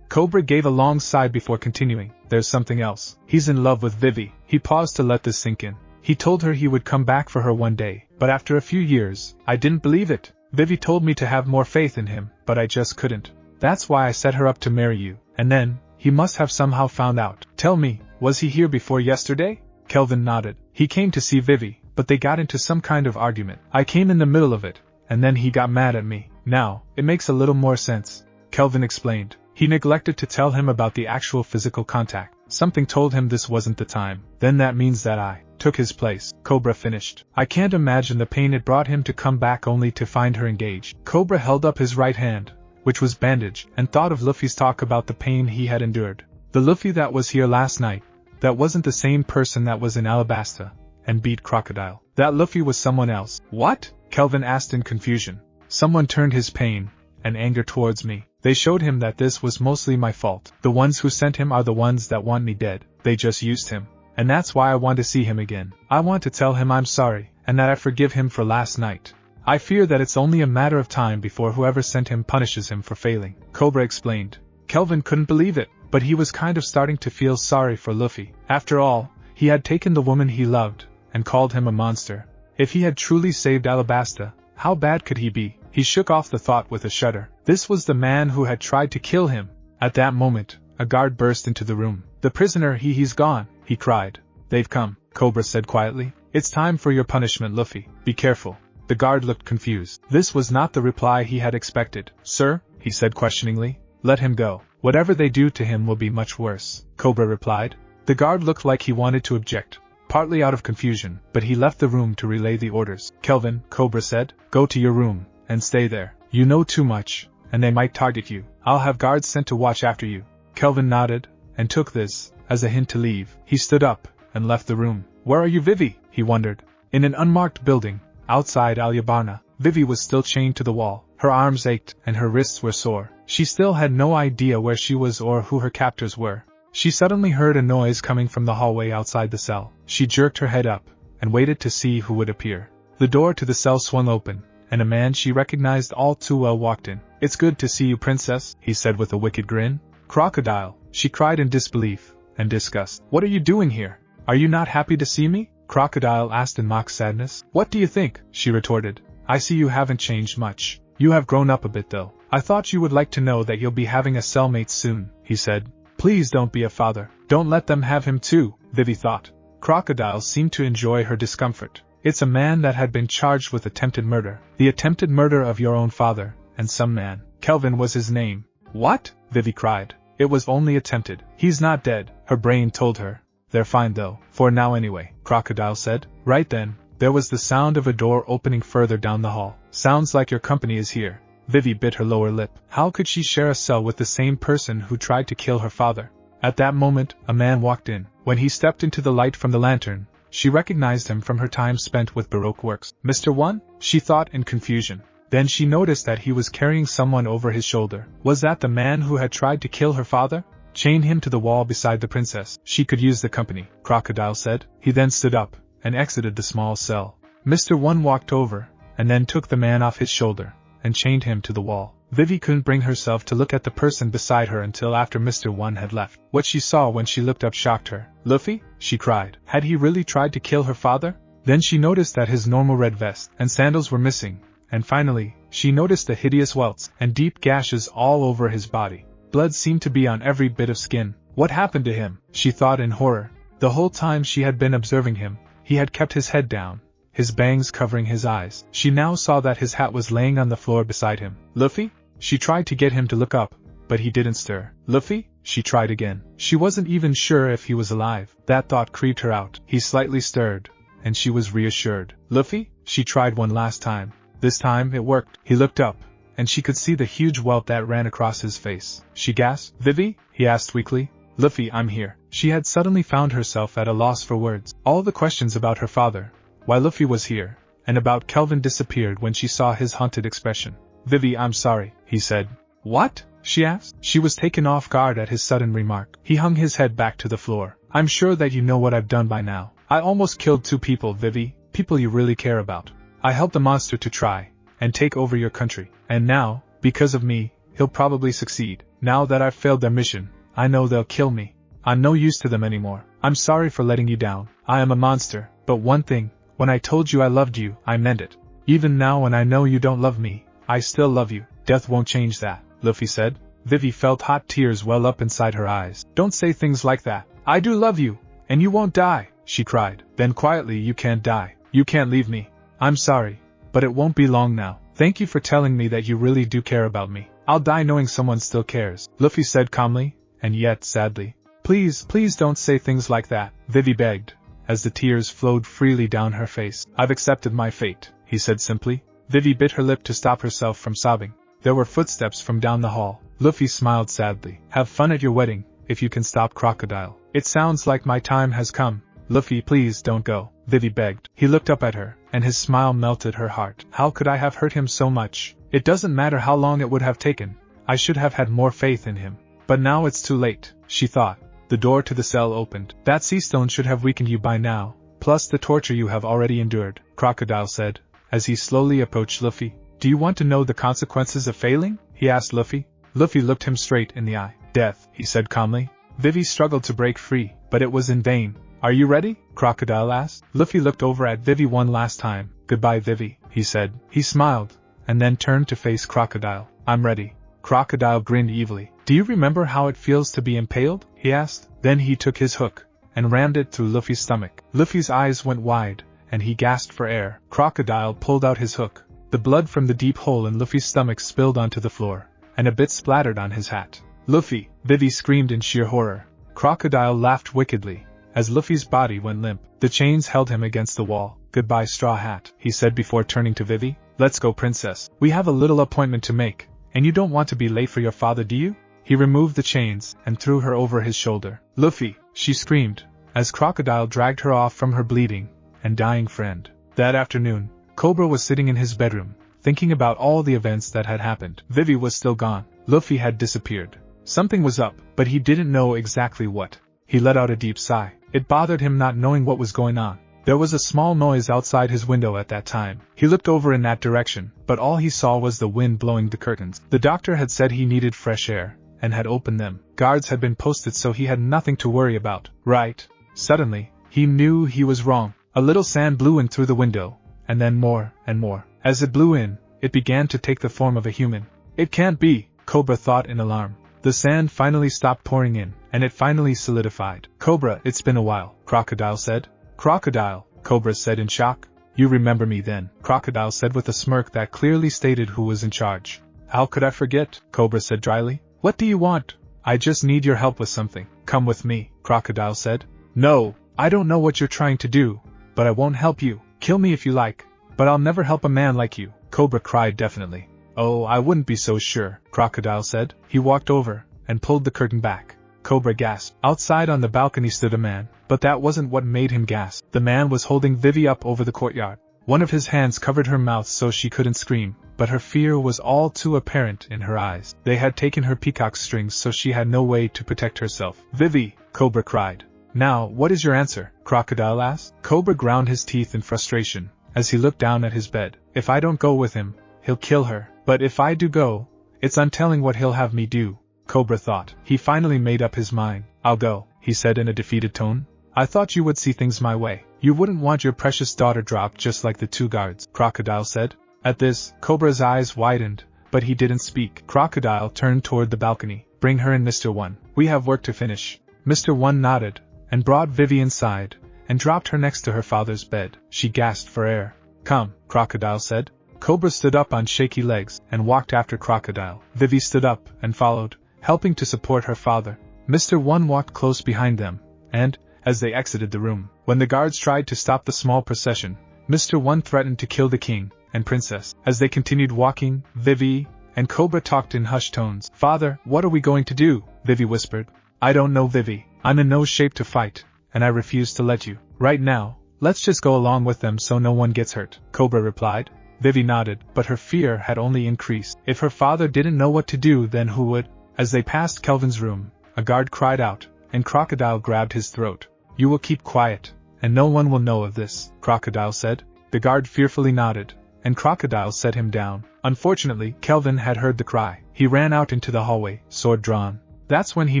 Cobra gave a long sigh before continuing. "There's something else. He's in love with Vivi." He paused to let this sink in. "He told her he would come back for her one day, but after a few years, I didn't believe it. Vivi told me to have more faith in him, but I just couldn't. That's why I set her up to marry you. And then, he must have somehow found out." "Tell me, was he here before yesterday?" Kelvin nodded. "He came to see Vivi, but they got into some kind of argument. I came in the middle of it, and then he got mad at me." "Now, it makes a little more sense," Kelvin explained. He neglected to tell him about the actual physical contact. Something told him this wasn't the time. "Then that means that I took his place," Cobra finished. "I can't imagine the pain it brought him to come back only to find her engaged." Cobra held up his right hand, which was bandaged, and thought of Luffy's talk about the pain he had endured. The Luffy that was here last night, that wasn't the same person that was in Alabasta and beat Crocodile. That Luffy was someone else. "What?" Kelvin asked in confusion. "Someone turned his pain and anger towards me. They showed him that this was mostly my fault. The ones who sent him are the ones that want me dead. They just used him. And that's why I want to see him again. I want to tell him I'm sorry, and that I forgive him for last night. I fear that it's only a matter of time before whoever sent him punishes him for failing," Cobra explained. Kelvin couldn't believe it, but he was kind of starting to feel sorry for Luffy. After all, he had taken the woman he loved, and called him a monster. If he had truly saved Alabasta, how bad could he be? He shook off the thought with a shudder. This was the man who had tried to kill him. At that moment, a guard burst into the room. "The prisoner, he's gone," he cried. They've come, Cobra said quietly. It's time for your punishment, Luffy. Be careful. The guard looked confused. This was not the reply he had expected. Sir, he said questioningly, let him go. Whatever they do to him will be much worse, Cobra replied. The guard looked like he wanted to object, partly out of confusion, but he left the room to relay the orders. Kelvin, Cobra said, go to your room, and stay there. You know too much, and they might target you. I'll have guards sent to watch after you. Kelvin nodded, and took this as a hint to leave. He stood up, and left the room. Where are you, Vivi? He wondered. In an unmarked building, outside Alyabarna. Vivi was still chained to the wall. Her arms ached, and her wrists were sore. She still had no idea where she was or who her captors were. She suddenly heard a noise coming from the hallway outside the cell. She jerked her head up, and waited to see who would appear. The door to the cell swung open, and a man she recognized all too well walked in. It's good to see you, princess, he said with a wicked grin. Crocodile, she cried in disbelief and disgust. What are you doing here? Are you not happy to see me? Crocodile asked in mock sadness. What do you think? She retorted. I see you haven't changed much. You have grown up a bit though. I thought you would like to know that you'll be having a cellmate soon, he said. Please don't be a father. Don't let them have him too, Vivi thought. Crocodile seemed to enjoy her discomfort. It's a man that had been charged with attempted murder. The attempted murder of your own father, and some man. Kelvin was his name. What? Vivi cried. It was only attempted. He's not dead, her brain told her. They're fine though, for now anyway, Crocodile said. Right then, there was the sound of a door opening further down the hall. Sounds like your company is here. Vivi bit her lower lip. How could she share a cell with the same person who tried to kill her father? At that moment, a man walked in. When he stepped into the light from the lantern, she recognized him from her time spent with Baroque Works. Mr. One? She thought in confusion. Then she noticed that he was carrying someone over his shoulder. Was that the man who had tried to kill her father? Chain him to the wall beside the princess. She could use the company, Crocodile said. He then stood up, and exited the small cell. Mr. One walked over, and then took the man off his shoulder, and chained him to the wall. Vivi couldn't bring herself to look at the person beside her until after Mr. One had left. What she saw when she looked up shocked her. Luffy? She cried. Had he really tried to kill her father? Then she noticed that his normal red vest and sandals were missing, and finally, she noticed the hideous welts and deep gashes all over his body. Blood seemed to be on every bit of skin. What happened to him? She thought in horror. The whole time she had been observing him, he had kept his head down, his bangs covering his eyes. She now saw that his hat was laying on the floor beside him. Luffy? She tried to get him to look up, but he didn't stir. Luffy? She tried again. She wasn't even sure if he was alive. That thought creeped her out. He slightly stirred, and she was reassured. Luffy? She tried one last time. This time it worked. He looked up, and she could see the huge welt that ran across his face. She gasped. Vivi? He asked weakly. Luffy, I'm here. She had suddenly found herself at a loss for words. All the questions about her father, why Luffy was here, and about Kelvin disappeared when she saw his haunted expression. Vivi, I'm sorry, he said. What? She asked. She was taken off guard at his sudden remark. He hung his head back to the floor. I'm sure that you know what I've done by now. I almost killed 2 people, Vivi, people you really care about. I helped the monster to try and take over your country, and now, because of me, he'll probably succeed. Now that I've failed their mission, I know they'll kill me. I'm no use to them anymore. I'm sorry for letting you down. I am a monster, but one thing, when I told you I loved you, I meant it. Even now when I know you don't love me, I still love you. Death won't change that, Luffy said. Vivi felt hot tears well up inside her eyes. Don't say things like that. I do love you, and you won't die, she cried. Then quietly, you can't die. You can't leave me. I'm sorry, but it won't be long now. Thank you for telling me that you really do care about me. I'll die knowing someone still cares, Luffy said calmly, and yet sadly. Please, please don't say things like that, Vivi begged, as the tears flowed freely down her face. I've accepted my fate, he said simply. Vivi bit her lip to stop herself from sobbing. There were footsteps from down the hall. Luffy smiled sadly. Have fun at your wedding, if you can stop Crocodile. It sounds like my time has come. Luffy, please don't go, Vivi begged. He looked up at her, and his smile melted her heart. How could I have hurt him so much? It doesn't matter how long it would have taken. I should have had more faith in him. But now it's too late, she thought. The door to the cell opened. That sea stone should have weakened you by now, plus the torture you have already endured, Crocodile said, as he slowly approached Luffy. Do you want to know the consequences of failing? He asked Luffy. Luffy looked him straight in the eye. Death, he said calmly. Vivi struggled to break free, but it was in vain. Are you ready? Crocodile asked. Luffy looked over at Vivi one last time. Goodbye, Vivi, he said. He smiled, and then turned to face Crocodile. I'm ready. Crocodile grinned evilly. Do you remember how it feels to be impaled? He asked. Then he took his hook, and rammed it through Luffy's stomach. Luffy's eyes went wide, and he gasped for air. Crocodile pulled out his hook. The blood from the deep hole in Luffy's stomach spilled onto the floor, and a bit splattered on his hat. "Luffy!" Vivi screamed in sheer horror. Crocodile laughed wickedly, as Luffy's body went limp. The chains held him against the wall. "Goodbye, Straw Hat," he said before turning to Vivi. "Let's go, Princess. We have a little appointment to make, and you don't want to be late for your father, do you?" He removed the chains and threw her over his shoulder. "Luffy!" she screamed, as Crocodile dragged her off from her bleeding and dying friend. That afternoon, Cobra was sitting in his bedroom, thinking about all the events that had happened. Vivi was still gone. Luffy had disappeared. Something was up, but he didn't know exactly what. He let out a deep sigh. It bothered him not knowing what was going on. There was a small noise outside his window at that time. He looked over in that direction, but all he saw was the wind blowing the curtains. The doctor had said he needed fresh air, and had opened them. Guards had been posted, so he had nothing to worry about. Right. Suddenly, he knew he was wrong. A little sand blew in through the window, and then more and more. As it blew in, it began to take the form of a human. "It can't be," Cobra thought in alarm. The sand finally stopped pouring in, and it finally solidified. "Cobra, it's been a while," Crocodile said. "Crocodile," Cobra said in shock. "You remember me then," Crocodile said with a smirk that clearly stated who was in charge. "How could I forget?" Cobra said dryly. "What do you want?" "I just need your help with something." "Come with me," Crocodile said. "No, I don't know what you're trying to do, but I won't help you. Kill me if you like, but I'll never help a man like you," Cobra cried definitely. "Oh, I wouldn't be so sure," Crocodile said. He walked over and pulled the curtain back. Cobra gasped. Outside on the balcony stood a man, but that wasn't what made him gasp. The man was holding Vivi up over the courtyard. One of his hands covered her mouth so she couldn't scream, but her fear was all too apparent in her eyes. They had taken her peacock strings, so she had no way to protect herself. "Vivi!" Cobra cried. "Now, what is your answer?" Crocodile asked. Cobra ground his teeth in frustration, as he looked down at his bed. "If I don't go with him, he'll kill her. But if I do go, it's untelling what he'll have me do," Cobra thought. He finally made up his mind. "I'll go," he said in a defeated tone. "I thought you would see things my way. You wouldn't want your precious daughter dropped just like the two guards," Crocodile said. At this, Cobra's eyes widened, but he didn't speak. Crocodile turned toward the balcony. "Bring her in, Mr. One. We have work to finish." Mr. One nodded, and brought Vivi inside, and dropped her next to her father's bed. She gasped for air. "Come," Crocodile said. Cobra stood up on shaky legs, and walked after Crocodile. Vivi stood up, and followed, helping to support her father. Mr. One walked close behind them, and, as they exited the room, when the guards tried to stop the small procession, Mr. One threatened to kill the king and princess. As they continued walking, Vivi and Cobra talked in hushed tones. "Father, what are we going to do?" Vivi whispered. "I don't know, Vivi. I'm in no shape to fight, and I refuse to let you. Right now, let's just go along with them so no one gets hurt," Cobra replied. Vivi nodded, but her fear had only increased. If her father didn't know what to do, then who would? As they passed Kelvin's room, a guard cried out, and Crocodile grabbed his throat. "You will keep quiet, and no one will know of this," Crocodile said. The guard fearfully nodded, and Crocodile set him down. Unfortunately, Kelvin had heard the cry. He ran out into the hallway, sword drawn. That's when he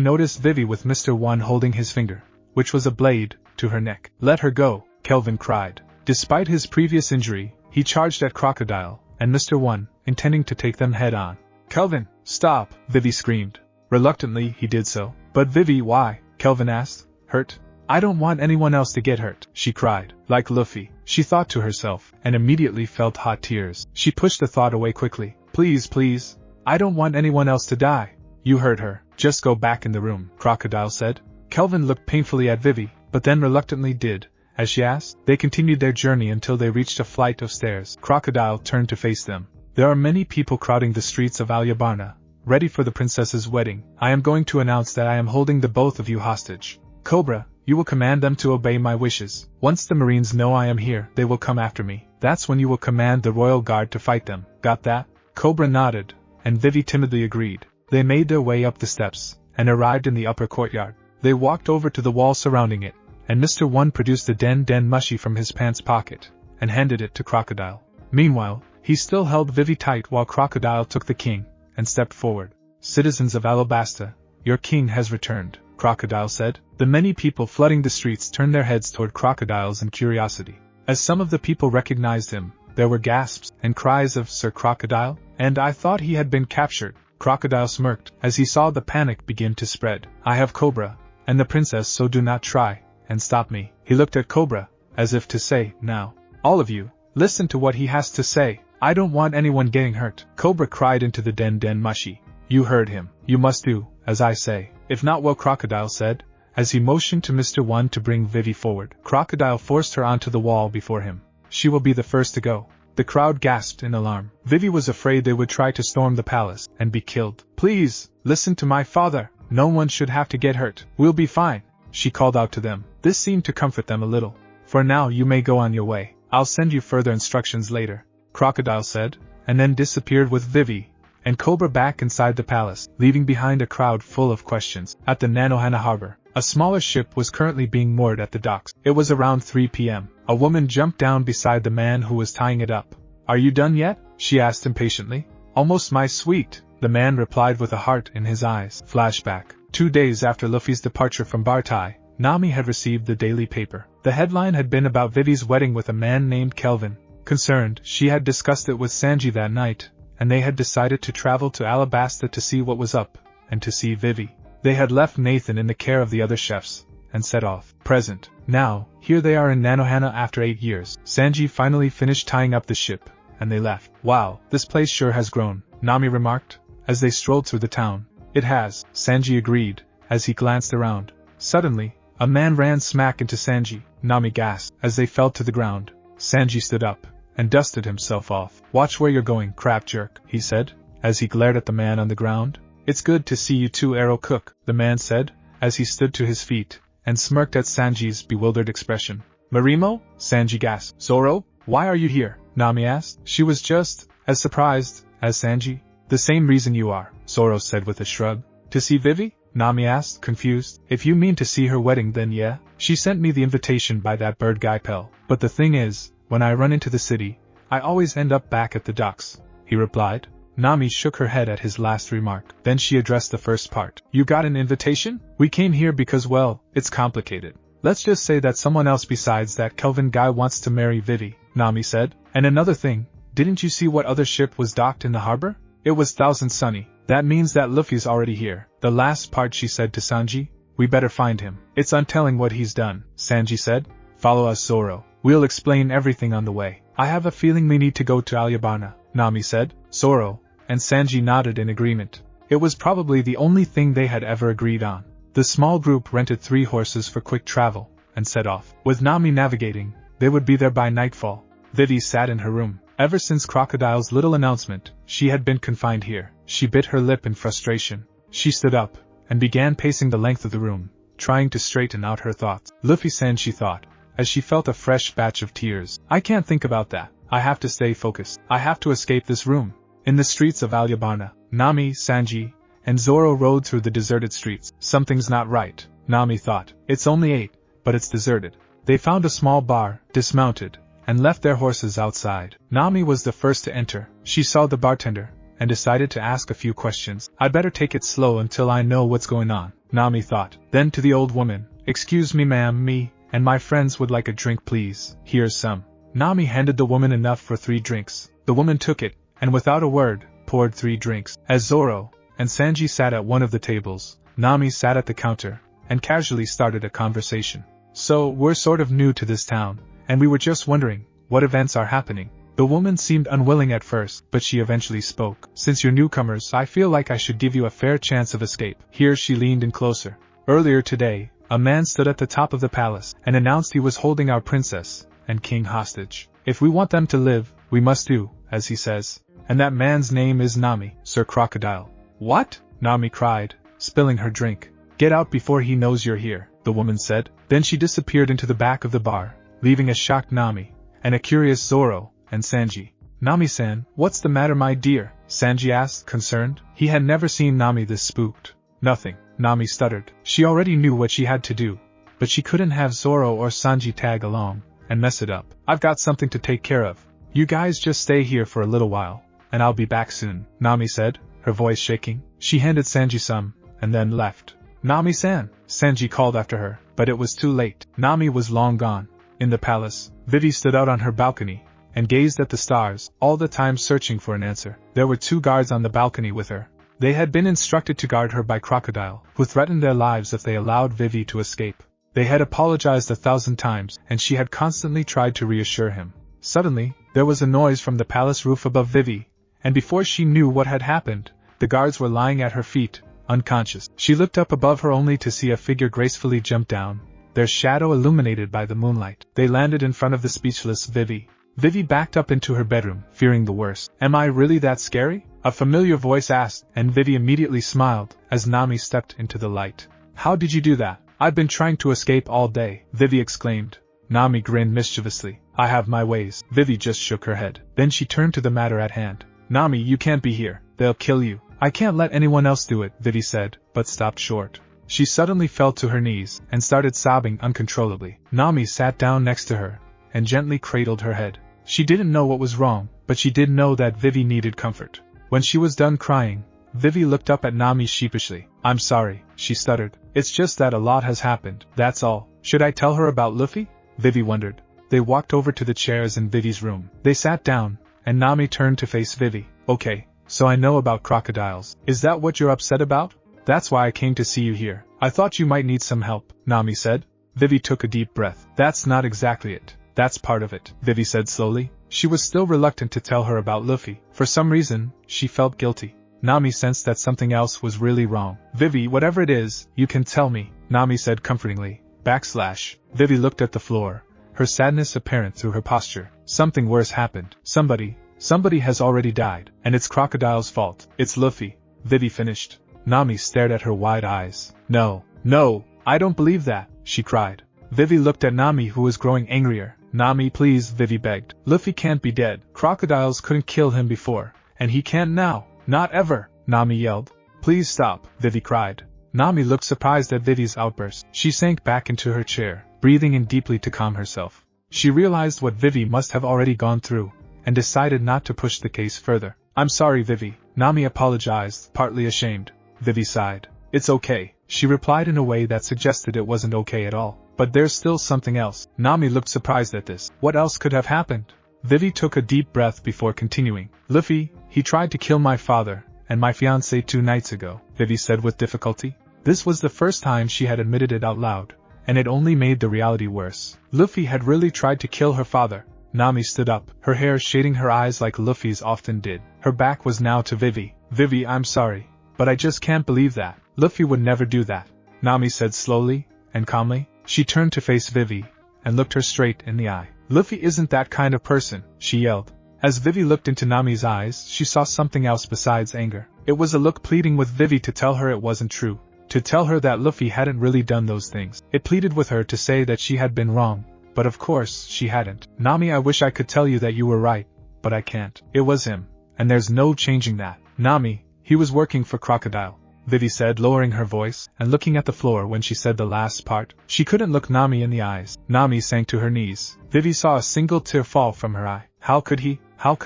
noticed Vivi with Mr. One holding his finger, which was a blade, to her neck. "Let her go," Kelvin cried. Despite his previous injury, he charged at Crocodile and Mr. One, intending to take them head on. "Kelvin, stop!" Vivi screamed. Reluctantly, he did so. "But Vivi, why?" Kelvin asked. "Hurt? I don't want anyone else to get hurt," she cried. "Like Luffy," she thought to herself, and immediately felt hot tears. She pushed the thought away quickly. "Please, please. I don't want anyone else to die." "You heard her. Just go back in the room," Crocodile said. Kelvin looked painfully at Vivi, but then reluctantly did as she asked. They continued their journey until they reached a flight of stairs. Crocodile turned to face them. "There are many people crowding the streets of Alyabarna, ready for the princess's wedding. I am going to announce that I am holding the both of you hostage. Cobra, you will command them to obey my wishes. Once the Marines know I am here, they will come after me. That's when you will command the royal guard to fight them. Got that?" Cobra nodded, and Vivi timidly agreed. They made their way up the steps, and arrived in the upper courtyard. They walked over to the wall surrounding it, and Mr. One produced the Den Den Mushi from his pants pocket, and handed it to Crocodile. Meanwhile, he still held Vivi tight while Crocodile took the king, and stepped forward. "Citizens of Alabasta, your king has returned," Crocodile said. The many people flooding the streets turned their heads toward Crocodile's in curiosity. As some of the people recognized him, there were gasps and cries of "Sir Crocodile?" "And I thought he had been captured." Crocodile smirked as he saw the panic begin to spread. "I have Cobra and the princess, so do not try and stop me. He looked at Cobra, as if to say, now, all of you, listen to what he has to say. I don't want anyone getting hurt. Cobra cried into the den mushy. You heard him. You must do as I say. If not, well, Crocodile said, as he motioned to Mr. One to bring Vivi forward. Crocodile forced her onto the wall before him. She will be the first to go. The crowd gasped in alarm. Vivi was afraid they would try to storm the palace and be killed. Please, listen to my father. No one should have to get hurt. We'll be fine, she called out to them. This seemed to comfort them a little. For now you may go on your way. I'll send you further instructions later, Crocodile said, and then disappeared with Vivi and Cobra back inside the palace, leaving behind a crowd full of questions. At the Nanohana harbor, a smaller ship was currently being moored at the docks. It was around 3 p.m. A woman jumped down beside the man who was tying it up. Are you done yet? She asked impatiently. Almost, my sweet, the man replied with a heart in his eyes. Flashback. 2 days after Luffy's departure from Bartai, Nami had received the daily paper. The headline had been about Vivi's wedding with a man named Kelvin. Concerned, she had discussed it with Sanji that night, and they had decided to travel to Alabasta to see what was up, and to see Vivi. They had left Nathan in the care of the other chefs, and set off. Present. Now, here they are in Nanohana after 8 years. Sanji finally finished tying up the ship, and they left. Wow, this place sure has grown, Nami remarked, as they strolled through the town. It has, Sanji agreed, as he glanced around. Suddenly, a man ran smack into Sanji. Nami gasped, as they fell to the ground. Sanji stood up, and dusted himself off. Watch where you're going, crab jerk, he said, as he glared at the man on the ground. It's good to see you too, Arrow Cook, the man said, as he stood to his feet, and smirked at Sanji's bewildered expression. Marimo? Sanji gasped. Zoro? Why are you here? Nami asked. She was just as surprised as Sanji. The same reason you are, Zoro said with a shrug. To see Vivi? Nami asked, confused. If you mean to see her wedding, then yeah. She sent me the invitation by that bird guy Pell. But the thing is, when I run into the city, I always end up back at the docks, he replied. Nami shook her head at his last remark. Then she addressed the first part. You got an invitation? We came here because, well, it's complicated. Let's just say that someone else besides that Kelvin guy wants to marry Vivi, Nami said. And another thing, didn't you see what other ship was docked in the harbor? It was Thousand Sunny. That means that Luffy's already here. The last part she said to Sanji. We better find him. It's untelling what he's done, Sanji said. Follow us, Zoro. We'll explain everything on the way. I have a feeling we need to go to Alabasta, Nami said. Zoro and Sanji nodded in agreement. It was probably the only thing they had ever agreed on. The small group rented 3 horses for quick travel, and set off. With Nami navigating, they would be there by nightfall. Vivi sat in her room. Ever since Crocodile's little announcement, she had been confined here. She bit her lip in frustration. She stood up, and began pacing the length of the room, trying to straighten out her thoughts. Luffy-san, she thought, as she felt a fresh batch of tears. I can't think about that. I have to stay focused. I have to escape this room. In the streets of Alabasta, Nami, Sanji, and Zoro rode through the deserted streets. Something's not right, Nami thought. It's only 8, but it's deserted. They found a small bar, dismounted, and left their horses outside. Nami was the first to enter. She saw the bartender, and decided to ask a few questions. I'd better take it slow until I know what's going on, Nami thought. Then to the old woman, excuse me ma'am, me and my friends would like a drink please. Here's some. Nami handed the woman enough for 3 drinks. The woman took it, and without a word, poured 3 drinks. As Zoro and Sanji sat at one of the tables, Nami sat at the counter, and casually started a conversation. So, we're sort of new to this town, and we were just wondering, what events are happening? The woman seemed unwilling at first, but she eventually spoke. Since you're newcomers, I feel like I should give you a fair chance of escape. Here she leaned in closer. Earlier today, a man stood at the top of the palace, and announced he was holding our princess and king hostage. If we want them to live, we must do as he says. And that man's name is Nami, Sir Crocodile. What? Nami cried, spilling her drink. Get out before he knows you're here, the woman said. Then she disappeared into the back of the bar, leaving a shocked Nami, and a curious Zoro, and Sanji. Nami-san, what's the matter my dear? Sanji asked, concerned. He had never seen Nami this spooked. Nothing, Nami stuttered. She already knew what she had to do, but she couldn't have Zoro or Sanji tag along, and mess it up. I've got something to take care of. You guys just stay here for a little while, and I'll be back soon, Nami said, her voice shaking. She handed Sanji some, and then left. Nami-san, Sanji called after her, but it was too late. Nami was long gone. In the palace, Vivi stood out on her balcony, and gazed at the stars, all the time searching for an answer. There were 2 guards on the balcony with her. They had been instructed to guard her by Crocodile, who threatened their lives if they allowed Vivi to escape. They had apologized 1,000 times, and she had constantly tried to reassure him. Suddenly, there was a noise from the palace roof above Vivi, and before she knew what had happened, the guards were lying at her feet, unconscious. She looked up above her only to see a figure gracefully jump down, their shadow illuminated by the moonlight. They landed in front of the speechless Vivi. Vivi backed up into her bedroom, fearing the worst. "Am I really that scary?" a familiar voice asked, and Vivi immediately smiled as Nami stepped into the light. "How did you do that? I've been trying to escape all day," Vivi exclaimed. Nami grinned mischievously. "I have my ways." Vivi just shook her head. Then she turned to the matter at hand. "Nami, you can't be here. They'll kill you." "I can't let anyone else do it," Vivi said, but stopped short. She suddenly fell to her knees and started sobbing uncontrollably. Nami sat down next to her and gently cradled her head. She didn't know what was wrong, but she did know that Vivi needed comfort. When she was done crying, Vivi looked up at Nami sheepishly. "I'm sorry," she stuttered. "It's just that a lot has happened, that's all." "Should I tell her about Luffy?" Vivi wondered. They walked over to the chairs in Vivi's room. They sat down, and Nami turned to face Vivi. "Okay, so I know about crocodiles. Is that what you're upset about? That's why I came to see you here. I thought you might need some help," Nami said. Vivi took a deep breath. "That's not exactly it. That's part of it," Vivi said slowly. She was still reluctant to tell her about Luffy. For some reason, she felt guilty. Nami sensed that something else was really wrong. "Vivi, whatever it is, you can tell me," Nami said comfortingly. Vivi looked at the floor, her sadness apparent through her posture. "Something worse happened. Somebody has already died, and it's Crocodile's fault. It's Luffy," Vivi finished. Nami stared at her wide eyes. No, I don't believe that," she cried. Vivi looked at Nami, who was growing angrier. "Nami, please," Vivi begged. "Luffy can't be dead. Crocodiles couldn't kill him before, and he can't now. Not ever," Nami yelled. "Please stop," Vivi cried. Nami looked surprised at Vivi's outburst. She sank back into her chair, breathing in deeply to calm herself. She realized what Vivi must have already gone through, and decided not to push the case further. "I'm sorry, Vivi," Nami apologized, partly ashamed. Vivi sighed. "It's okay," she replied in a way that suggested it wasn't okay at all. "But there's still something else." Nami looked surprised at this. What else could have happened? Vivi took a deep breath before continuing. "Luffy, he tried to kill my father and my fiancée 2 nights ago," Vivi said with difficulty. This was the first time she had admitted it out loud, and it only made the reality worse. Luffy had really tried to kill her father. Nami stood up, her hair shading her eyes like Luffy's often did. Her back was now to Vivi. "Vivi, I'm sorry, but I just can't believe that. Luffy would never do that," Nami said slowly and calmly. She turned to face Vivi and looked her straight in the eye. "Luffy isn't that kind of person," she yelled. As Vivi looked into Nami's eyes, she saw something else besides anger. It was a look pleading with Vivi to tell her it wasn't true, to tell her that Luffy hadn't really done those things. It pleaded with her to say that she had been wrong, but of course she hadn't. "Nami, I wish I could tell you that you were right, but I can't. It was him, and there's no changing that. Nami, he was working for Crocodile," Vivi said, lowering her voice and looking at the floor when she said the last part. She couldn't look Nami in the eyes. Nami sank to her knees. Vivi saw a single tear fall from her eye. How could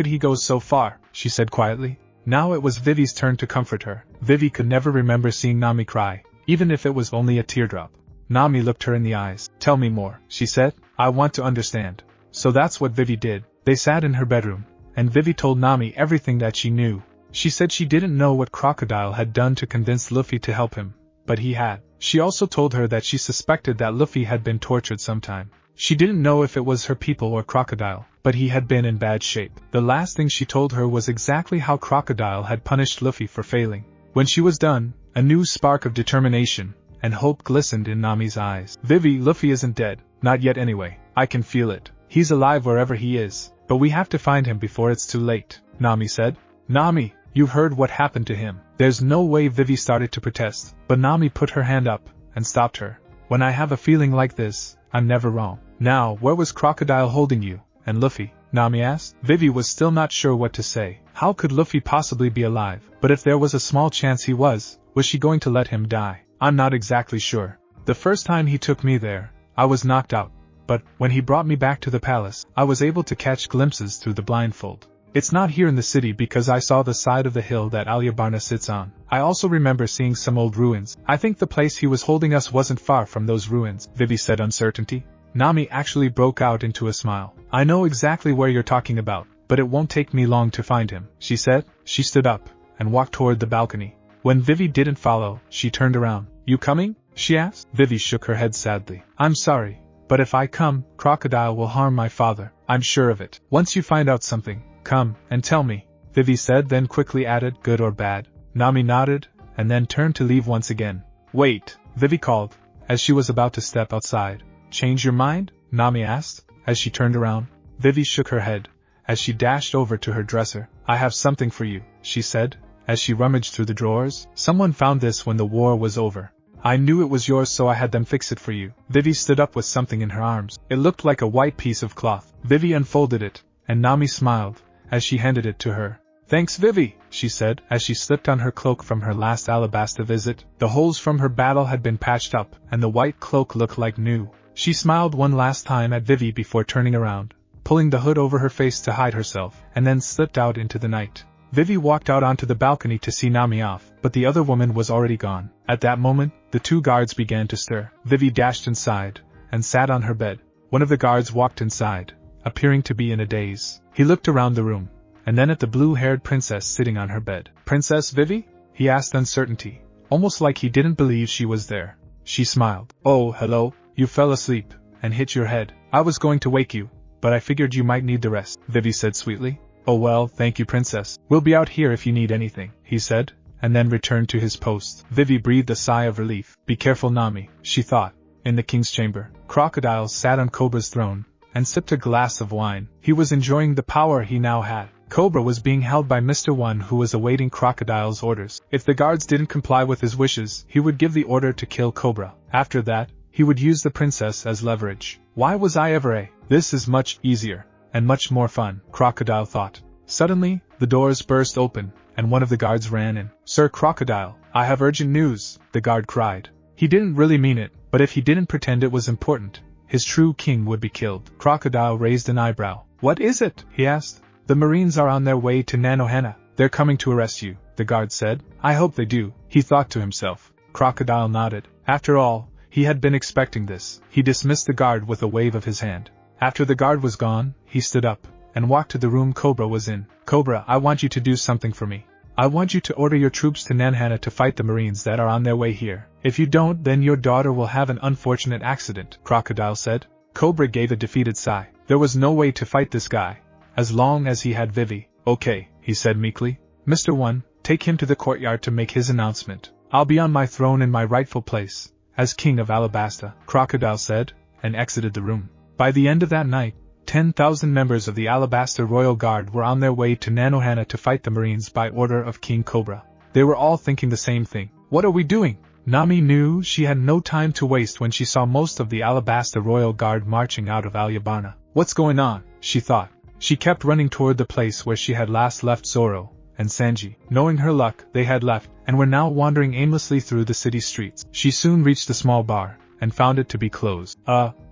he go so far?" she said quietly. Now it was Vivi's turn to comfort her. Vivi could never remember seeing Nami cry, even if it was only a teardrop. Nami looked her in the eyes. "Tell me more," she said. "I want to understand." So that's what Vivi did. They sat in her bedroom, and Vivi told Nami everything that she knew. She said she didn't know what Crocodile had done to convince Luffy to help him, but he had. She also told her that she suspected that Luffy had been tortured sometime. She didn't know if it was her people or Crocodile, but he had been in bad shape. The last thing she told her was exactly how Crocodile had punished Luffy for failing. When she was done, a new spark of determination and hope glistened in Nami's eyes. "Vivi, Luffy isn't dead. Not yet anyway. I can feel it. He's alive wherever he is. But we have to find him before it's too late," Nami said. "Nami, you've heard what happened to him." There's no way. Vivi started to protest, but Nami put her hand up and stopped her. "When I have a feeling like this, I'm never wrong." "Now, where was Crocodile holding you, and Luffy?" Nami asked. Vivi was still not sure what to say. How could Luffy possibly be alive? But if there was a small chance he was she going to let him die? "I'm not exactly sure. The first time he took me there, I was knocked out. But when he brought me back to the palace, I was able to catch glimpses through the blindfold. It's not here in the city because I saw the side of the hill that Alyabarna sits on. I also remember seeing some old ruins. I think the place he was holding us wasn't far from those ruins," Vivi said uncertainty. Nami actually broke out into a smile. "I know exactly where you're talking about, but it won't take me long to find him," she said. She stood up and walked toward the balcony. When Vivi didn't follow, she turned around. "You coming?" she asked. Vivi shook her head sadly. I'm sorry, but if I come, Crocodile will harm my father. I'm sure of it. Once you find out something, come and tell me, Vivi said, then quickly added, good or bad. Nami nodded, and then turned to leave once again. Wait, Vivi called, as she was about to step outside. Change your mind? Nami asked, as she turned around. Vivi shook her head, as she dashed over to her dresser. I have something for you, she said, as she rummaged through the drawers. Someone found this when the war was over. I knew it was yours, so I had them fix it for you. Vivi stood up with something in her arms. It looked like a white piece of cloth. Vivi unfolded it, and Nami smiled, as she handed it to her. Thanks, Vivi, she said, as she slipped on her cloak from her last Alabasta visit. The holes from her battle had been patched up, and the white cloak looked like new. She smiled one last time at Vivi before turning around, pulling the hood over her face to hide herself, and then slipped out into the night. Vivi walked out onto the balcony to see Nami off, but the other woman was already gone. At that moment, the two guards began to stir. Vivi dashed inside, and sat on her bed. One of the guards walked inside, appearing to be in a daze. He looked around the room, and then at the blue-haired princess sitting on her bed. Princess Vivi? He asked uncertainty, almost like he didn't believe she was there. She smiled. Oh, hello, you fell asleep, and hit your head. I was going to wake you, but I figured you might need the rest, Vivi said sweetly. Oh well, thank you, princess. We'll be out here if you need anything, he said, and then returned to his post. Vivi breathed a sigh of relief. Be careful, Nami, she thought. In the king's chamber, Crocodile sat on Cobra's throne, and sipped a glass of wine. He was enjoying the power he now had. Cobra was being held by Mr. One, who was awaiting Crocodile's orders. If the guards didn't comply with his wishes, he would give the order to kill Cobra. After that, he would use the princess as leverage. Why was I ever a? This is much easier, and much more fun, Crocodile thought. Suddenly, the doors burst open, and one of the guards ran in. Sir Crocodile, I have urgent news, the guard cried. He didn't really mean it, but if he didn't pretend it was important, his true king would be killed. Crocodile raised an eyebrow. What is it? He asked. The Marines are on their way to Nanohana. They're coming to arrest you, the guard said. I hope they do, he thought to himself. Crocodile nodded. After all, he had been expecting this. He dismissed the guard with a wave of his hand. After the guard was gone, he stood up, and walked to the room Cobra was in. Cobra, I want you to do something for me. I want you to order your troops to Nanohana to fight the Marines that are on their way here. If you don't, then your daughter will have an unfortunate accident, Crocodile said. Cobra gave a defeated sigh. There was no way to fight this guy, as long as he had Vivi. Okay, he said meekly. Mr. One, take him to the courtyard to make his announcement. I'll be on my throne in my rightful place, as King of Alabasta, Crocodile said, and exited the room. By the end of that night, 10,000 members of the Alabasta Royal Guard were on their way to Nanohana to fight the Marines by order of King Cobra. They were all thinking the same thing. What are we doing? Nami knew she had no time to waste when she saw most of the Alabasta Royal Guard marching out of Alyabana. What's going on? She thought. She kept running toward the place where she had last left Zoro and Sanji. Knowing her luck, they had left, and were now wandering aimlessly through the city streets. She soon reached a small bar, and found it to be closed.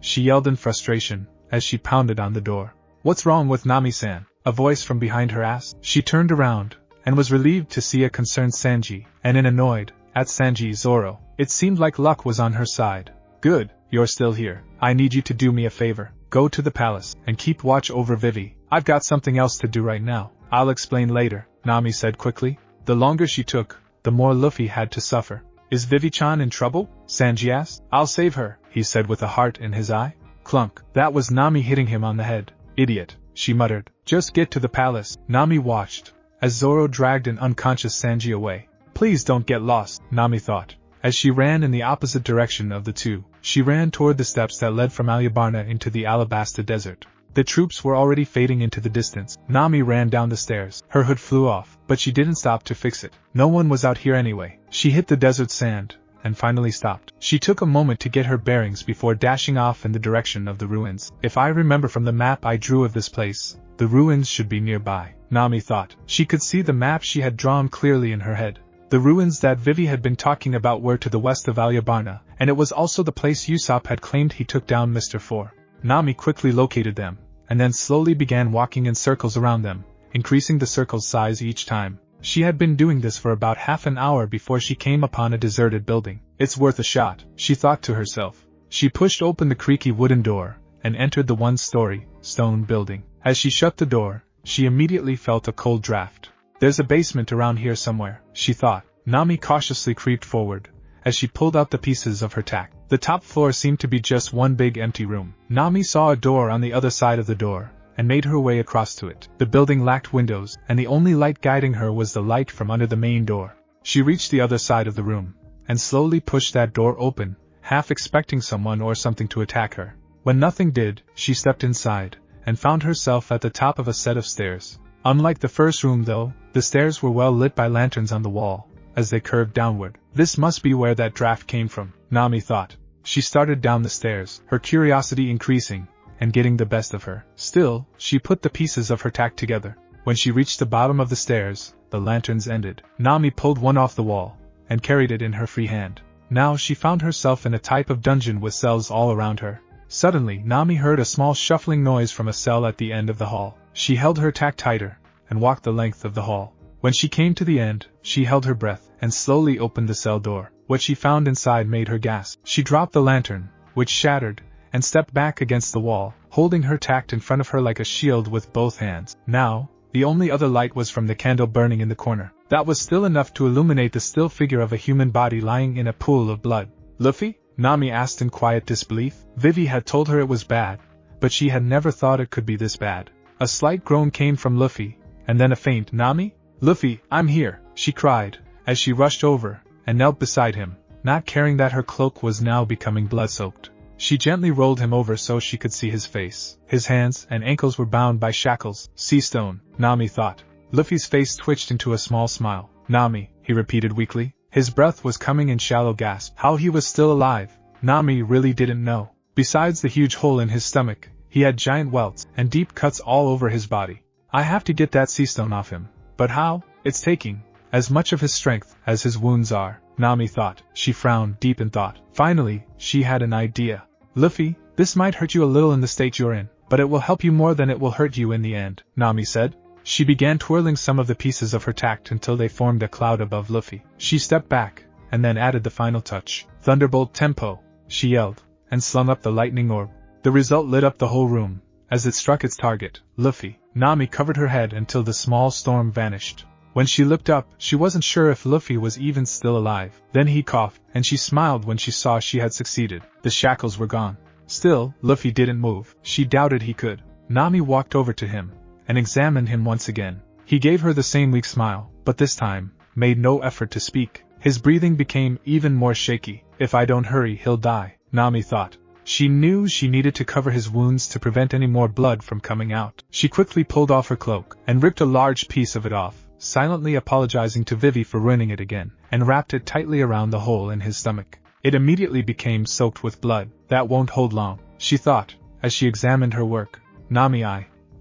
She yelled in frustration, as she pounded on the door. What's wrong with Nami-san? A voice from behind her asked. She turned around, and was relieved to see a concerned Sanji, and annoyed at Sanji Zoro. It seemed like luck was on her side. Good, you're still here. I need you to do me a favor. Go to the palace, and keep watch over Vivi. I've got something else to do right now. I'll explain later, Nami said quickly. The longer she took, the more Luffy had to suffer. Is Vivi-chan in trouble? Sanji asked. I'll save her, he said with a heart in his eye. Clunk. That was Nami hitting him on the head. Idiot, she muttered. Just get to the palace. Nami watched, as Zoro dragged an unconscious Sanji away. Please don't get lost, Nami thought. As she ran in the opposite direction of the two, she ran toward the steps that led from Alyabana into the Alabasta Desert. The troops were already fading into the distance. Nami ran down the stairs. Her hood flew off, but she didn't stop to fix it. No one was out here anyway. She hit the desert sand, and finally stopped. She took a moment to get her bearings before dashing off in the direction of the ruins. If I remember from the map I drew of this place, the ruins should be nearby, Nami thought. She could see the map she had drawn clearly in her head. The ruins that Vivi had been talking about were to the west of Alyabana, and it was also the place Usopp had claimed he took down Mr. Four. Nami quickly located them, and then slowly began walking in circles around them, increasing the circle's size each time. She had been doing this for about half an hour before she came upon a deserted building. It's worth a shot, she thought to herself. She pushed open the creaky wooden door, and entered the one-story, stone building. As she shut the door, she immediately felt a cold draft. There's a basement around here somewhere, she thought. Nami cautiously creeped forward, as she pulled out the pieces of her tack. The top floor seemed to be just one big empty room. Nami saw a door on the other side of the door, and made her way across to it. The building lacked windows, and the only light guiding her was the light from under the main door. She reached the other side of the room, and slowly pushed that door open, half expecting someone or something to attack her. When nothing did, she stepped inside, and found herself at the top of a set of stairs. Unlike the first room though, the stairs were well lit by lanterns on the wall, as they curved downward. This must be where that draft came from, Nami thought. She started down the stairs, her curiosity increasing, and getting the best of her. Still, she put the pieces of her tack together. When she reached the bottom of the stairs, the lanterns ended. Nami pulled one off the wall, and carried it in her free hand. Now she found herself in a type of dungeon with cells all around her. Suddenly, Nami heard a small shuffling noise from a cell at the end of the hall. She held her tack tighter, and walked the length of the hall. When she came to the end, she held her breath, and slowly opened the cell door. What she found inside made her gasp. She dropped the lantern, which shattered, and stepped back against the wall, holding her tack in front of her like a shield with both hands. Now, the only other light was from the candle burning in the corner. That was still enough to illuminate the still figure of a human body lying in a pool of blood. Luffy? Nami asked in quiet disbelief. Vivi had told her it was bad, but she had never thought it could be this bad. A slight groan came from Luffy, and then a faint "Nami? Luffy, I'm here," she cried, as she rushed over, and knelt beside him, not caring that her cloak was now becoming blood-soaked. She gently rolled him over so she could see his face. His hands and ankles were bound by shackles. Sea stone, Nami thought. Luffy's face twitched into a small smile. Nami, he repeated weakly. His breath was coming in shallow gasps. How he was still alive, Nami really didn't know. Besides the huge hole in his stomach, he had giant welts and deep cuts all over his body. I have to get that sea stone off him. But how? It's taking as much of his strength as his wounds are, Nami thought. She frowned deep in thought. Finally, she had an idea. Luffy, this might hurt you a little in the state you're in, but it will help you more than it will hurt you in the end, Nami said. She began twirling some of the pieces of her tack until they formed a cloud above Luffy. She stepped back, and then added the final touch. Thunderbolt tempo, she yelled, and slung up the lightning orb. The result lit up the whole room, as it struck its target, Luffy. Nami covered her head until the small storm vanished. When she looked up, she wasn't sure if Luffy was even still alive. Then he coughed, and she smiled when she saw she had succeeded. The shackles were gone. Still, Luffy didn't move. She doubted he could. Nami walked over to him, and examined him once again. He gave her the same weak smile, but this time, made no effort to speak. His breathing became even more shaky. If I don't hurry, he'll die, Nami thought. She knew she needed to cover his wounds to prevent any more blood from coming out. She quickly pulled off her cloak, and ripped a large piece of it off, silently apologizing to Vivi for ruining it again, and wrapped it tightly around the hole in his stomach. It immediately became soaked with blood. That won't hold long, she thought, as she examined her work. Nami,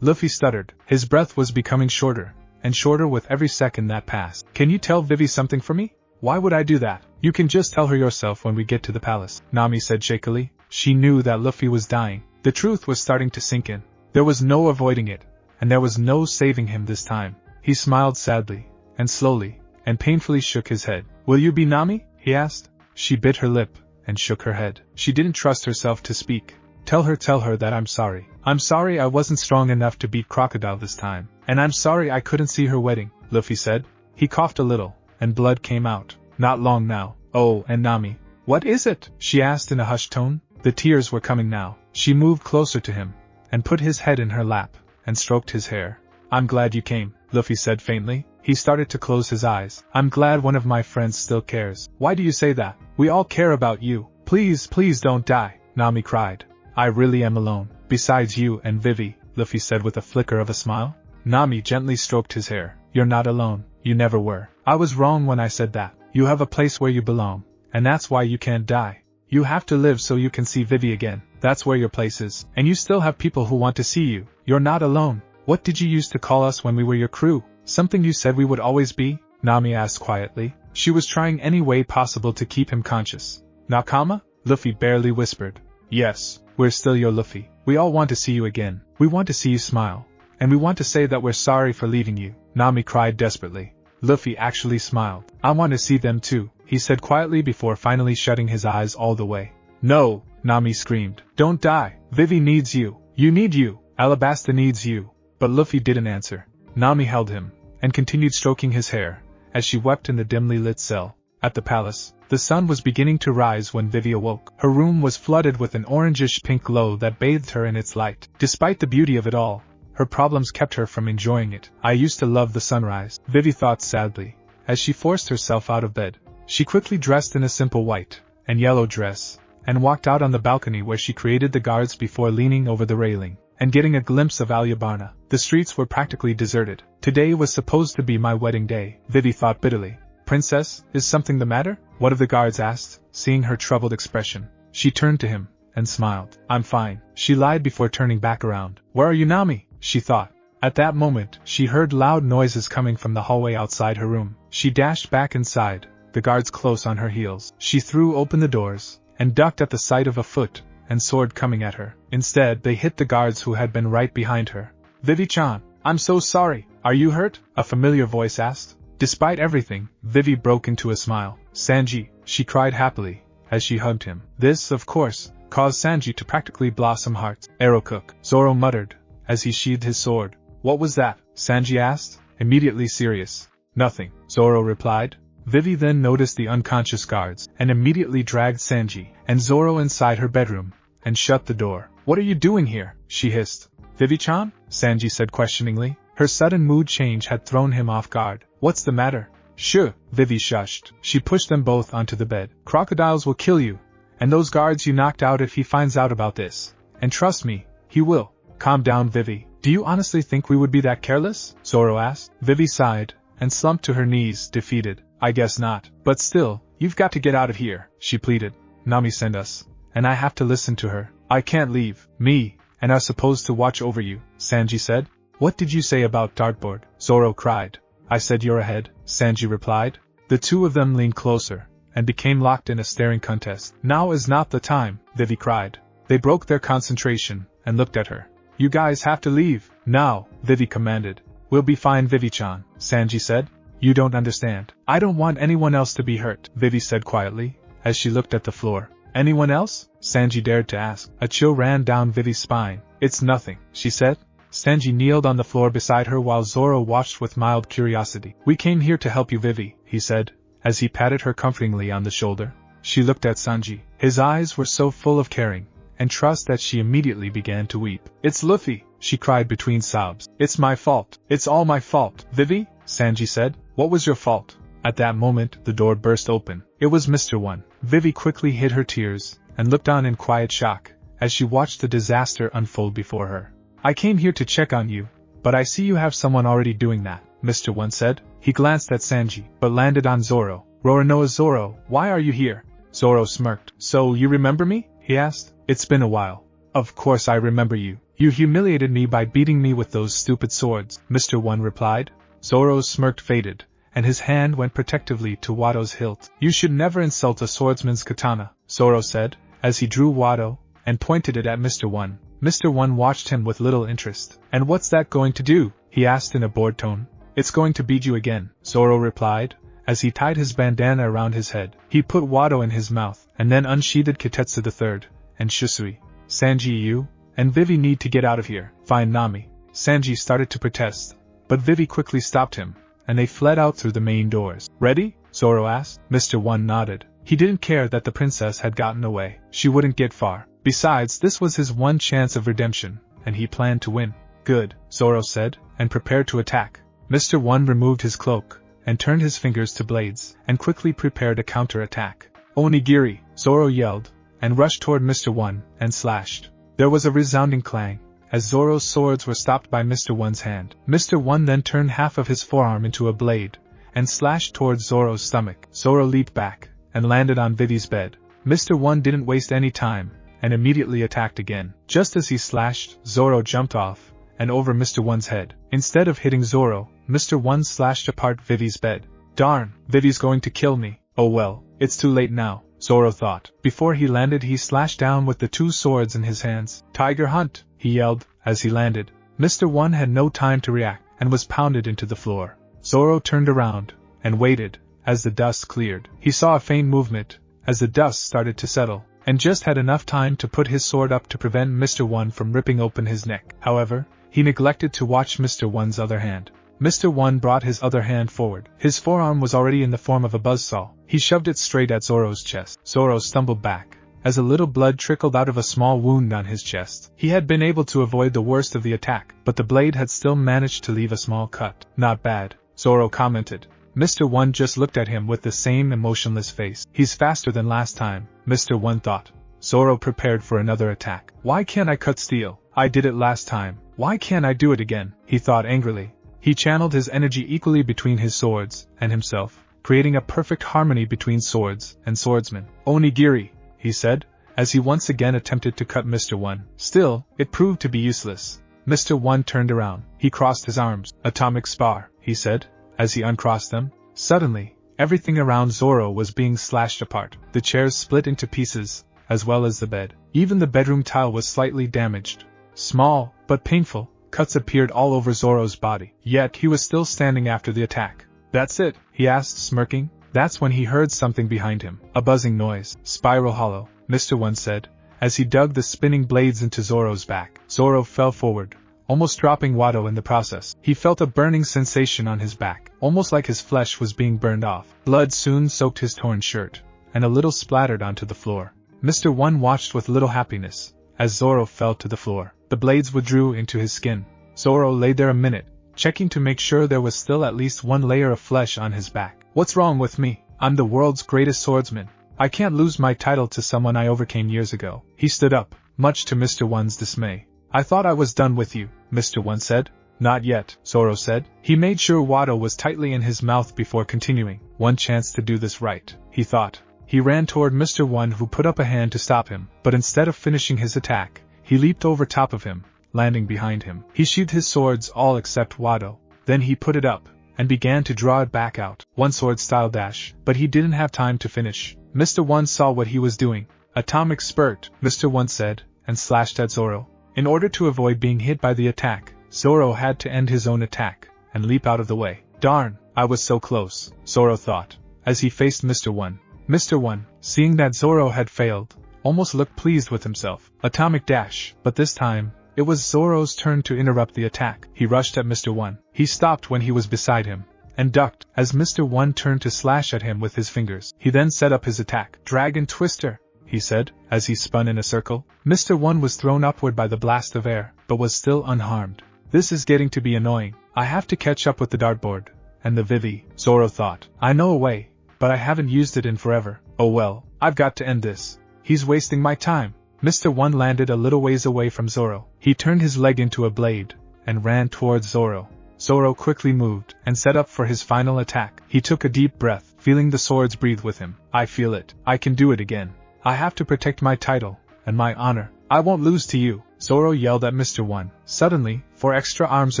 Luffy stuttered. His breath was becoming shorter, and shorter with every second that passed. Can you tell Vivi something for me? Why would I do that? You can just tell her yourself when we get to the palace, Nami said shakily. She knew that Luffy was dying. The truth was starting to sink in. There was no avoiding it, and there was no saving him this time. He smiled sadly, and slowly, and painfully shook his head. Will you be Nami? He asked. She bit her lip, and shook her head. She didn't trust herself to speak. Tell her that I'm sorry. I'm sorry I wasn't strong enough to beat Crocodile this time. And I'm sorry I couldn't see her wedding, Luffy said. He coughed a little, and blood came out. Not long now. Oh, and Nami. What is it? She asked in a hushed tone. The tears were coming now. She moved closer to him, and put his head in her lap, and stroked his hair. I'm glad you came, Luffy said faintly. He started to close his eyes. I'm glad one of my friends still cares. Why do you say that? We all care about you. Please, please don't die, Nami cried. I really am alone. Besides you and Vivi, Luffy said with a flicker of a smile. Nami gently stroked his hair. You're not alone. You never were. I was wrong when I said that. You have a place where you belong, and that's why you can't die. You have to live so you can see Vivi again. That's where your place is. And you still have people who want to see you. You're not alone. What did you used to call us when we were your crew? Something you said we would always be? Nami asked quietly. She was trying any way possible to keep him conscious. Nakama? Luffy barely whispered. Yes, we're still your Luffy. We all want to see you again. We want to see you smile. And we want to say that we're sorry for leaving you. Nami cried desperately. Luffy actually smiled. I want to see them too, he said quietly before finally shutting his eyes all the way. No, Nami screamed. Don't die. Vivi needs you. You need you. Alabasta needs you. But Luffy didn't answer. Nami held him, and continued stroking his hair, as she wept in the dimly lit cell. At the palace, the sun was beginning to rise when Vivi awoke. Her room was flooded with an orangish-pink glow that bathed her in its light. Despite the beauty of it all, her problems kept her from enjoying it. I used to love the sunrise, Vivi thought sadly, as she forced herself out of bed. She quickly dressed in a simple white and yellow dress, and walked out on the balcony where she created the guards before leaning over the railing and getting a glimpse of Alyabarna. The streets were practically deserted. Today was supposed to be my wedding day, Vivi thought bitterly. Princess, is something the matter? One of the guards asked, seeing her troubled expression. She turned to him and smiled. I'm fine, she lied before turning back around. Where are you, Nami? She thought. At that moment, she heard loud noises coming from the hallway outside her room. She dashed back inside, the guards close on her heels. She threw open the doors and ducked at the sight of a foot and sword coming at her. Instead, they hit the guards who had been right behind her. Vivi-chan, I'm so sorry. Are you hurt? A familiar voice asked. Despite everything, Vivi broke into a smile. Sanji, she cried happily, as she hugged him. This, of course, caused Sanji to practically blossom hearts. Arrow cook, Zoro muttered, as he sheathed his sword. What was that? Sanji asked, immediately serious. Nothing, Zoro replied. Vivi then noticed the unconscious guards, and immediately dragged Sanji and Zoro inside her bedroom, and shut the door. What are you doing here? She hissed. Vivi-chan? Sanji said questioningly. Her sudden mood change had thrown him off guard. What's the matter? Shh, Vivi shushed. She pushed them both onto the bed. Crocodiles will kill you, and those guards you knocked out if he finds out about this. And trust me, he will. Calm down, Vivi. Do you honestly think we would be that careless? Zoro asked. Vivi sighed, and slumped to her knees, defeated. I guess not. But still, you've got to get out of here, she pleaded. Nami sent us, and I have to listen to her. I can't leave. Me, and are supposed to watch over you, Sanji said. What did you say about dartboard? Zoro cried. I said you're ahead, Sanji replied. The two of them leaned closer, and became locked in a staring contest. Now is not the time, Vivi cried. They broke their concentration, and looked at her. You guys have to leave, now, Vivi commanded. We'll be fine, Vivi-chan, Sanji said. You don't understand. I don't want anyone else to be hurt, Vivi said quietly, as she looked at the floor. Anyone else? Sanji dared to ask. A chill ran down Vivi's spine. It's nothing, she said. Sanji kneeled on the floor beside her while Zoro watched with mild curiosity. We came here to help you, Vivi, he said, as he patted her comfortingly on the shoulder. She looked at Sanji. His eyes were so full of caring and trust that she immediately began to weep. It's Luffy, she cried between sobs. It's my fault. It's all my fault. Vivi, Sanji said. What was your fault? At that moment, the door burst open. It was Mr. One. Vivi quickly hid her tears and looked on in quiet shock as she watched the disaster unfold before her. I came here to check on you, but I see you have someone already doing that, Mr. One said. He glanced at Sanji, but landed on Zoro. Roronoa Zoro, why are you here? Zoro smirked. So you remember me? He asked. It's been a while. Of course I remember you. You humiliated me by beating me with those stupid swords, Mr. One replied. Zoro's smirk faded, and his hand went protectively to Watto's hilt. You should never insult a swordsman's katana, Zoro said, as he drew Watto and pointed it at Mr. One. Mr. One watched him with little interest. And what's that going to do? He asked in a bored tone. It's going to beat you again, Zoro replied, as he tied his bandana around his head. He put Watto in his mouth, and then unsheathed Kitetsu III, and Shisui. Sanji, you and Vivi need to get out of here. Fine, Nami. Sanji started to protest, but Vivi quickly stopped him, and they fled out through the main doors. Ready? Zoro asked. Mr. One nodded. He didn't care that the princess had gotten away. She wouldn't get far. Besides, this was his one chance of redemption, and he planned to win. Good, Zoro said, and prepared to attack. Mr. One removed his cloak, and turned his fingers to blades, and quickly prepared a counter-attack. Onigiri, Zoro yelled, and rushed toward Mr. One, and slashed. There was a resounding clang, as Zoro's swords were stopped by Mr. One's hand. Mr. One then turned half of his forearm into a blade, and slashed towards Zoro's stomach. Zoro leaped back, and landed on Vivi's bed. Mr. One didn't waste any time, and immediately attacked again. Just as he slashed, Zoro jumped off, and over Mr. One's head. Instead of hitting Zoro, Mr. One slashed apart Vivi's bed. Darn, Vivi's going to kill me. Oh well, it's too late now, Zoro thought. Before he landed, he slashed down with the two swords in his hands. Tiger Hunt, he yelled, as he landed. Mr. One had no time to react, and was pounded into the floor. Zoro turned around, and waited, as the dust cleared. He saw a faint movement, as the dust started to settle, and just had enough time to put his sword up to prevent Mr. One from ripping open his neck. However, he neglected to watch Mr. One's other hand. Mr. One brought his other hand forward. His forearm was already in the form of a buzzsaw. He shoved it straight at Zoro's chest. Zoro stumbled back, as a little blood trickled out of a small wound on his chest. He had been able to avoid the worst of the attack, but the blade had still managed to leave a small cut. Not bad, Zoro commented. Mr. One just looked at him with the same emotionless face. He's faster than last time, Mr. One thought. Zoro prepared for another attack. Why can't I cut steel? I did it last time. Why can't I do it again? He thought angrily. He channeled his energy equally between his swords and himself, creating a perfect harmony between swords and swordsmen. Onigiri, he said, as he once again attempted to cut Mr. One. Still, it proved to be useless. Mr. One turned around. He crossed his arms. Atomic spar, he said, as he uncrossed them. Suddenly, everything around Zoro was being slashed apart. The chairs split into pieces, as well as the bed. Even the bedroom tile was slightly damaged. Small, but painful, cuts appeared all over Zoro's body. Yet he was still standing after the attack. That's it? He asked, smirking. That's when he heard something behind him. A buzzing noise. Spiral hollow, Mr. One said, as he dug the spinning blades into Zoro's back. Zoro fell forward, almost dropping Wado in the process. He felt a burning sensation on his back, almost like his flesh was being burned off. Blood soon soaked his torn shirt, and a little splattered onto the floor. Mr. One watched with little happiness as Zoro fell to the floor. The blades withdrew into his skin. Zoro lay there a minute, checking to make sure there was still at least one layer of flesh on his back. What's wrong with me? I'm the world's greatest swordsman. I can't lose my title to someone I overcame years ago. He stood up, much to Mr. One's dismay. I thought I was done with you, Mr. One said. Not yet, Zoro said. He made sure Wado was tightly in his mouth before continuing. One chance to do this right, he thought. He ran toward Mr. One, who put up a hand to stop him, but instead of finishing his attack, he leaped over top of him, landing behind him. He sheathed his swords all except Wado. Then he put it up, and began to draw it back out. One sword style dash, but he didn't have time to finish. Mr. One saw what he was doing. Atomic spurt, Mr. One said, and slashed at Zoro. In order to avoid being hit by the attack, Zoro had to end his own attack, and leap out of the way. Darn, I was so close, Zoro thought, as he faced Mr. One. Mr. One, seeing that Zoro had failed, almost looked pleased with himself. Atomic dash, but this time, it was Zoro's turn to interrupt the attack. He rushed at Mr. One. He stopped when he was beside him, and ducked as Mr. One turned to slash at him with his fingers. He then set up his attack. Dragon Twister, he said, as he spun in a circle. Mr. One was thrown upward by the blast of air, but was still unharmed. This is getting to be annoying. I have to catch up with the dartboard and the Vivi, Zoro thought. I know a way, but I haven't used it in forever. Oh well, I've got to end this. He's wasting my time. Mr. One landed a little ways away from Zoro. He turned his leg into a blade, and ran towards Zoro. Zoro quickly moved, and set up for his final attack. He took a deep breath, feeling the swords breathe with him. I feel it. I can do it again. I have to protect my title, and my honor. I won't lose to you, Zoro yelled at Mr. One. Suddenly, 4 extra arms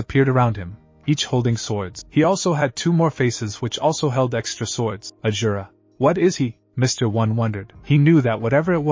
appeared around him, each holding swords. He also had 2 more faces which also held extra swords. Ajura. What is he? Mr. One wondered. He knew that whatever it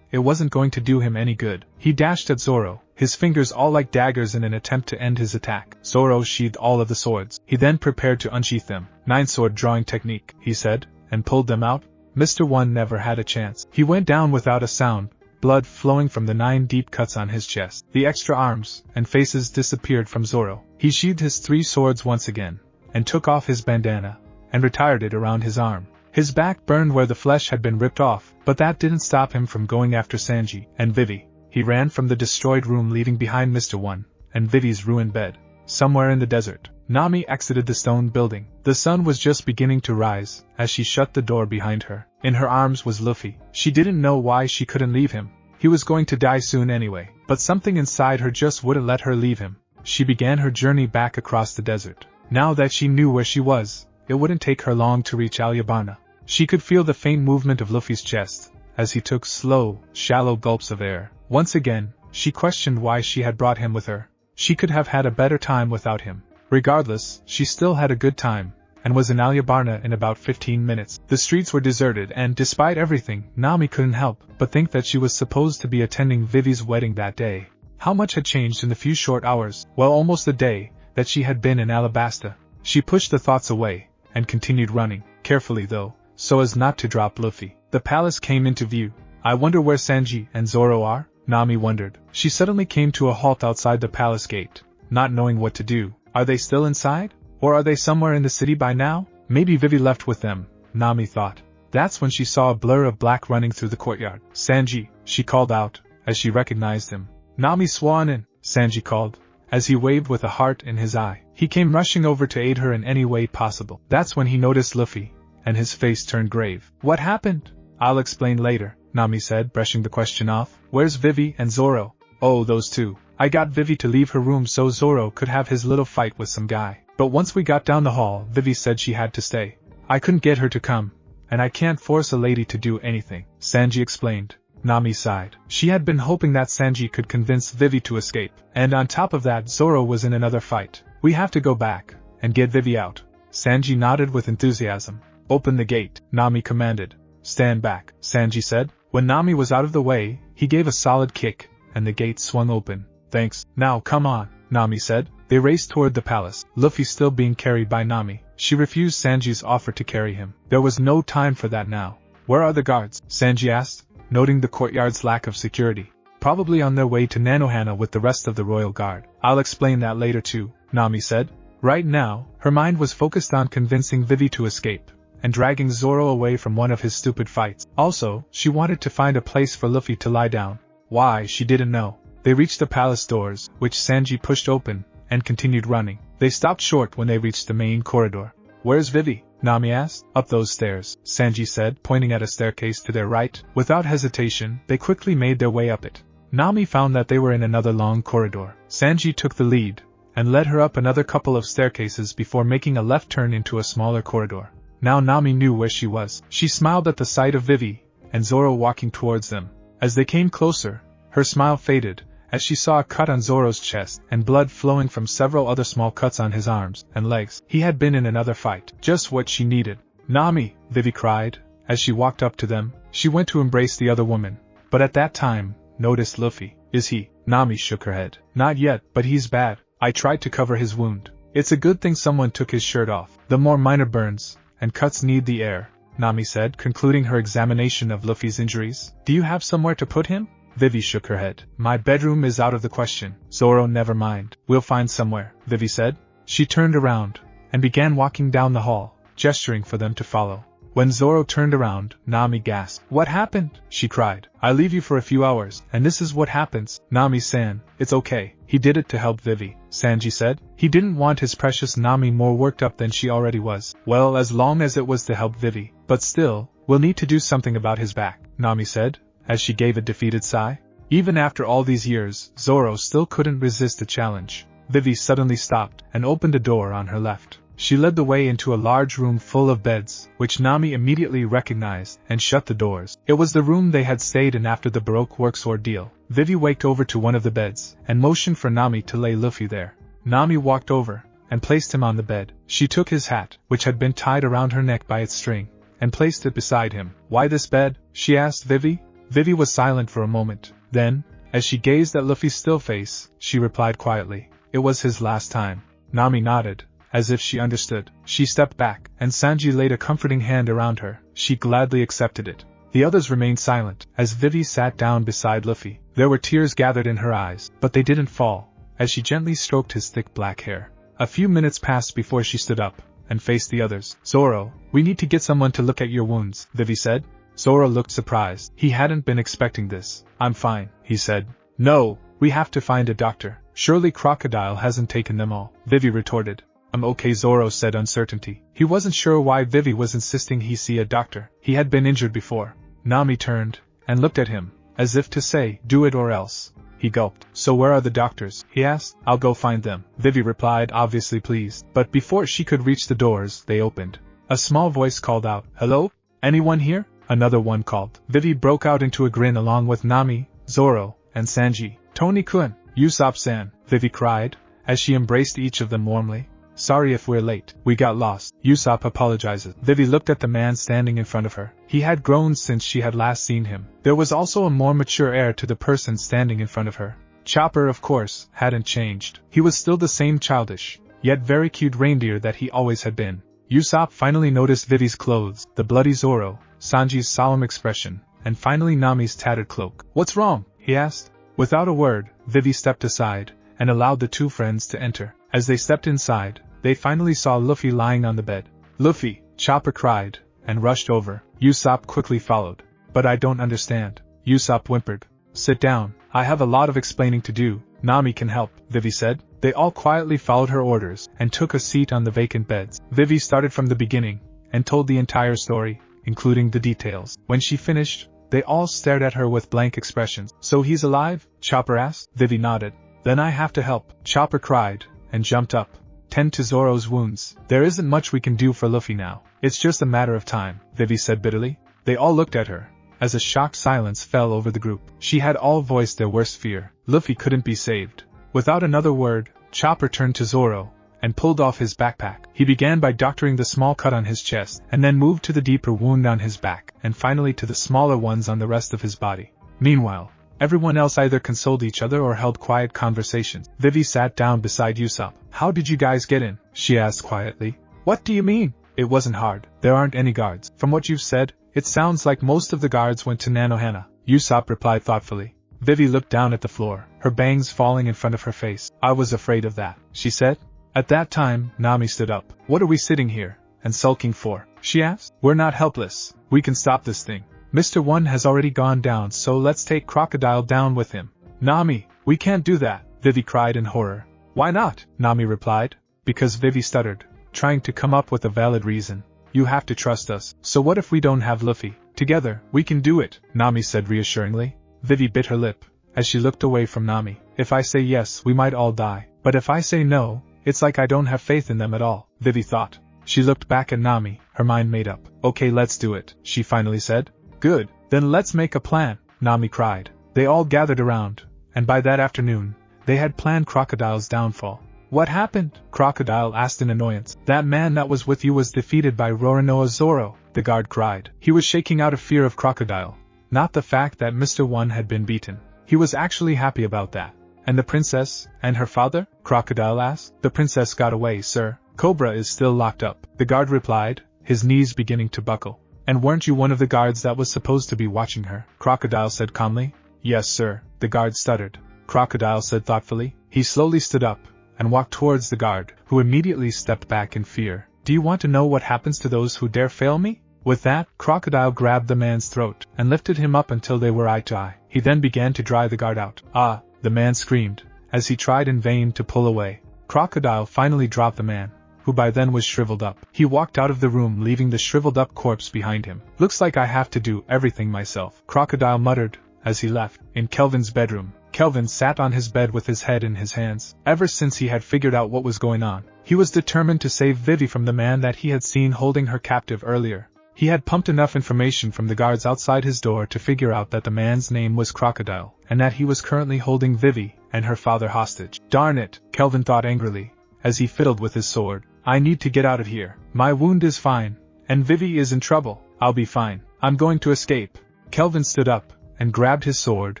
wasn't going to do him any good. He dashed at Zoro, his fingers all like daggers in an attempt to end his attack. Zoro sheathed all of the swords. He then prepared to unsheath them. 9 sword drawing technique, he said, and pulled them out. Mr. One never had a chance. He went down without a sound, blood flowing from the 9 deep cuts on his chest. The extra arms and faces disappeared from Zoro. He sheathed his 3 swords once again, and took off his bandana, and retired it around his arm. His back burned where the flesh had been ripped off, but that didn't stop him from going after Sanji and Vivi. He ran from the destroyed room leaving behind Mr. One and Vivi's ruined bed. Somewhere in the desert, Nami exited the stone building. The sun was just beginning to rise as she shut the door behind her. In her arms was Luffy. She didn't know why she couldn't leave him. He was going to die soon anyway, but something inside her just wouldn't let her leave him. She began her journey back across the desert. Now that she knew where she was, it wouldn't take her long to reach Alyabarna. She could feel the faint movement of Luffy's chest as he took slow, shallow gulps of air. Once again, she questioned why she had brought him with her. She could have had a better time without him. Regardless, she still had a good time, and was in Alyabarna in about 15 minutes. The streets were deserted and, despite everything, Nami couldn't help but think that she was supposed to be attending Vivi's wedding that day. How much had changed in the few short hours, well almost a day, that she had been in Alabasta. She pushed the thoughts away, and continued running, carefully though, so as not to drop Luffy. The palace came into view. I wonder where Sanji and Zoro are? Nami wondered. She suddenly came to a halt outside the palace gate, not knowing what to do. Are they still inside? Or are they somewhere in the city by now? Maybe Vivi left with them, Nami thought. That's when she saw a blur of black running through the courtyard. Sanji, she called out, as she recognized him. Nami Swanin, Sanji called, as he waved with a heart in his eye. He came rushing over to aid her in any way possible. That's when he noticed Luffy, and his face turned grave. What happened? I'll explain later, Nami said, brushing the question off. Where's Vivi and Zoro? Oh, those two. I got Vivi to leave her room so Zoro could have his little fight with some guy. But once we got down the hall, Vivi said she had to stay. I couldn't get her to come, and I can't force a lady to do anything, Sanji explained. Nami sighed. She had been hoping that Sanji could convince Vivi to escape. And on top of that, Zoro was in another fight. We have to go back and get Vivi out. Sanji nodded with enthusiasm. Open the gate, Nami commanded. Stand back, Sanji said. When Nami was out of the way, he gave a solid kick, and the gate swung open. Thanks. Now come on, Nami said. They raced toward the palace, Luffy still being carried by Nami. She refused Sanji's offer to carry him. There was no time for that now. Where are the guards? Sanji asked, noting the courtyard's lack of security. Probably on their way to Nanohana with the rest of the royal guard. I'll explain that later too, Nami said. Right now, her mind was focused on convincing Vivi to escape, and dragging Zoro away from one of his stupid fights. Also, she wanted to find a place for Luffy to lie down. Why, she didn't know. They reached the palace doors, which Sanji pushed open, and continued running. They stopped short when they reached the main corridor. Where's Vivi? Nami asked. Up those stairs, Sanji said, pointing at a staircase to their right. Without hesitation, they quickly made their way up it. Nami found that they were in another long corridor. Sanji took the lead, and led her up another couple of staircases before making a left turn into a smaller corridor. Now Nami knew where she was. She smiled at the sight of Vivi, and Zoro walking towards them. As they came closer, her smile faded, as she saw a cut on Zoro's chest and blood flowing from several other small cuts on his arms and legs. He had been in another fight. Just what she needed. Nami, Vivi cried, as she walked up to them. She went to embrace the other woman, but at that time, noticed Luffy. Is he? Nami shook her head. Not yet, but he's bad. I tried to cover his wound. It's a good thing someone took his shirt off. The more minor burns and cuts need the air, Nami said, concluding her examination of Luffy's injuries. Do you have somewhere to put him? Vivi shook her head. My bedroom is out of the question. Zoro, never mind. We'll find somewhere, Vivi said. She turned around, and began walking down the hall, gesturing for them to follow. When Zoro turned around, Nami gasped. What happened? She cried. I leave you for a few hours, and this is what happens. Nami-san, it's okay. He did it to help Vivi, Sanji said. He didn't want his precious Nami more worked up than she already was. Well, as long as it was to help Vivi. But still, we'll need to do something about his back, Nami said, as she gave a defeated sigh. Even after all these years, Zoro still couldn't resist the challenge. Vivi suddenly stopped and opened a door on her left. She led the way into a large room full of beds, which Nami immediately recognized, and shut the doors. It was the room they had stayed in after the Baroque Works ordeal. Vivi walked over to one of the beds, and motioned for Nami to lay Luffy there. Nami walked over, and placed him on the bed. She took his hat, which had been tied around her neck by its string, and placed it beside him. Why this bed? She asked Vivi. Vivi was silent for a moment. Then, as she gazed at Luffy's still face, she replied quietly, it was his last time. Nami nodded, as if she understood. She stepped back, and Sanji laid a comforting hand around her. She gladly accepted it. The others remained silent, as Vivi sat down beside Luffy. There were tears gathered in her eyes, but they didn't fall, as she gently stroked his thick black hair. A few minutes passed before she stood up, and faced the others. Zoro, we need to get someone to look at your wounds, Vivi said. Zoro looked surprised. He hadn't been expecting this. I'm fine, he said. No, we have to find a doctor. Surely Crocodile hasn't taken them all, Vivi retorted. I'm okay, Zoro said, uncertainty. He wasn't sure why Vivi was insisting he see a doctor. He had been injured before. Nami turned, and looked at him, as if to say, do it or else. He gulped. So where are the doctors? He asked. I'll go find them, Vivi replied, obviously pleased. But before she could reach the doors, they opened. A small voice called out, hello? Anyone here? Another one called. Vivi broke out into a grin along with Nami, Zoro, and Sanji. Tony-kun, Usopp-san, Vivi cried, as she embraced each of them warmly. Sorry if we're late. We got lost. Usopp apologizes. Vivi looked at the man standing in front of her. He had grown since she had last seen him. There was also a more mature air to the person standing in front of her. Chopper, of course, hadn't changed. He was still the same childish, yet very cute reindeer that he always had been. Usopp finally noticed Vivi's clothes, the bloody Zoro, Sanji's solemn expression, and finally Nami's tattered cloak. What's wrong? He asked. Without a word, Vivi stepped aside, and allowed the two friends to enter. As they stepped inside, they finally saw Luffy lying on the bed. "Luffy!" Chopper cried, and rushed over. Usopp quickly followed. "But I don't understand," Usopp whimpered. "Sit down, I have a lot of explaining to do. Nami can help," Vivi said. They all quietly followed her orders, and took a seat on the vacant beds. Vivi started from the beginning, and told the entire story, including the details. When she finished, they all stared at her with blank expressions. "So he's alive?" Chopper asked. Vivi nodded. "Then I have to help," Chopper cried, and jumped up. "Tend to Zoro's wounds. There isn't much we can do for Luffy now. It's just a matter of time," Vivi said bitterly. They all looked at her, as a shocked silence fell over the group. She had all voiced their worst fear. Luffy couldn't be saved. Without another word, Chopper turned to Zoro, and pulled off his backpack. He began by doctoring the small cut on his chest, and then moved to the deeper wound on his back, and finally to the smaller ones on the rest of his body. Meanwhile, everyone else either consoled each other or held quiet conversations. Vivi sat down beside Usopp. "How did you guys get in?" she asked quietly. "What do you mean?" "It wasn't hard. There aren't any guards. From what you've said, it sounds like most of the guards went to Nanohana," Usopp replied thoughtfully. Vivi looked down at the floor, her bangs falling in front of her face. "I was afraid of that," she said. At that time, Nami stood up. "What are we sitting here and sulking for?" she asked. "We're not helpless. We can stop this thing. Mr. One has already gone down, so let's take Crocodile down with him." "Nami, we can't do that," Vivi cried in horror. "Why not?" Nami replied. "Because," Vivi stuttered, trying to come up with a valid reason. "You have to trust us." "So what if we don't have Luffy? Together, we can do it," Nami said reassuringly. Vivi bit her lip, as she looked away from Nami. "If I say yes, we might all die. But if I say no, it's like I don't have faith in them at all," Vivi thought. She looked back at Nami, her mind made up. "Okay, let's do it," she finally said. "Good, then let's make a plan," Nami cried. They all gathered around, and by that afternoon, they had planned Crocodile's downfall. "What happened?" Crocodile asked in annoyance. "That man that was with you was defeated by Roronoa Zoro," the guard cried. He was shaking out of fear of Crocodile, not the fact that Mr. One had been beaten. He was actually happy about that. "And the princess, and her father?" Crocodile asked. "The princess got away, sir. Cobra is still locked up," the guard replied, his knees beginning to buckle. "And weren't you one of the guards that was supposed to be watching her?" Crocodile said calmly. "Yes, sir," the guard stuttered. Crocodile said thoughtfully. He slowly stood up, and walked towards the guard, who immediately stepped back in fear. "Do you want to know what happens to those who dare fail me?" With that, Crocodile grabbed the man's throat, and lifted him up until they were eye to eye. He then began to dry the guard out. "Ah!" the man screamed, as he tried in vain to pull away. Crocodile finally dropped the man, who by then was shriveled up. He walked out of the room, leaving the shriveled up corpse behind him. "Looks like I have to do everything myself," Crocodile muttered, as he left. In Kelvin's bedroom, Kelvin sat on his bed with his head in his hands. Ever since he had figured out what was going on, he was determined to save Vivi from the man that he had seen holding her captive earlier. He had pumped enough information from the guards outside his door to figure out that the man's name was Crocodile, and that he was currently holding Vivi and her father hostage. "Darn it," Kelvin thought angrily, as he fiddled with his sword. "I need to get out of here. My wound is fine, and Vivi is in trouble. I'll be fine. I'm going to escape." Kelvin stood up, and grabbed his sword,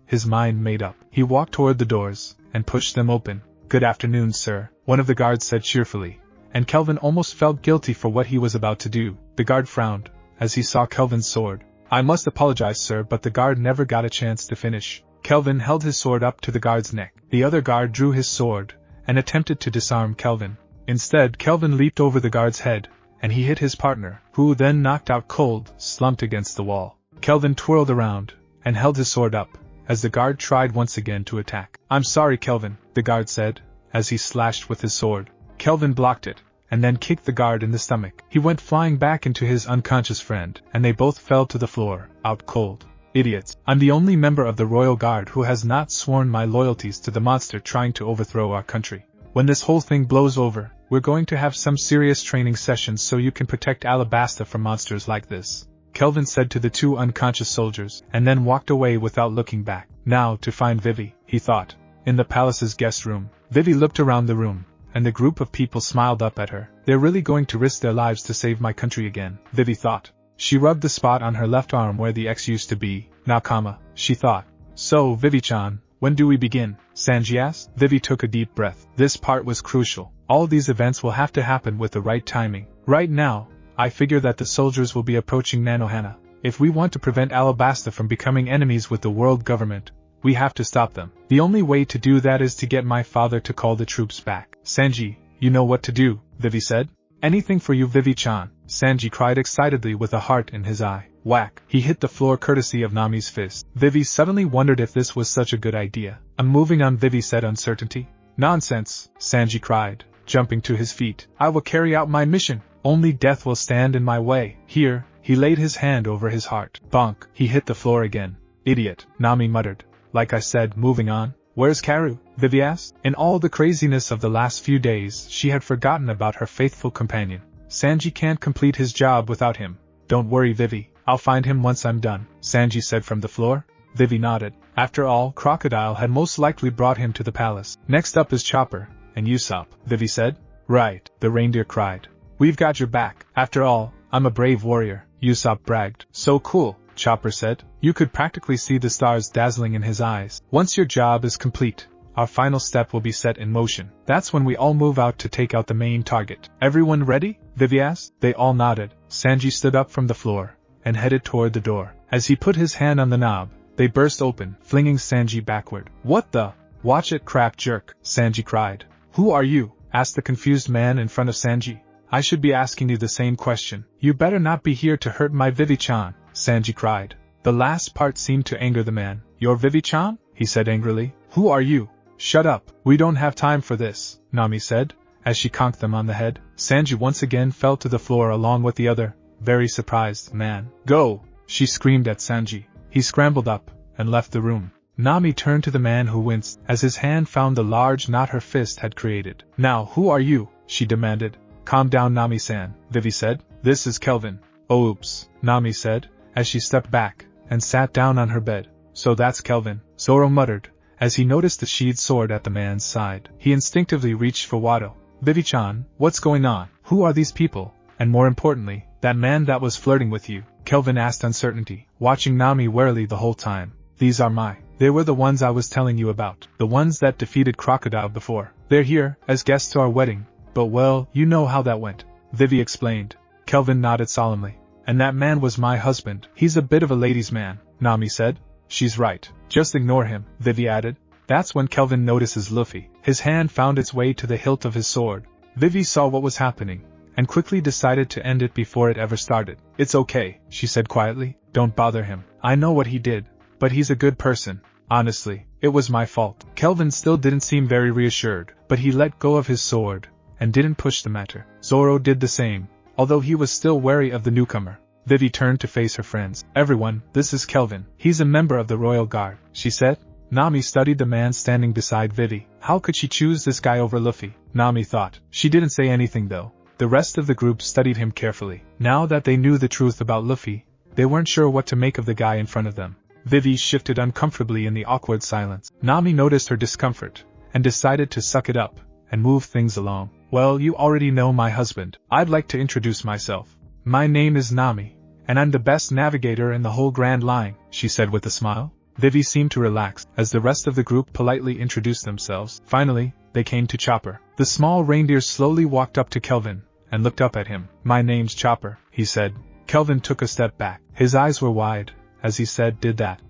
his mind made up. He walked toward the doors, and pushed them open. "Good afternoon, sir," one of the guards said cheerfully, and Kelvin almost felt guilty for what he was about to do. The guard frowned, as he saw Kelvin's sword. "I must apologize, sir, but the guard never got a chance to finish." Kelvin held his sword up to the guard's neck. The other guard drew his sword, and attempted to disarm Kelvin. Instead, Kelvin leaped over the guard's head, and he hit his partner, who then knocked out cold, slumped against the wall. Kelvin twirled around, and held his sword up, as the guard tried once again to attack. "I'm sorry, Kelvin," the guard said, as he slashed with his sword. Kelvin blocked it, and then kicked the guard in the stomach. He went flying back into his unconscious friend, and they both fell to the floor, out cold. "Idiots. I'm the only member of the Royal Guard who has not sworn my loyalties to the monster trying to overthrow our country. When this whole thing blows over, we're going to have some serious training sessions so you can protect Alabasta from monsters like this," Kelvin said to the two unconscious soldiers, and then walked away without looking back. Now to find Vivi, he thought. In the palace's guest room, Vivi looked around the room, and the group of people smiled up at her. "They're really going to risk their lives to save my country again," Vivi thought. She rubbed the spot on her left arm where the X used to be. "Nakama," she thought. "So, Vivi-chan, when do we begin?" Sanji asked. Vivi took a deep breath. This part was crucial. All these events will have to happen with the right timing. Right now, I figure that the soldiers will be approaching Nanohana. If we want to prevent Alabasta from becoming enemies with the world government, we have to stop them. The only way to do that is to get my father to call the troops back. Sanji, You know what to do, Vivi said. Anything for you, Vivi-chan, Sanji cried excitedly with a heart in his eye. Whack! He hit the floor courtesy of Nami's fist. Vivi suddenly wondered if this was such a good idea. I'm moving on, Vivi said uncertainty. Nonsense, Sanji cried, jumping to his feet. I will carry out my mission. Only death will stand in my way. Here, he laid his hand over his heart. Bonk! He hit the floor again. Idiot, Nami muttered. Like I said, moving on. Where's Karu? Vivi asked. In all the craziness of the last few days, she had forgotten about her faithful companion. Sanji can't complete his job without him. Don't worry, Vivi. I'll find him once I'm done, Sanji said from the floor. Vivi nodded. After all, Crocodile had most likely brought him to the palace. Next up is Chopper and Usopp, Vivi said. Right, the reindeer cried. We've got your back. After all, I'm a brave warrior, Usopp bragged. So cool, Chopper said. You could practically see the stars dazzling in his eyes. Once your job is complete, our final step will be set in motion. That's when we all move out to take out the main target. Everyone ready? Vivi asked. They all nodded. Sanji stood up from the floor and headed toward the door. As he put his hand on the knob, they burst open, flinging Sanji backward. What the? Watch it, crap jerk, Sanji cried. Who are you? Asked the confused man in front of Sanji. I should be asking you the same question. You better not be here to hurt my Vivi-chan, Sanji cried. The last part seemed to anger the man. You're Vivi-chan? He said angrily. Who are you? Shut up. We don't have time for this, Nami said, as she conked them on the head. Sanji once again fell to the floor along with the other, very surprised man. Go! She screamed at Sanji. He scrambled up and left the room. Nami turned to the man who winced as his hand found the large knot her fist had created. Now who are you? She demanded. Calm down, Nami-san, Vivi said. This is Kelvin. Oh, oops, Nami said, as she stepped back and sat down on her bed. So that's Kelvin, Zoro muttered, as he noticed the sheathed sword at the man's side. He instinctively reached for Wado. Vivi-chan, what's going on? Who are these people? And more importantly, that man that was flirting with you? Kelvin asked uncertainty, watching Nami warily the whole time. These are They were the ones I was telling you about. The ones that defeated Crocodile before. They're here, as guests to our wedding. But well, you know how that went. Vivi explained. Kelvin nodded solemnly. And that man was my husband. He's a bit of a ladies' man, Nami said. She's right. Just ignore him, Vivi added. That's when Kelvin notices Luffy. His hand found its way to the hilt of his sword. Vivi saw what was happening, and quickly decided to end it before it ever started. It's okay, she said quietly. Don't bother him. I know what he did, but he's a good person. Honestly, it was my fault. Kelvin still didn't seem very reassured, but he let go of his sword, and didn't push the matter. Zoro did the same, although he was still wary of the newcomer. Vivi turned to face her friends. Everyone, this is Kelvin. He's a member of the Royal Guard, she said. Nami studied the man standing beside Vivi. How could she choose this guy over Luffy? Nami thought. She didn't say anything though. The rest of the group studied him carefully. Now that they knew the truth about Luffy, they weren't sure what to make of the guy in front of them. Vivi shifted uncomfortably in the awkward silence. Nami noticed her discomfort, and decided to suck it up, and move things along. Well, you already know my husband. I'd like to introduce myself. My name is Nami, and I'm the best navigator in the whole Grand Line, she said with a smile. Vivi seemed to relax, as the rest of the group politely introduced themselves. Finally, they came to Chopper. The small reindeer slowly walked up to Kelvin, and looked up at him. My name's Chopper, he said. Kelvin took a step back. His eyes were wide, as he said did that.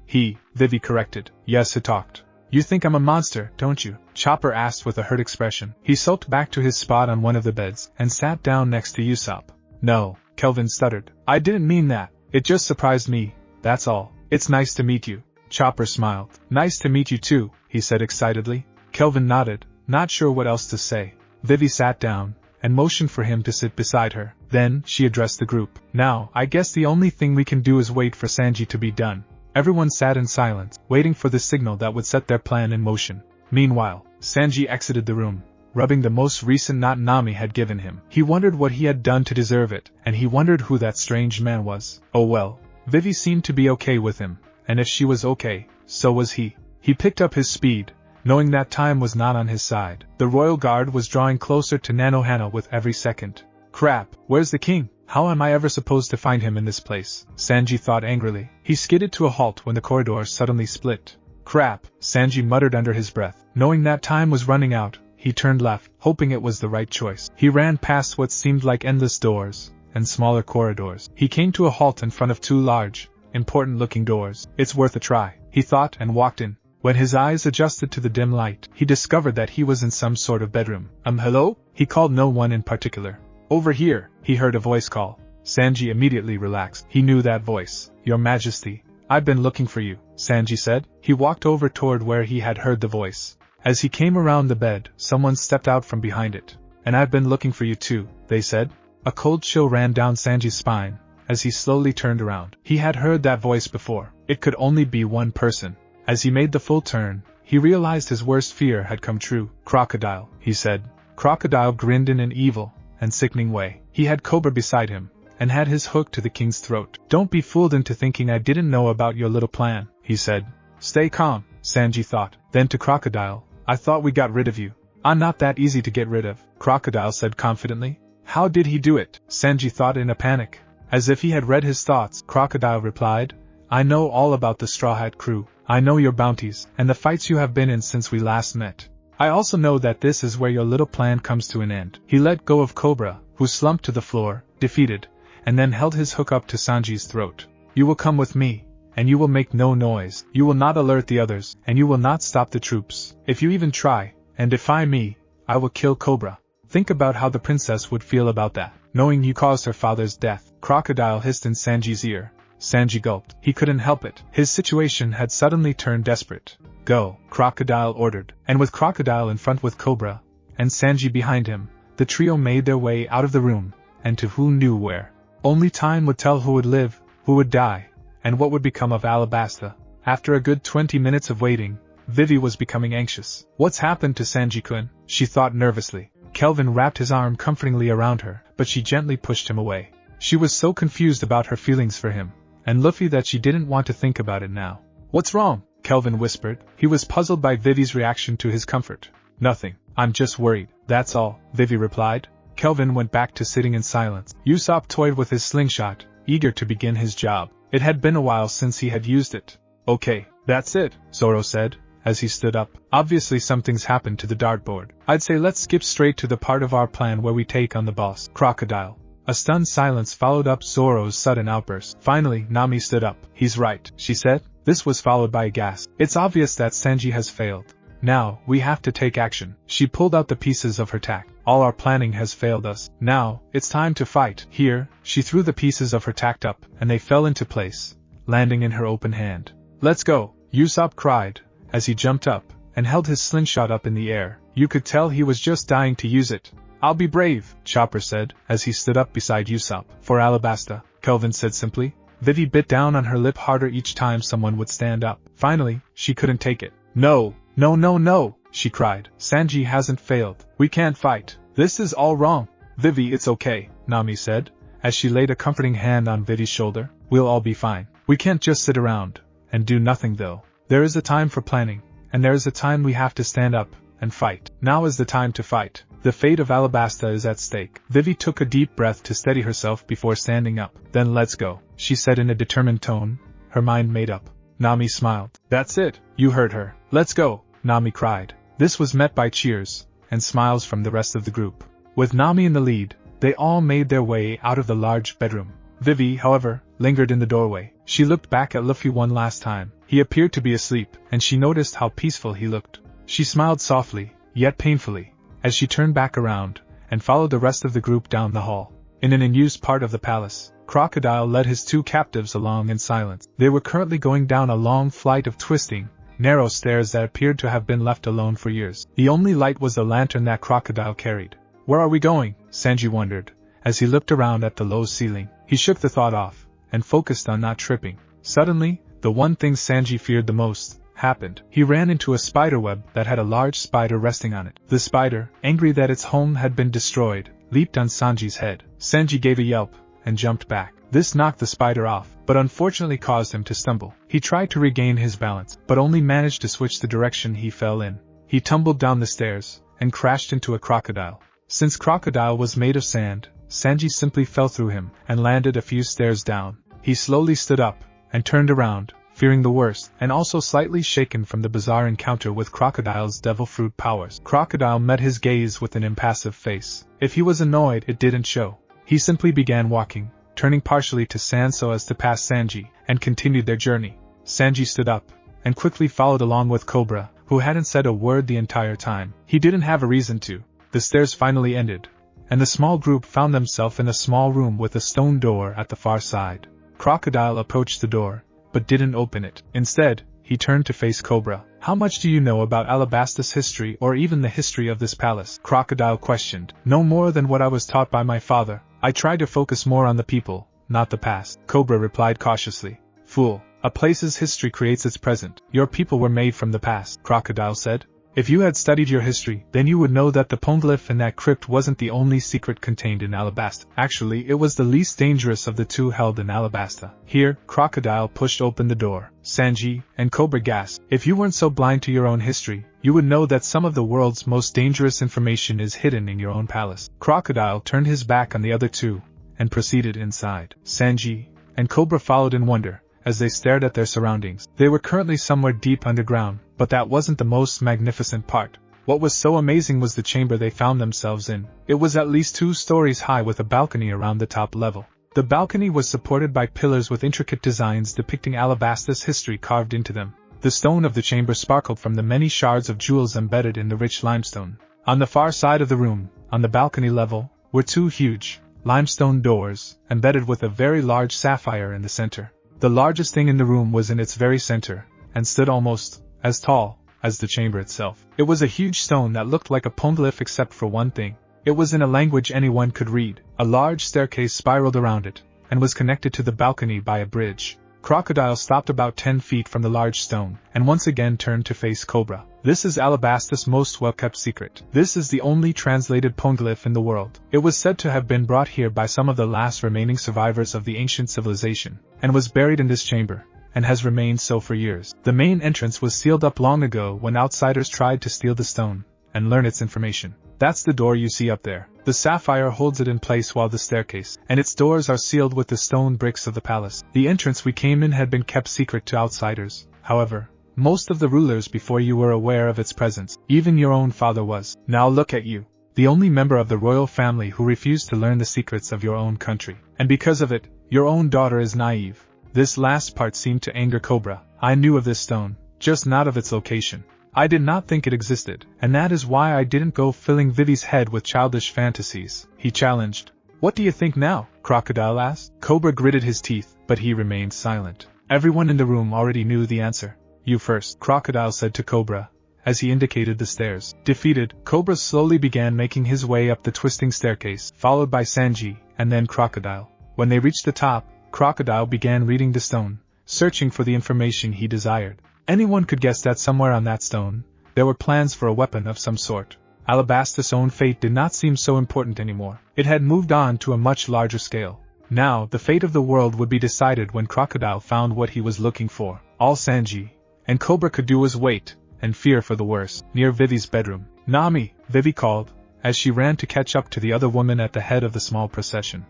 Vivi corrected. Yes, it talked. You think I'm a monster, don't you? Chopper asked with a hurt expression. He sulked back to his spot on one of the beds, and sat down next to Usopp. No, Kelvin stuttered. I didn't mean that. It just surprised me, that's all. It's nice to meet you. Chopper smiled. Nice to meet you too, he said excitedly. Kelvin nodded, not sure what else to say. Vivi sat down, and motioned for him to sit beside her. Then, she addressed the group. Now, I guess the only thing we can do is wait for Sanji to be done. Everyone sat in silence, waiting for the signal that would set their plan in motion. Meanwhile, Sanji exited the room, rubbing the most recent knot Nami had given him. He wondered what he had done to deserve it, and he wondered who that strange man was. Oh well, Vivi seemed to be okay with him, and if she was okay, so was he. He picked up his speed, knowing that time was not on his side. The Royal Guard was drawing closer to Nanohana with every second. Crap, where's the king? How am I ever supposed to find him in this place? Sanji thought angrily. He skidded to a halt when the corridor suddenly split. Crap, Sanji muttered under his breath. Knowing that time was running out, he turned left, hoping it was the right choice. He ran past what seemed like endless doors, and smaller corridors. He came to a halt in front of two large, important-looking doors. It's worth a try, he thought, and walked in. When his eyes adjusted to the dim light, he discovered that he was in some sort of bedroom. Hello? He called no one in particular. Over here, he heard a voice call. Sanji immediately relaxed. He knew that voice. Your Majesty, I've been looking for you, Sanji said. He walked over toward where he had heard the voice. As he came around the bed, someone stepped out from behind it. And I've been looking for you too, they said. A cold chill ran down Sanji's spine as he slowly turned around. He had heard that voice before. It could only be one person. As he made the full turn, he realized his worst fear had come true. Crocodile, he said. Crocodile grinned in an evil and sickening way. He had Cobra beside him, and had his hook to the king's throat. Don't be fooled into thinking I didn't know about your little plan, he said. Stay calm, Sanji thought. Then to Crocodile, I thought we got rid of you. I'm not that easy to get rid of, Crocodile said confidently. How did he do it? Sanji thought in a panic. As if he had read his thoughts, Crocodile replied, I know all about the Straw Hat crew. I know your bounties, and the fights you have been in since we last met. I also know that this is where your little plan comes to an end. He let go of Cobra, who slumped to the floor, defeated, and then held his hook up to Sanji's throat. You will come with me, and you will make no noise. You will not alert the others, and you will not stop the troops. If you even try, and defy me, I will kill Cobra. Think about how the princess would feel about that, knowing you caused her father's death. Crocodile hissed in Sanji's ear. Sanji gulped. He couldn't help it. His situation had suddenly turned desperate. Go, Crocodile ordered. And with Crocodile in front with Cobra, and Sanji behind him, the trio made their way out of the room, and to who knew where. Only time would tell who would live, who would die, and what would become of Alabasta. After a good 20 minutes of waiting, Vivi was becoming anxious. What's happened to Sanji-kun? She thought nervously. Kelvin wrapped his arm comfortingly around her, but she gently pushed him away. She was so confused about her feelings for him, and Luffy, that she didn't want to think about it now. What's wrong? Kelvin whispered. He was puzzled by Vivi's reaction to his comfort. Nothing. I'm just worried, that's all, Vivi replied. Kelvin went back to sitting in silence. Usopp toyed with his slingshot, eager to begin his job. It had been a while since he had used it. Okay, that's it, Zoro said, as he stood up. Obviously something's happened to the dartboard. I'd say let's skip straight to the part of our plan where we take on the boss, Crocodile. A stunned silence followed up Zoro's sudden outburst. Finally, Nami stood up. He's right, she said. This was followed by a gasp. It's obvious that Sanji has failed. Now, we have to take action. She pulled out the pieces of her tack. All our planning has failed us. Now, it's time to fight. Here, she threw the pieces of her tack up, and they fell into place, landing in her open hand. Let's go, Usopp cried, as he jumped up, and held his slingshot up in the air. You could tell he was just dying to use it. I'll be brave, Chopper said, as he stood up beside Usopp. For Alabasta, Kelvin said simply. Vivi bit down on her lip harder each time someone would stand up. Finally, she couldn't take it. No, no, no, no, she cried. Sanji hasn't failed. We can't fight. This is all wrong. Vivi, it's okay, Nami said, as she laid a comforting hand on Vivi's shoulder. We'll all be fine. We can't just sit around and do nothing though. There is a time for planning, and there is a time we have to stand up and fight. Now is the time to fight. The fate of Alabasta is at stake. Vivi took a deep breath to steady herself before standing up. Then let's go, she said in a determined tone, her mind made up. Nami smiled. That's it, you heard her. Let's go, Nami cried. This was met by cheers and smiles from the rest of the group. With Nami in the lead, they all made their way out of the large bedroom. Vivi, however, lingered in the doorway. She looked back at Luffy one last time. He appeared to be asleep, and she noticed how peaceful he looked. She smiled softly, yet painfully, as she turned back around, and followed the rest of the group down the hall. In an unused part of the palace, Crocodile led his two captives along in silence. They were currently going down a long flight of twisting, narrow stairs that appeared to have been left alone for years. The only light was the lantern that Crocodile carried. Where are we going? Sanji wondered, as he looked around at the low ceiling. He shook the thought off, and focused on not tripping. Suddenly, the one thing Sanji feared the most happened. He ran into a spiderweb that had a large spider resting on it. The spider, angry that its home had been destroyed, leaped on Sanji's head. Sanji gave a yelp, and jumped back. This knocked the spider off, but unfortunately caused him to stumble. He tried to regain his balance, but only managed to switch the direction he fell in. He tumbled down the stairs, and crashed into a crocodile. Since Crocodile was made of sand, Sanji simply fell through him, and landed a few stairs down. He slowly stood up, and turned around, fearing the worst, and also slightly shaken from the bizarre encounter with Crocodile's devil fruit powers. Crocodile met his gaze with an impassive face. If he was annoyed, it didn't show. He simply began walking, turning partially to sand so as to pass Sanji, and continued their journey. Sanji stood up, and quickly followed along with Cobra, who hadn't said a word the entire time. He didn't have a reason to. The stairs finally ended, and the small group found themselves in a small room with a stone door at the far side. Crocodile approached the door, but didn't open it. Instead, he turned to face Cobra. "How much do you know about Alabastus history or even the history of this palace?" Crocodile questioned. "No more than what I was taught by my father. I try to focus more on the people, not the past," Cobra replied cautiously. "Fool. A place's history creates its present. Your people were made from the past," Crocodile said. "If you had studied your history, then you would know that the poneglyph in that crypt wasn't the only secret contained in Alabasta. Actually, it was the least dangerous of the two held in Alabasta." Here, Crocodile pushed open the door. Sanji and Cobra gasped. "If you weren't so blind to your own history, you would know that some of the world's most dangerous information is hidden in your own palace." Crocodile turned his back on the other two, and proceeded inside. Sanji and Cobra followed in wonder, as they stared at their surroundings. They were currently somewhere deep underground, but that wasn't the most magnificent part. What was so amazing was the chamber they found themselves in. It was at least 2 stories high with a balcony around the top level. The balcony was supported by pillars with intricate designs depicting Alabastus history carved into them. The stone of the chamber sparkled from the many shards of jewels embedded in the rich limestone. On the far side of the room, on the balcony level, were 2 huge, limestone doors, embedded with a very large sapphire in the center. The largest thing in the room was in its very center, and stood almost as tall as the chamber itself. It was a huge stone that looked like a poneglyph except for one thing. It was in a language anyone could read. A large staircase spiraled around it, and was connected to the balcony by a bridge. Crocodile stopped about 10 feet from the large stone, and once again turned to face Cobra. "This is Alabastus' most well-kept secret. This is the only translated poneglyph in the world. It was said to have been brought here by some of the last remaining survivors of the ancient civilization, and was buried in this chamber, and has remained so for years. The main entrance was sealed up long ago when outsiders tried to steal the stone, and learn its information. That's the door you see up there. The sapphire holds it in place while the staircase and its doors are sealed with the stone bricks of the palace. The entrance we came in had been kept secret to outsiders. However, most of the rulers before you were aware of its presence. Even your own father was. Now look at you. The only member of the royal family who refused to learn the secrets of your own country. And because of it, your own daughter is naive." This last part seemed to anger Cobra. "I knew of this stone, just not of its location. I did not think it existed, and that is why I didn't go filling Vivi's head with childish fantasies," he challenged. "What do you think now?" Crocodile asked. Cobra gritted his teeth, but he remained silent. Everyone in the room already knew the answer. "You first," Crocodile said to Cobra, as he indicated the stairs. Defeated, Cobra slowly began making his way up the twisting staircase, followed by Sanji, and then Crocodile. When they reached the top, Crocodile began reading the stone, searching for the information he desired. Anyone could guess that somewhere on that stone, there were plans for a weapon of some sort. Alabastus' own fate did not seem so important anymore. It had moved on to a much larger scale. Now, the fate of the world would be decided when Crocodile found what he was looking for. All Sanji and Cobra could do was wait, and fear for the worst. Near Vivi's bedroom, "Nami," Vivi called, as she ran to catch up to the other woman at the head of the small procession.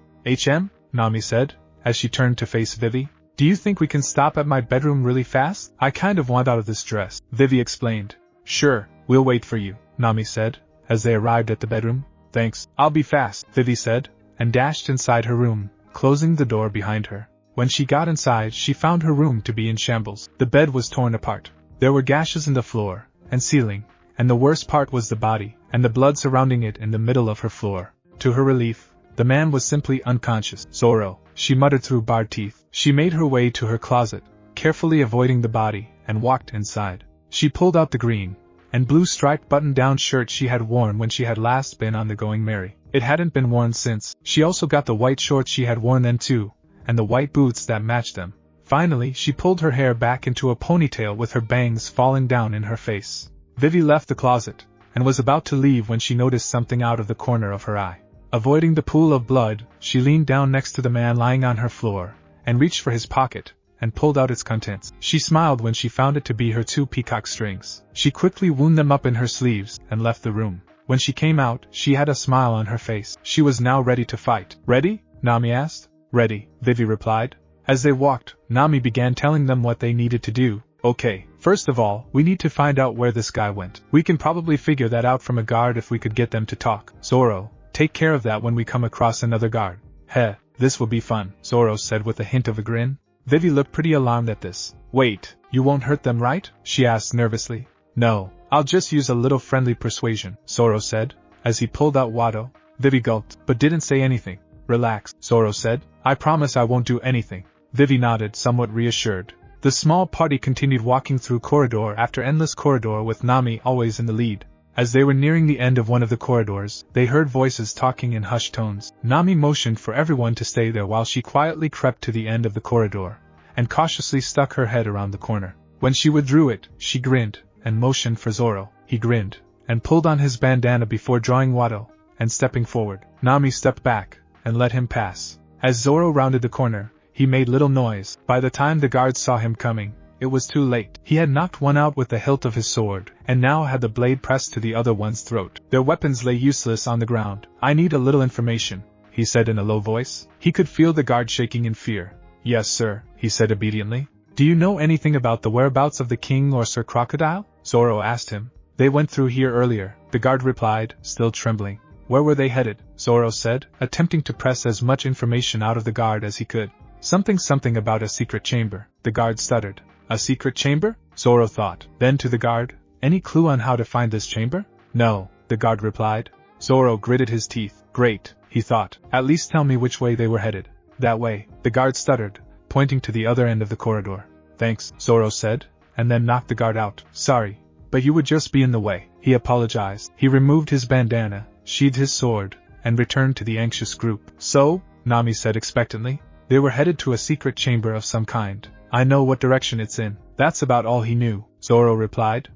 Nami said, as she turned to face Vivi. "Do you think we can stop at my bedroom really fast? I kind of want out of this dress," Vivi explained. "Sure, we'll wait for you," Nami said, as they arrived at the bedroom. "Thanks, I'll be fast," Vivi said, and dashed inside her room, closing the door behind her. When she got inside, she found her room to be in shambles. The bed was torn apart. There were gashes in the floor and ceiling, and the worst part was the body, and the blood surrounding it in the middle of her floor. To her relief, the man was simply unconscious. "Zoro," she muttered through bared teeth. She made her way to her closet, carefully avoiding the body, and walked inside. She pulled out the green and blue striped button-down shirt she had worn when she had last been on the Going Merry. It hadn't been worn since. She also got the white shorts she had worn then too, and the white boots that matched them. Finally, she pulled her hair back into a ponytail with her bangs falling down in her face. Vivi left the closet, and was about to leave when she noticed something out of the corner of her eye. Avoiding the pool of blood, she leaned down next to the man lying on her floor, and reached for his pocket, and pulled out its contents. She smiled when she found it to be her 2 peacock strings. She quickly wound them up in her sleeves, and left the room. When she came out, she had a smile on her face. She was now ready to fight. "Ready?" Nami asked. "Ready," Vivi replied. As they walked, Nami began telling them what they needed to do. "Okay, first of all, we need to find out where this guy went. We can probably figure that out from a guard if we could get them to talk. Zoro, take care of that when we come across another guard." "Heh, this will be fun," Zoro said with a hint of a grin. Vivi looked pretty alarmed at this. Wait, you won't hurt them, right? She asked nervously. No, I'll just use a little friendly persuasion, Zoro said, as he pulled out Watto. Vivi gulped, but didn't say anything. Relax, Zoro said. I promise I won't do anything. Vivi nodded, somewhat reassured. The small party continued walking through corridor after endless corridor with Nami always in the lead. As they were nearing the end of one of the corridors, they heard voices talking in hushed tones. Nami motioned for everyone to stay there while she quietly crept to the end of the corridor, and cautiously stuck her head around the corner. When she withdrew it, she grinned, and motioned for Zoro. He grinned, and pulled on his bandana before drawing Watto, and stepping forward. Nami stepped back, and let him pass. As Zoro rounded the corner, he made little noise. By the time the guards saw him coming, it was too late. He had knocked one out with the hilt of his sword, and now had the blade pressed to the other one's throat. Their weapons lay useless on the ground. I need a little information, he said in a low voice. He could feel the guard shaking in fear. Yes, sir, he said obediently. Do you know anything about the whereabouts of the king or Sir Crocodile? Zoro asked him. They went through here earlier, the guard replied, still trembling. Where were they headed? Zoro said, attempting to press as much information out of the guard as he could. Something about a secret chamber, the guard stuttered. A secret chamber? Zoro thought. Then to the guard, any clue on how to find this chamber? No, the guard replied. Zoro gritted his teeth. Great, he thought. At least tell me which way they were headed. That way, the guard stuttered, pointing to the other end of the corridor. Thanks, Zoro said, and then knocked the guard out. Sorry, but you would just be in the way. He apologized. He removed his bandana, sheathed his sword, and returned to the anxious group. So, Nami said expectantly, they were headed to a secret chamber of some kind. I know what direction it's in. That's about all he knew, Zoro replied.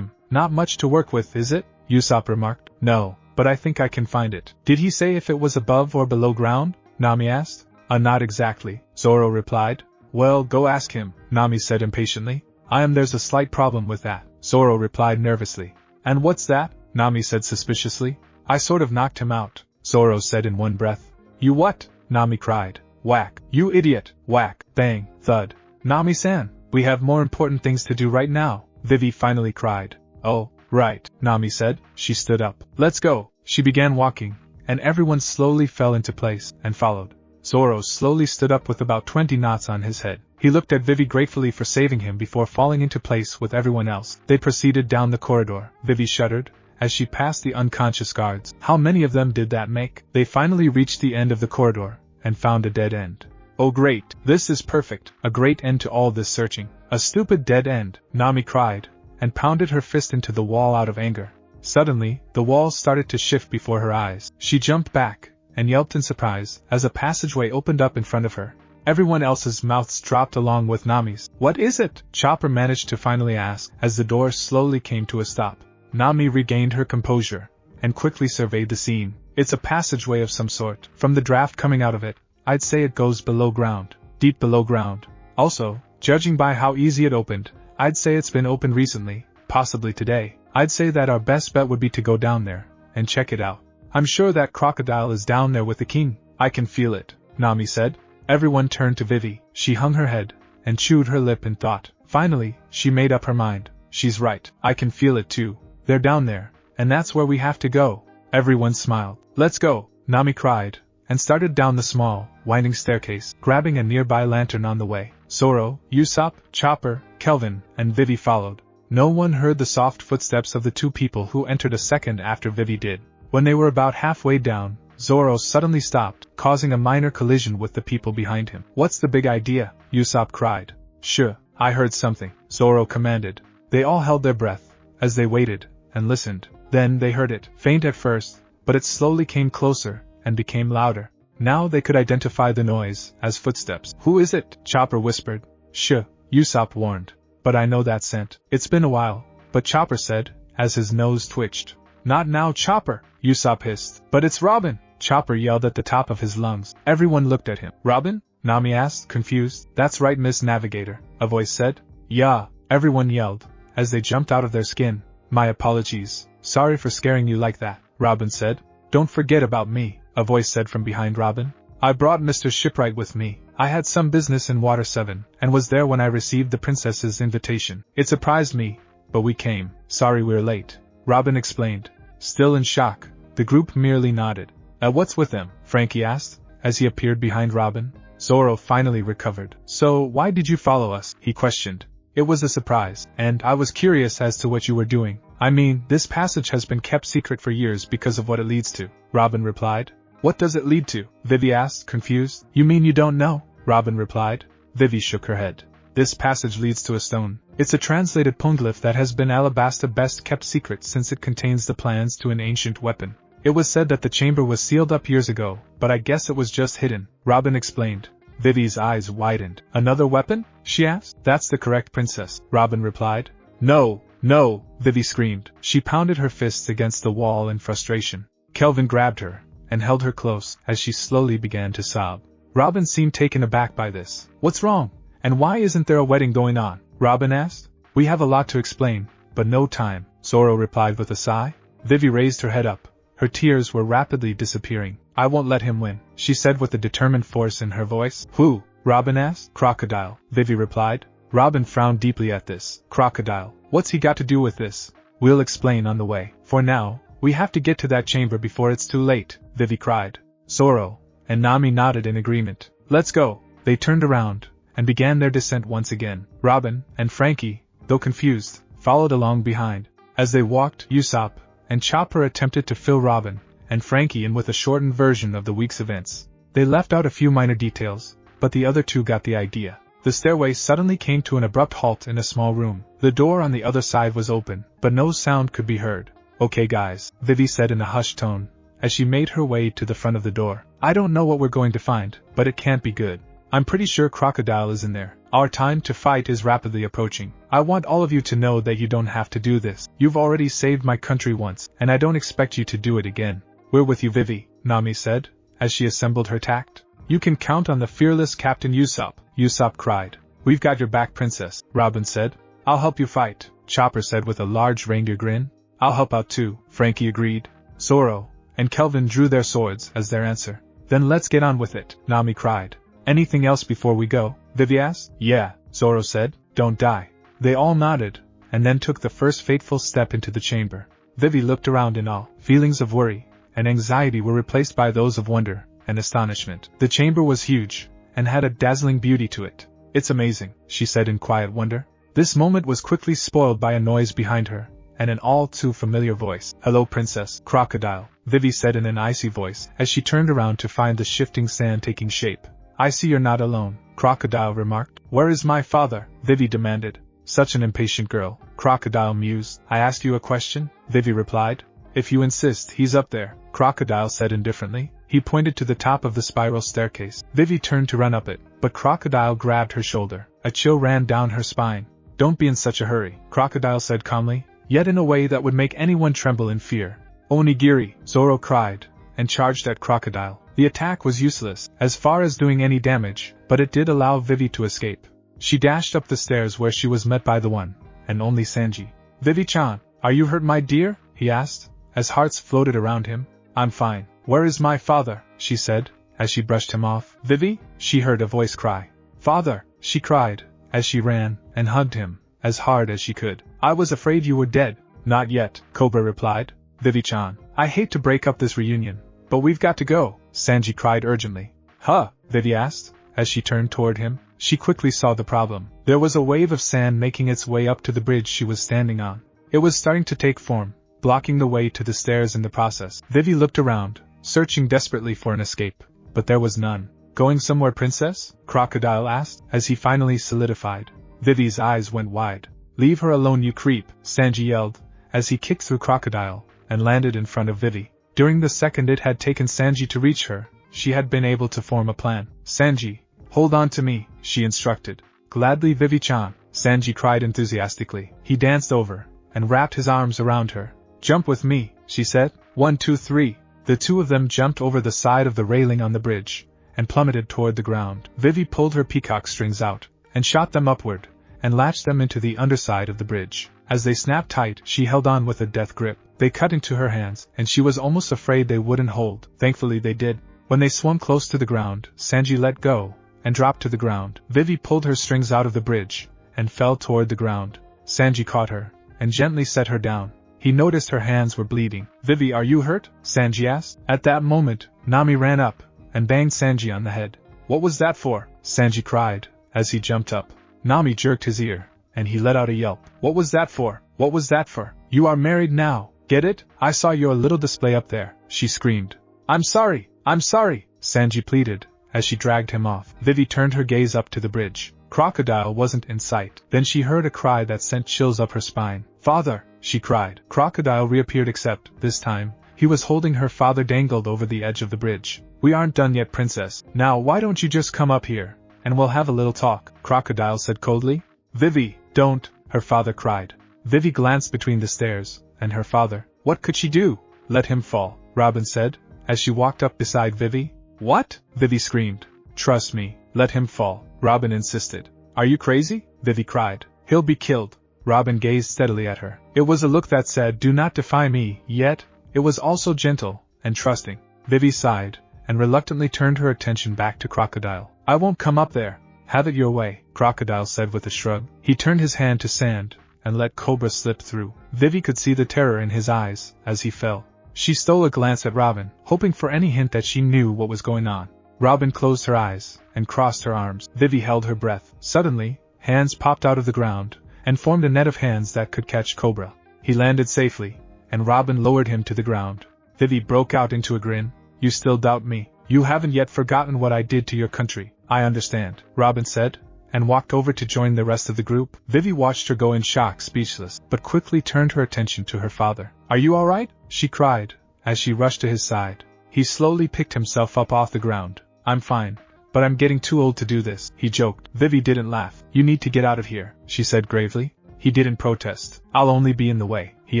Not much to work with, is it? Usopp remarked. No, but I think I can find it. Did he say if it was above or below ground? Nami asked. Not exactly, Zoro replied. Well, go ask him, Nami said impatiently. There's a slight problem with that, Zoro replied nervously. And what's that? Nami said suspiciously. I sort of knocked him out, Zoro said in one breath. You what? Nami cried. Whack. You idiot. Whack. Bang. Thud. Nami-san, we have more important things to do right now, Vivi finally cried. Oh, right, Nami said. She stood up. Let's go. She began walking, and everyone slowly fell into place, and followed. Zoro slowly stood up with about 20 knots on his head. He looked at Vivi gratefully for saving him before falling into place with everyone else. They proceeded down the corridor. Vivi shuddered as she passed the unconscious guards. How many of them did that make? They finally reached the end of the corridor, and found a dead end. Oh great, this is perfect, a great end to all this searching. A stupid dead end, Nami cried, and pounded her fist into the wall out of anger. Suddenly, the wall started to shift before her eyes. She jumped back, and yelped in surprise, as a passageway opened up in front of her. Everyone else's mouths dropped along with Nami's. What is it? Chopper managed to finally ask, as the door slowly came to a stop. Nami regained her composure, and quickly surveyed the scene. It's a passageway of some sort. From the draft coming out of it, I'd say it goes below ground, deep below ground. Also, judging by how easy it opened, I'd say it's been opened recently, possibly today. I'd say that our best bet would be to go down there, and check it out. I'm sure that crocodile is down there with the king. I can feel it, Nami said. Everyone turned to Vivi. She hung her head, and chewed her lip in thought. Finally, she made up her mind. She's right. I can feel it too. They're down there, and that's where we have to go. Everyone smiled. Let's go, Nami cried, and started down the small, winding staircase, grabbing a nearby lantern on the way. Zoro, Usopp, Chopper, Kelvin, and Vivi followed. No one heard the soft footsteps of the two people who entered a second after Vivi did. When they were about halfway down, Zoro suddenly stopped, causing a minor collision with the people behind him. What's the big idea? Usopp cried. Shh, I heard something, Zoro commanded. They all held their breath, as they waited, and listened. Then they heard it, faint at first, but it slowly came closer, and became louder. Now they could identify the noise as footsteps. Who is it? Chopper whispered. Shh, Usopp warned. But I know that scent. It's been a while, but Chopper said, as his nose twitched. Not now, Chopper, Usopp hissed. But it's Robin, Chopper yelled at the top of his lungs. Everyone looked at him. Robin? Nami asked, confused. That's right, Miss Navigator, a voice said. Yeah, everyone yelled, as they jumped out of their skin. My apologies. Sorry for scaring you like that, Robin said. Don't forget about me, a voice said from behind Robin. I brought Mr. Shipwright with me. I had some business in Water 7, and was there when I received the princess's invitation. It surprised me, but we came. Sorry we're late, Robin explained. Still in shock, the group merely nodded. What's with them? Frankie asked, as he appeared behind Robin. Zoro finally recovered. So, why did you follow us? He questioned. It was a surprise, and I was curious as to what you were doing. I mean, this passage has been kept secret for years because of what it leads to, Robin replied. What does it lead to? Vivi asked, confused. You mean you don't know? Robin replied. Vivi shook her head. This passage leads to a stone. It's a translated poneglyph that has been Alabasta best kept secret since it contains the plans to an ancient weapon. It was said that the chamber was sealed up years ago, but I guess it was just hidden, Robin explained. Vivi's eyes widened. Another weapon? She asked. That's the correct, princess, Robin replied. No, no, Vivi screamed. She pounded her fists against the wall in frustration. Kelvin grabbed her and held her close as she slowly began to sob. Robin seemed taken aback by this. What's wrong? And why isn't there a wedding going on? Robin asked. We have a lot to explain, but no time, Zoro replied with a sigh. Vivi raised her head up. Her tears were rapidly disappearing. I won't let him win, she said with a determined force in her voice. Who? Robin asked. Crocodile, Vivi replied. Robin frowned deeply at this. Crocodile. What's he got to do with this? We'll explain on the way. For now, we have to get to that chamber before it's too late, Vivi cried. Zoro and Nami nodded in agreement. Let's go. They turned around and began their descent once again. Robin and Frankie, though confused, followed along behind. As they walked, Usopp and Chopper attempted to fill Robin and Frankie in with a shortened version of the week's events. They left out a few minor details, but the other two got the idea. The stairway suddenly came to an abrupt halt in a small room. The door on the other side was open, but no sound could be heard. Okay guys, Vivi said in a hushed tone, as she made her way to the front of the door. I don't know what we're going to find, but it can't be good. I'm pretty sure Crocodile is in there. Our time to fight is rapidly approaching. I want all of you to know that you don't have to do this. You've already saved my country once, and I don't expect you to do it again. We're with you, Vivi, Nami said, as she assembled her tact. You can count on the fearless Captain Usopp, Usopp cried. We've got your back, princess, Robin said. I'll help you fight, Chopper said with a large reindeer grin. I'll help out too, Frankie agreed. Zoro and Kelvin drew their swords as their answer. Then let's get on with it, Nami cried. Anything else before we go? Vivi asked. Yeah, Zoro said. Don't die. They all nodded, and then took the first fateful step into the chamber. Vivi looked around in awe. Feelings of worry and anxiety were replaced by those of wonder and astonishment. The chamber was huge, and had a dazzling beauty to it. It's amazing, she said in quiet wonder. This moment was quickly spoiled by a noise behind her, and an all-too-familiar voice. Hello, Princess Crocodile, Vivi said in an icy voice, as she turned around to find the shifting sand taking shape. I see you're not alone, Crocodile remarked. Where is my father? Vivi demanded. Such an impatient girl, Crocodile mused. I ask you a question? Vivi replied. If you insist, he's up there, Crocodile said indifferently. He pointed to the top of the spiral staircase. Vivi turned to run up it, but Crocodile grabbed her shoulder. A chill ran down her spine. Don't be in such a hurry, Crocodile said calmly, yet in a way that would make anyone tremble in fear. Onigiri, Zoro cried, and charged at Crocodile. The attack was useless, as far as doing any damage, but it did allow Vivi to escape. She dashed up the stairs where she was met by the one and only Sanji. Vivi-chan, are you hurt, my dear? He asked, as hearts floated around him. I'm fine. Where is my father? She said, as she brushed him off. Vivi? She heard a voice cry. Father, she cried, as she ran and hugged him, as hard as she could. I was afraid you were dead. Not yet, Cobra replied. Vivi-chan, I hate to break up this reunion, but we've got to go, Sanji cried urgently. Huh? Vivi asked, as she turned toward him. She quickly saw the problem. There was a wave of sand making its way up to the bridge she was standing on. It was starting to take form, blocking the way to the stairs in the process. Vivi looked around, searching desperately for an escape, but there was none. Going somewhere, princess? Crocodile asked, as he finally solidified. Vivi's eyes went wide. Leave her alone, you creep, Sanji yelled, as he kicked through Crocodile, and landed in front of Vivi. During the second it had taken Sanji to reach her, she had been able to form a plan. Sanji, hold on to me, she instructed. Gladly, Vivi-chan, Sanji cried enthusiastically. He danced over, and wrapped his arms around her. Jump with me, she said. 1, 2, 3. The two of them jumped over the side of the railing on the bridge, and plummeted toward the ground. Vivi pulled her peacock strings out, and shot them upward, and latched them into the underside of the bridge. As they snapped tight, she held on with a death grip. They cut into her hands, and she was almost afraid they wouldn't hold. Thankfully they did. When they swung close to the ground, Sanji let go, and dropped to the ground. Vivi pulled her strings out of the bridge, and fell toward the ground. Sanji caught her, and gently set her down. He noticed her hands were bleeding. Vivi, are you hurt? Sanji asked. At that moment, Nami ran up, and banged Sanji on the head. What was that for? Sanji cried, as he jumped up. Nami jerked his ear, and he let out a yelp. What was that for? What was that for? You are married now, get it? I saw your little display up there, she screamed. I'm sorry, Sanji pleaded, as she dragged him off. Vivi turned her gaze up to the bridge. Crocodile wasn't in sight. Then she heard a cry that sent chills up her spine. Father, she cried. Crocodile reappeared, except, this time, he was holding her. Father dangled over the edge of the bridge. We aren't done yet, princess. Now why don't you just come up here, and we'll have a little talk, Crocodile said coldly. Vivi, don't, her father cried. Vivi glanced between the stairs, and her father. What could she do? Let him fall, Robin said, as she walked up beside Vivi. What? Vivi screamed. Trust me, let him fall, Robin insisted. Are you crazy? Vivi cried. He'll be killed. Robin gazed steadily at her. It was a look that said, do not defy me, yet, it was also gentle and trusting. Vivi sighed, and reluctantly turned her attention back to Crocodile. I won't come up there. Have it your way, Crocodile said with a shrug. He turned his hand to sand, and let Cobra slip through. Vivi could see the terror in his eyes, as he fell. She stole a glance at Robin, hoping for any hint that she knew what was going on. Robin closed her eyes, and crossed her arms. Vivi held her breath. Suddenly, hands popped out of the ground, and formed a net of hands that could catch Cobra. He landed safely, and Robin lowered him to the ground. Vivi broke out into a grin. You still doubt me? You haven't yet forgotten what I did to your country. I understand, Robin said, and walked over to join the rest of the group. Vivi watched her go in shock, speechless, but quickly turned her attention to her father. Are you all right? She cried, as she rushed to his side. He slowly picked himself up off the ground. I'm fine, but I'm getting too old to do this, he joked. Vivi didn't laugh. You need to get out of here, she said gravely. He didn't protest. I'll only be in the way, he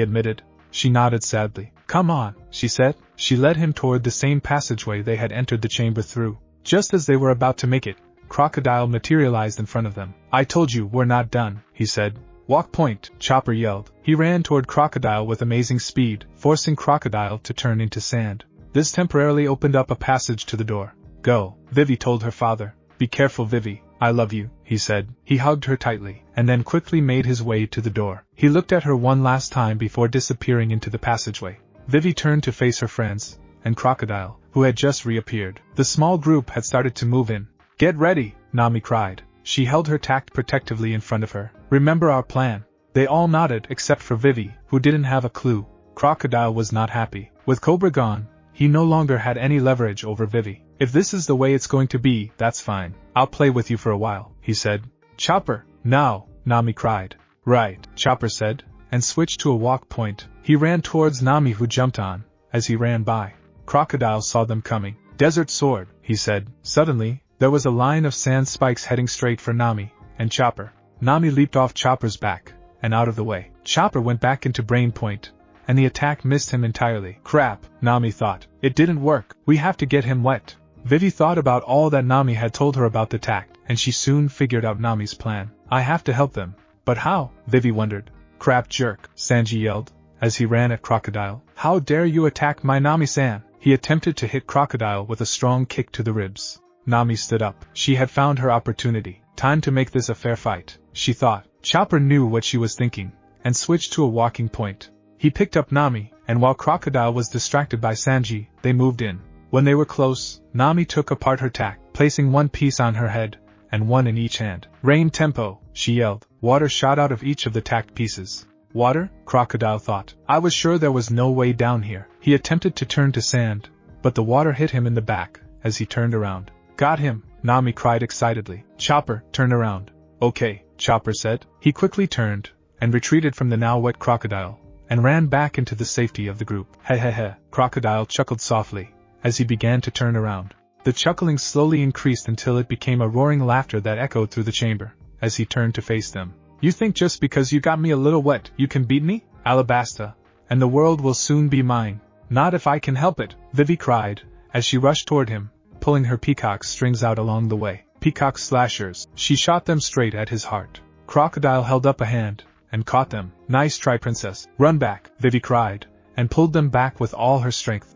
admitted. She nodded sadly. Come on, she said. She led him toward the same passageway they had entered the chamber through. Just as they were about to make it, Crocodile materialized in front of them. I told you we're not done, he said. Walk point, Chopper yelled. He ran toward Crocodile with amazing speed, forcing Crocodile to turn into sand. This temporarily opened up a passage to the door. Go, Vivi told her father. Be careful, Vivi, I love you, he said. He hugged her tightly, and then quickly made his way to the door. He looked at her one last time before disappearing into the passageway. Vivi turned to face her friends, and Crocodile, who had just reappeared. The small group had started to move in. Get ready, Nami cried. She held her tact protectively in front of her. Remember our plan? They all nodded except for Vivi, who didn't have a clue. Crocodile was not happy. With Cobra gone, he no longer had any leverage over Vivi. If this is the way it's going to be, that's fine. I'll play with you for a while, he said. Chopper, now, Nami cried. Right, Chopper said, and switched to a walk point. He ran towards Nami, who jumped on. As he ran by, Crocodile saw them coming. Desert Sword, he said. Suddenly, there was a line of sand spikes heading straight for Nami and Chopper. Nami leaped off Chopper's back, and out of the way. Chopper went back into Brain Point, and the attack missed him entirely. Crap, Nami thought. It didn't work. We have to get him wet. Vivi thought about all that Nami had told her about the attack, and she soon figured out Nami's plan. I have to help them. But how? Vivi wondered. Crap jerk, Sanji yelled, as he ran at Crocodile. How dare you attack my Nami-san? He attempted to hit Crocodile with a strong kick to the ribs. Nami stood up. She had found her opportunity. Time to make this a fair fight, she thought. Chopper knew what she was thinking, and switched to a walking point. He picked up Nami, and while Crocodile was distracted by Sanji, they moved in. When they were close, Nami took apart her tack, placing one piece on her head, and one in each hand. Rain tempo, she yelled. Water shot out of each of the tacked pieces. Water? Crocodile thought. I was sure there was no way down here. He attempted to turn to sand, but the water hit him in the back, as he turned around. Got him, Nami cried excitedly. Chopper, turn around. Okay, Chopper said. He quickly turned, and retreated from the now wet Crocodile, and ran back into the safety of the group. He, Crocodile chuckled softly, as he began to turn around. The chuckling slowly increased until it became a roaring laughter that echoed through the chamber, as he turned to face them. You think just because you got me a little wet, you can beat me? Alabasta, and the world will soon be mine. Not if I can help it, Vivi cried, as she rushed toward him, pulling her peacock strings out along the way. Peacock slashers. She shot them straight at his heart. Crocodile held up a hand, and caught them. Nice try, princess. Run back, Vivi cried, and pulled them back with all her strength.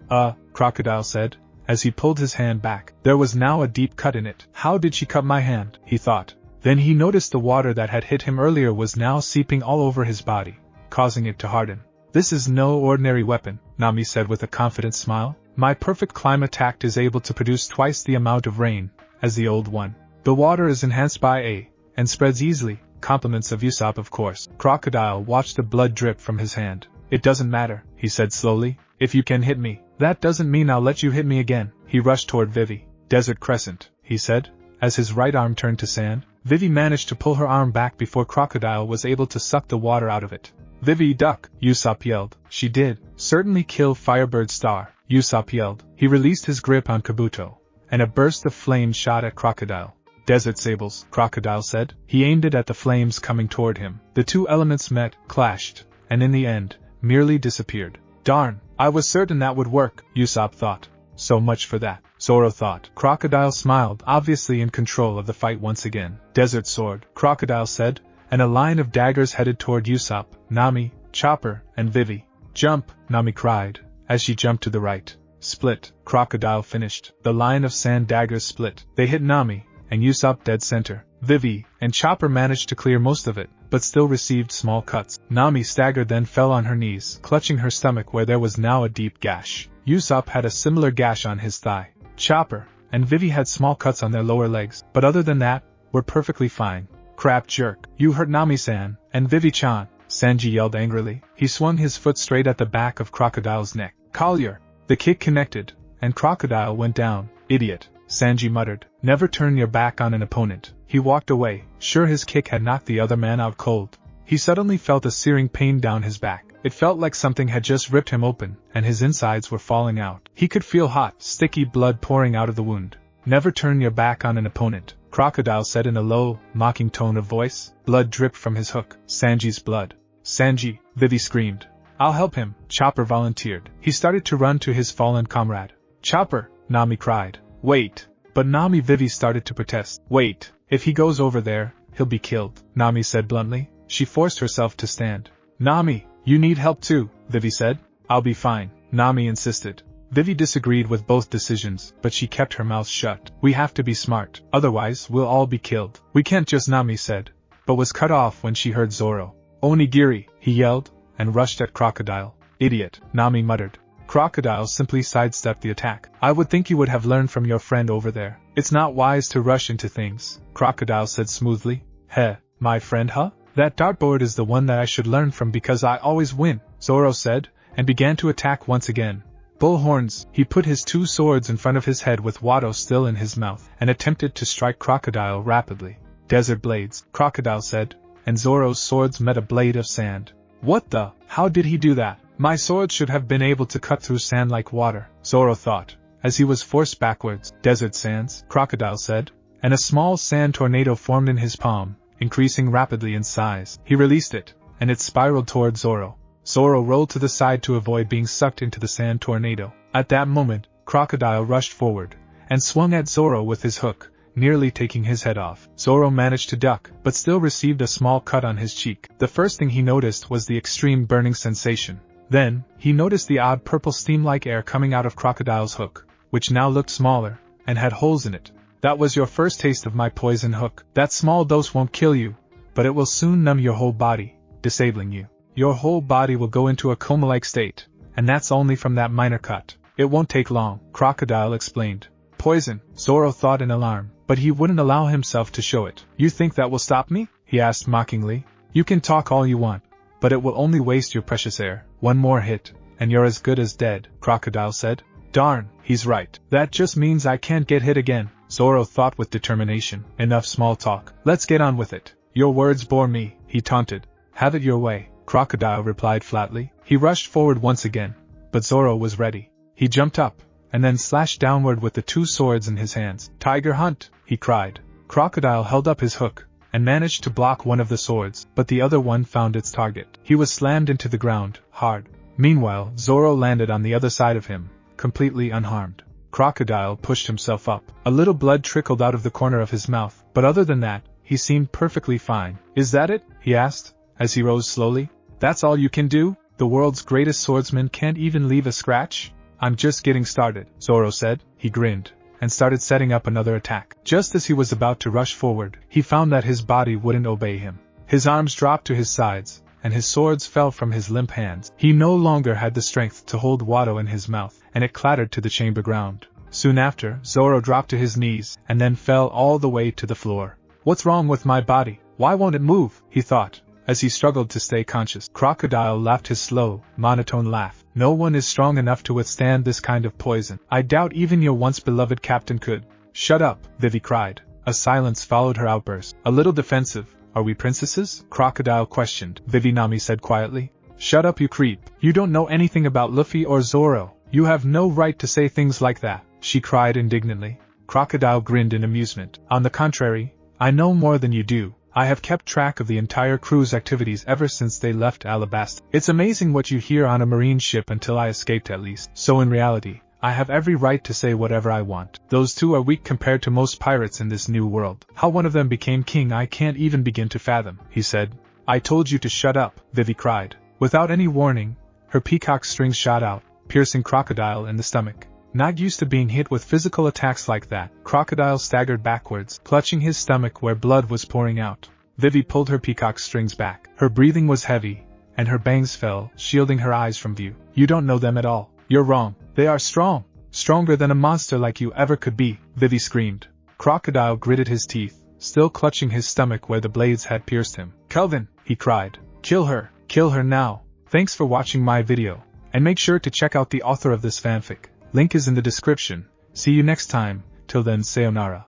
Crocodile said, as he pulled his hand back. There was now a deep cut in it. How did she cut my hand? He thought. Then he noticed the water that had hit him earlier was now seeping all over his body, causing it to harden. This is no ordinary weapon, Nami said with a confident smile. My perfect climate tact is able to produce twice the amount of rain, as the old one. The water is enhanced by A, and spreads easily, compliments of Usopp of course. Crocodile watched the blood drip from his hand. It doesn't matter, he said slowly, if you can hit me. That doesn't mean I'll let you hit me again. He rushed toward Vivi. Desert Crescent, he said, as his right arm turned to sand. Vivi managed to pull her arm back before Crocodile was able to suck the water out of it. Vivi, duck, Usopp yelled. She did. Certainly kill Firebird Star, Usopp yelled. He released his grip on Kabuto, and a burst of flame shot at Crocodile. Desert Sables, Crocodile said. He aimed it at the flames coming toward him. The two elements met, clashed, and in the end, merely disappeared. Darn, I was certain that would work, Usopp thought. So much for that, Zoro thought. Crocodile smiled, obviously in control of the fight once again. Desert Sword, Crocodile said, and a line of daggers headed toward Usopp, Nami, Chopper, and Vivi. Jump, Nami cried, as she jumped to the right. Split, Crocodile finished. The line of sand daggers split. They hit Nami, and Usopp dead center. Vivi and Chopper managed to clear most of it, but still received small cuts. Nami staggered, then fell on her knees, clutching her stomach where there was now a deep gash. Usopp had a similar gash on his thigh. Chopper and Vivi had small cuts on their lower legs, but other than that, were perfectly fine. Crap jerk, you hurt Nami-san, and Vivi-chan, Sanji yelled angrily. He swung his foot straight at the back of Crocodile's neck. Collier! The kick connected, and Crocodile went down. Idiot, Sanji muttered. Never turn your back on an opponent. He walked away, sure his kick had knocked the other man out cold. He suddenly felt a searing pain down his back. It felt like something had just ripped him open, and his insides were falling out. He could feel hot, sticky blood pouring out of the wound. Never turn your back on an opponent, Crocodile said in a low, mocking tone of voice. Blood dripped from his hook. Sanji's blood. Sanji, Vivi screamed. I'll help him, Chopper volunteered. He started to run to his fallen comrade. Chopper, Nami cried. Wait. But Vivi started to protest. Wait, if he goes over there, he'll be killed, Nami said bluntly. She forced herself to stand. Nami, you need help too, Vivi said. I'll be fine, Nami insisted. Vivi disagreed with both decisions, but she kept her mouth shut. We have to be smart, otherwise we'll all be killed. We can't just, Nami said, but was cut off when she heard Zoro. Onigiri, he yelled, and rushed at Crocodile. Idiot, Nami muttered. Crocodile simply sidestepped the attack. I would think you would have learned from your friend over there. It's not wise to rush into things, Crocodile said smoothly. Heh, my friend huh? That dartboard is the one that I should learn from because I always win, Zoro said, and began to attack once again. Bullhorns, he put his two swords in front of his head with Watto still in his mouth, and attempted to strike Crocodile rapidly. Desert Blades, Crocodile said, and Zoro's swords met a blade of sand. What the? How did he do that? My sword should have been able to cut through sand like water, Zoro thought, as he was forced backwards. Desert Sands, Crocodile said, and a small sand tornado formed in his palm, increasing rapidly in size. He released it, and it spiraled toward Zoro. Zoro rolled to the side to avoid being sucked into the sand tornado. At that moment, Crocodile rushed forward, and swung at Zoro with his hook, nearly taking his head off. Zoro managed to duck, but still received a small cut on his cheek. The first thing he noticed was the extreme burning sensation. Then, he noticed the odd purple steam-like air coming out of Crocodile's hook, which now looked smaller, and had holes in it. That was your first taste of my poison hook. That small dose won't kill you, but it will soon numb your whole body, disabling you. Your whole body will go into a coma-like state, and that's only from that minor cut. It won't take long, Crocodile explained. Poison, Zoro thought in alarm, but he wouldn't allow himself to show it. You think that will stop me? He asked mockingly. You can talk all you want, but it will only waste your precious air. One more hit, and you're as good as dead, Crocodile said. Darn, he's right. That just means I can't get hit again, Zoro thought with determination. Enough small talk. Let's get on with it. Your words bore me, he taunted. Have it your way, Crocodile replied flatly. He rushed forward once again, but Zoro was ready. He jumped up, and then slashed downward with the two swords in his hands. Tiger Hunt, he cried. Crocodile held up his hook, and managed to block one of the swords, but the other one found its target. He was slammed into the ground, hard. Meanwhile, Zoro landed on the other side of him, completely unharmed. Crocodile pushed himself up. A little blood trickled out of the corner of his mouth, but other than that, he seemed perfectly fine. Is that it? He asked, as he rose slowly. That's all you can do? The world's greatest swordsman can't even leave a scratch? I'm just getting started, Zoro said. He grinned, and started setting up another attack. Just as he was about to rush forward, he found that his body wouldn't obey him. His arms dropped to his sides, and his swords fell from his limp hands. He no longer had the strength to hold Watto in his mouth, and it clattered to the chamber ground. Soon after, Zoro dropped to his knees, and then fell all the way to the floor. What's wrong with my body? Why won't it move? He thought, as he struggled to stay conscious. Crocodile laughed his slow, monotone laugh. No one is strong enough to withstand this kind of poison. I doubt even your once beloved captain could. Shut up, Vivi cried. A silence followed her outburst. A little defensive. Are we princesses? Crocodile questioned. Vivi, Nami said quietly. Shut up, you creep. You don't know anything about Luffy or Zoro. You have no right to say things like that, she cried indignantly. Crocodile grinned in amusement. On the contrary, I know more than you do. I have kept track of the entire crew's activities ever since they left Alabasta. It's amazing what you hear on a marine ship until I escaped at least. So in reality, I have every right to say whatever I want. Those two are weak compared to most pirates in this new world. How one of them became king I can't even begin to fathom, he said. I told you to shut up, Vivi cried. Without any warning, her peacock strings shot out, piercing Crocodile in the stomach. Not used to being hit with physical attacks like that, Crocodile staggered backwards, clutching his stomach where blood was pouring out. Vivi pulled her peacock strings back. Her breathing was heavy, and her bangs fell, shielding her eyes from view. You don't know them at all. You're wrong. They are strong. Stronger than a monster like you ever could be, Vivi screamed. Crocodile gritted his teeth, still clutching his stomach where the blades had pierced him. Kelvin, he cried. Kill her. Kill her now. Thanks for watching my video, and make sure to check out the author of this fanfic. Link is in the description. See you next time. Till then, sayonara.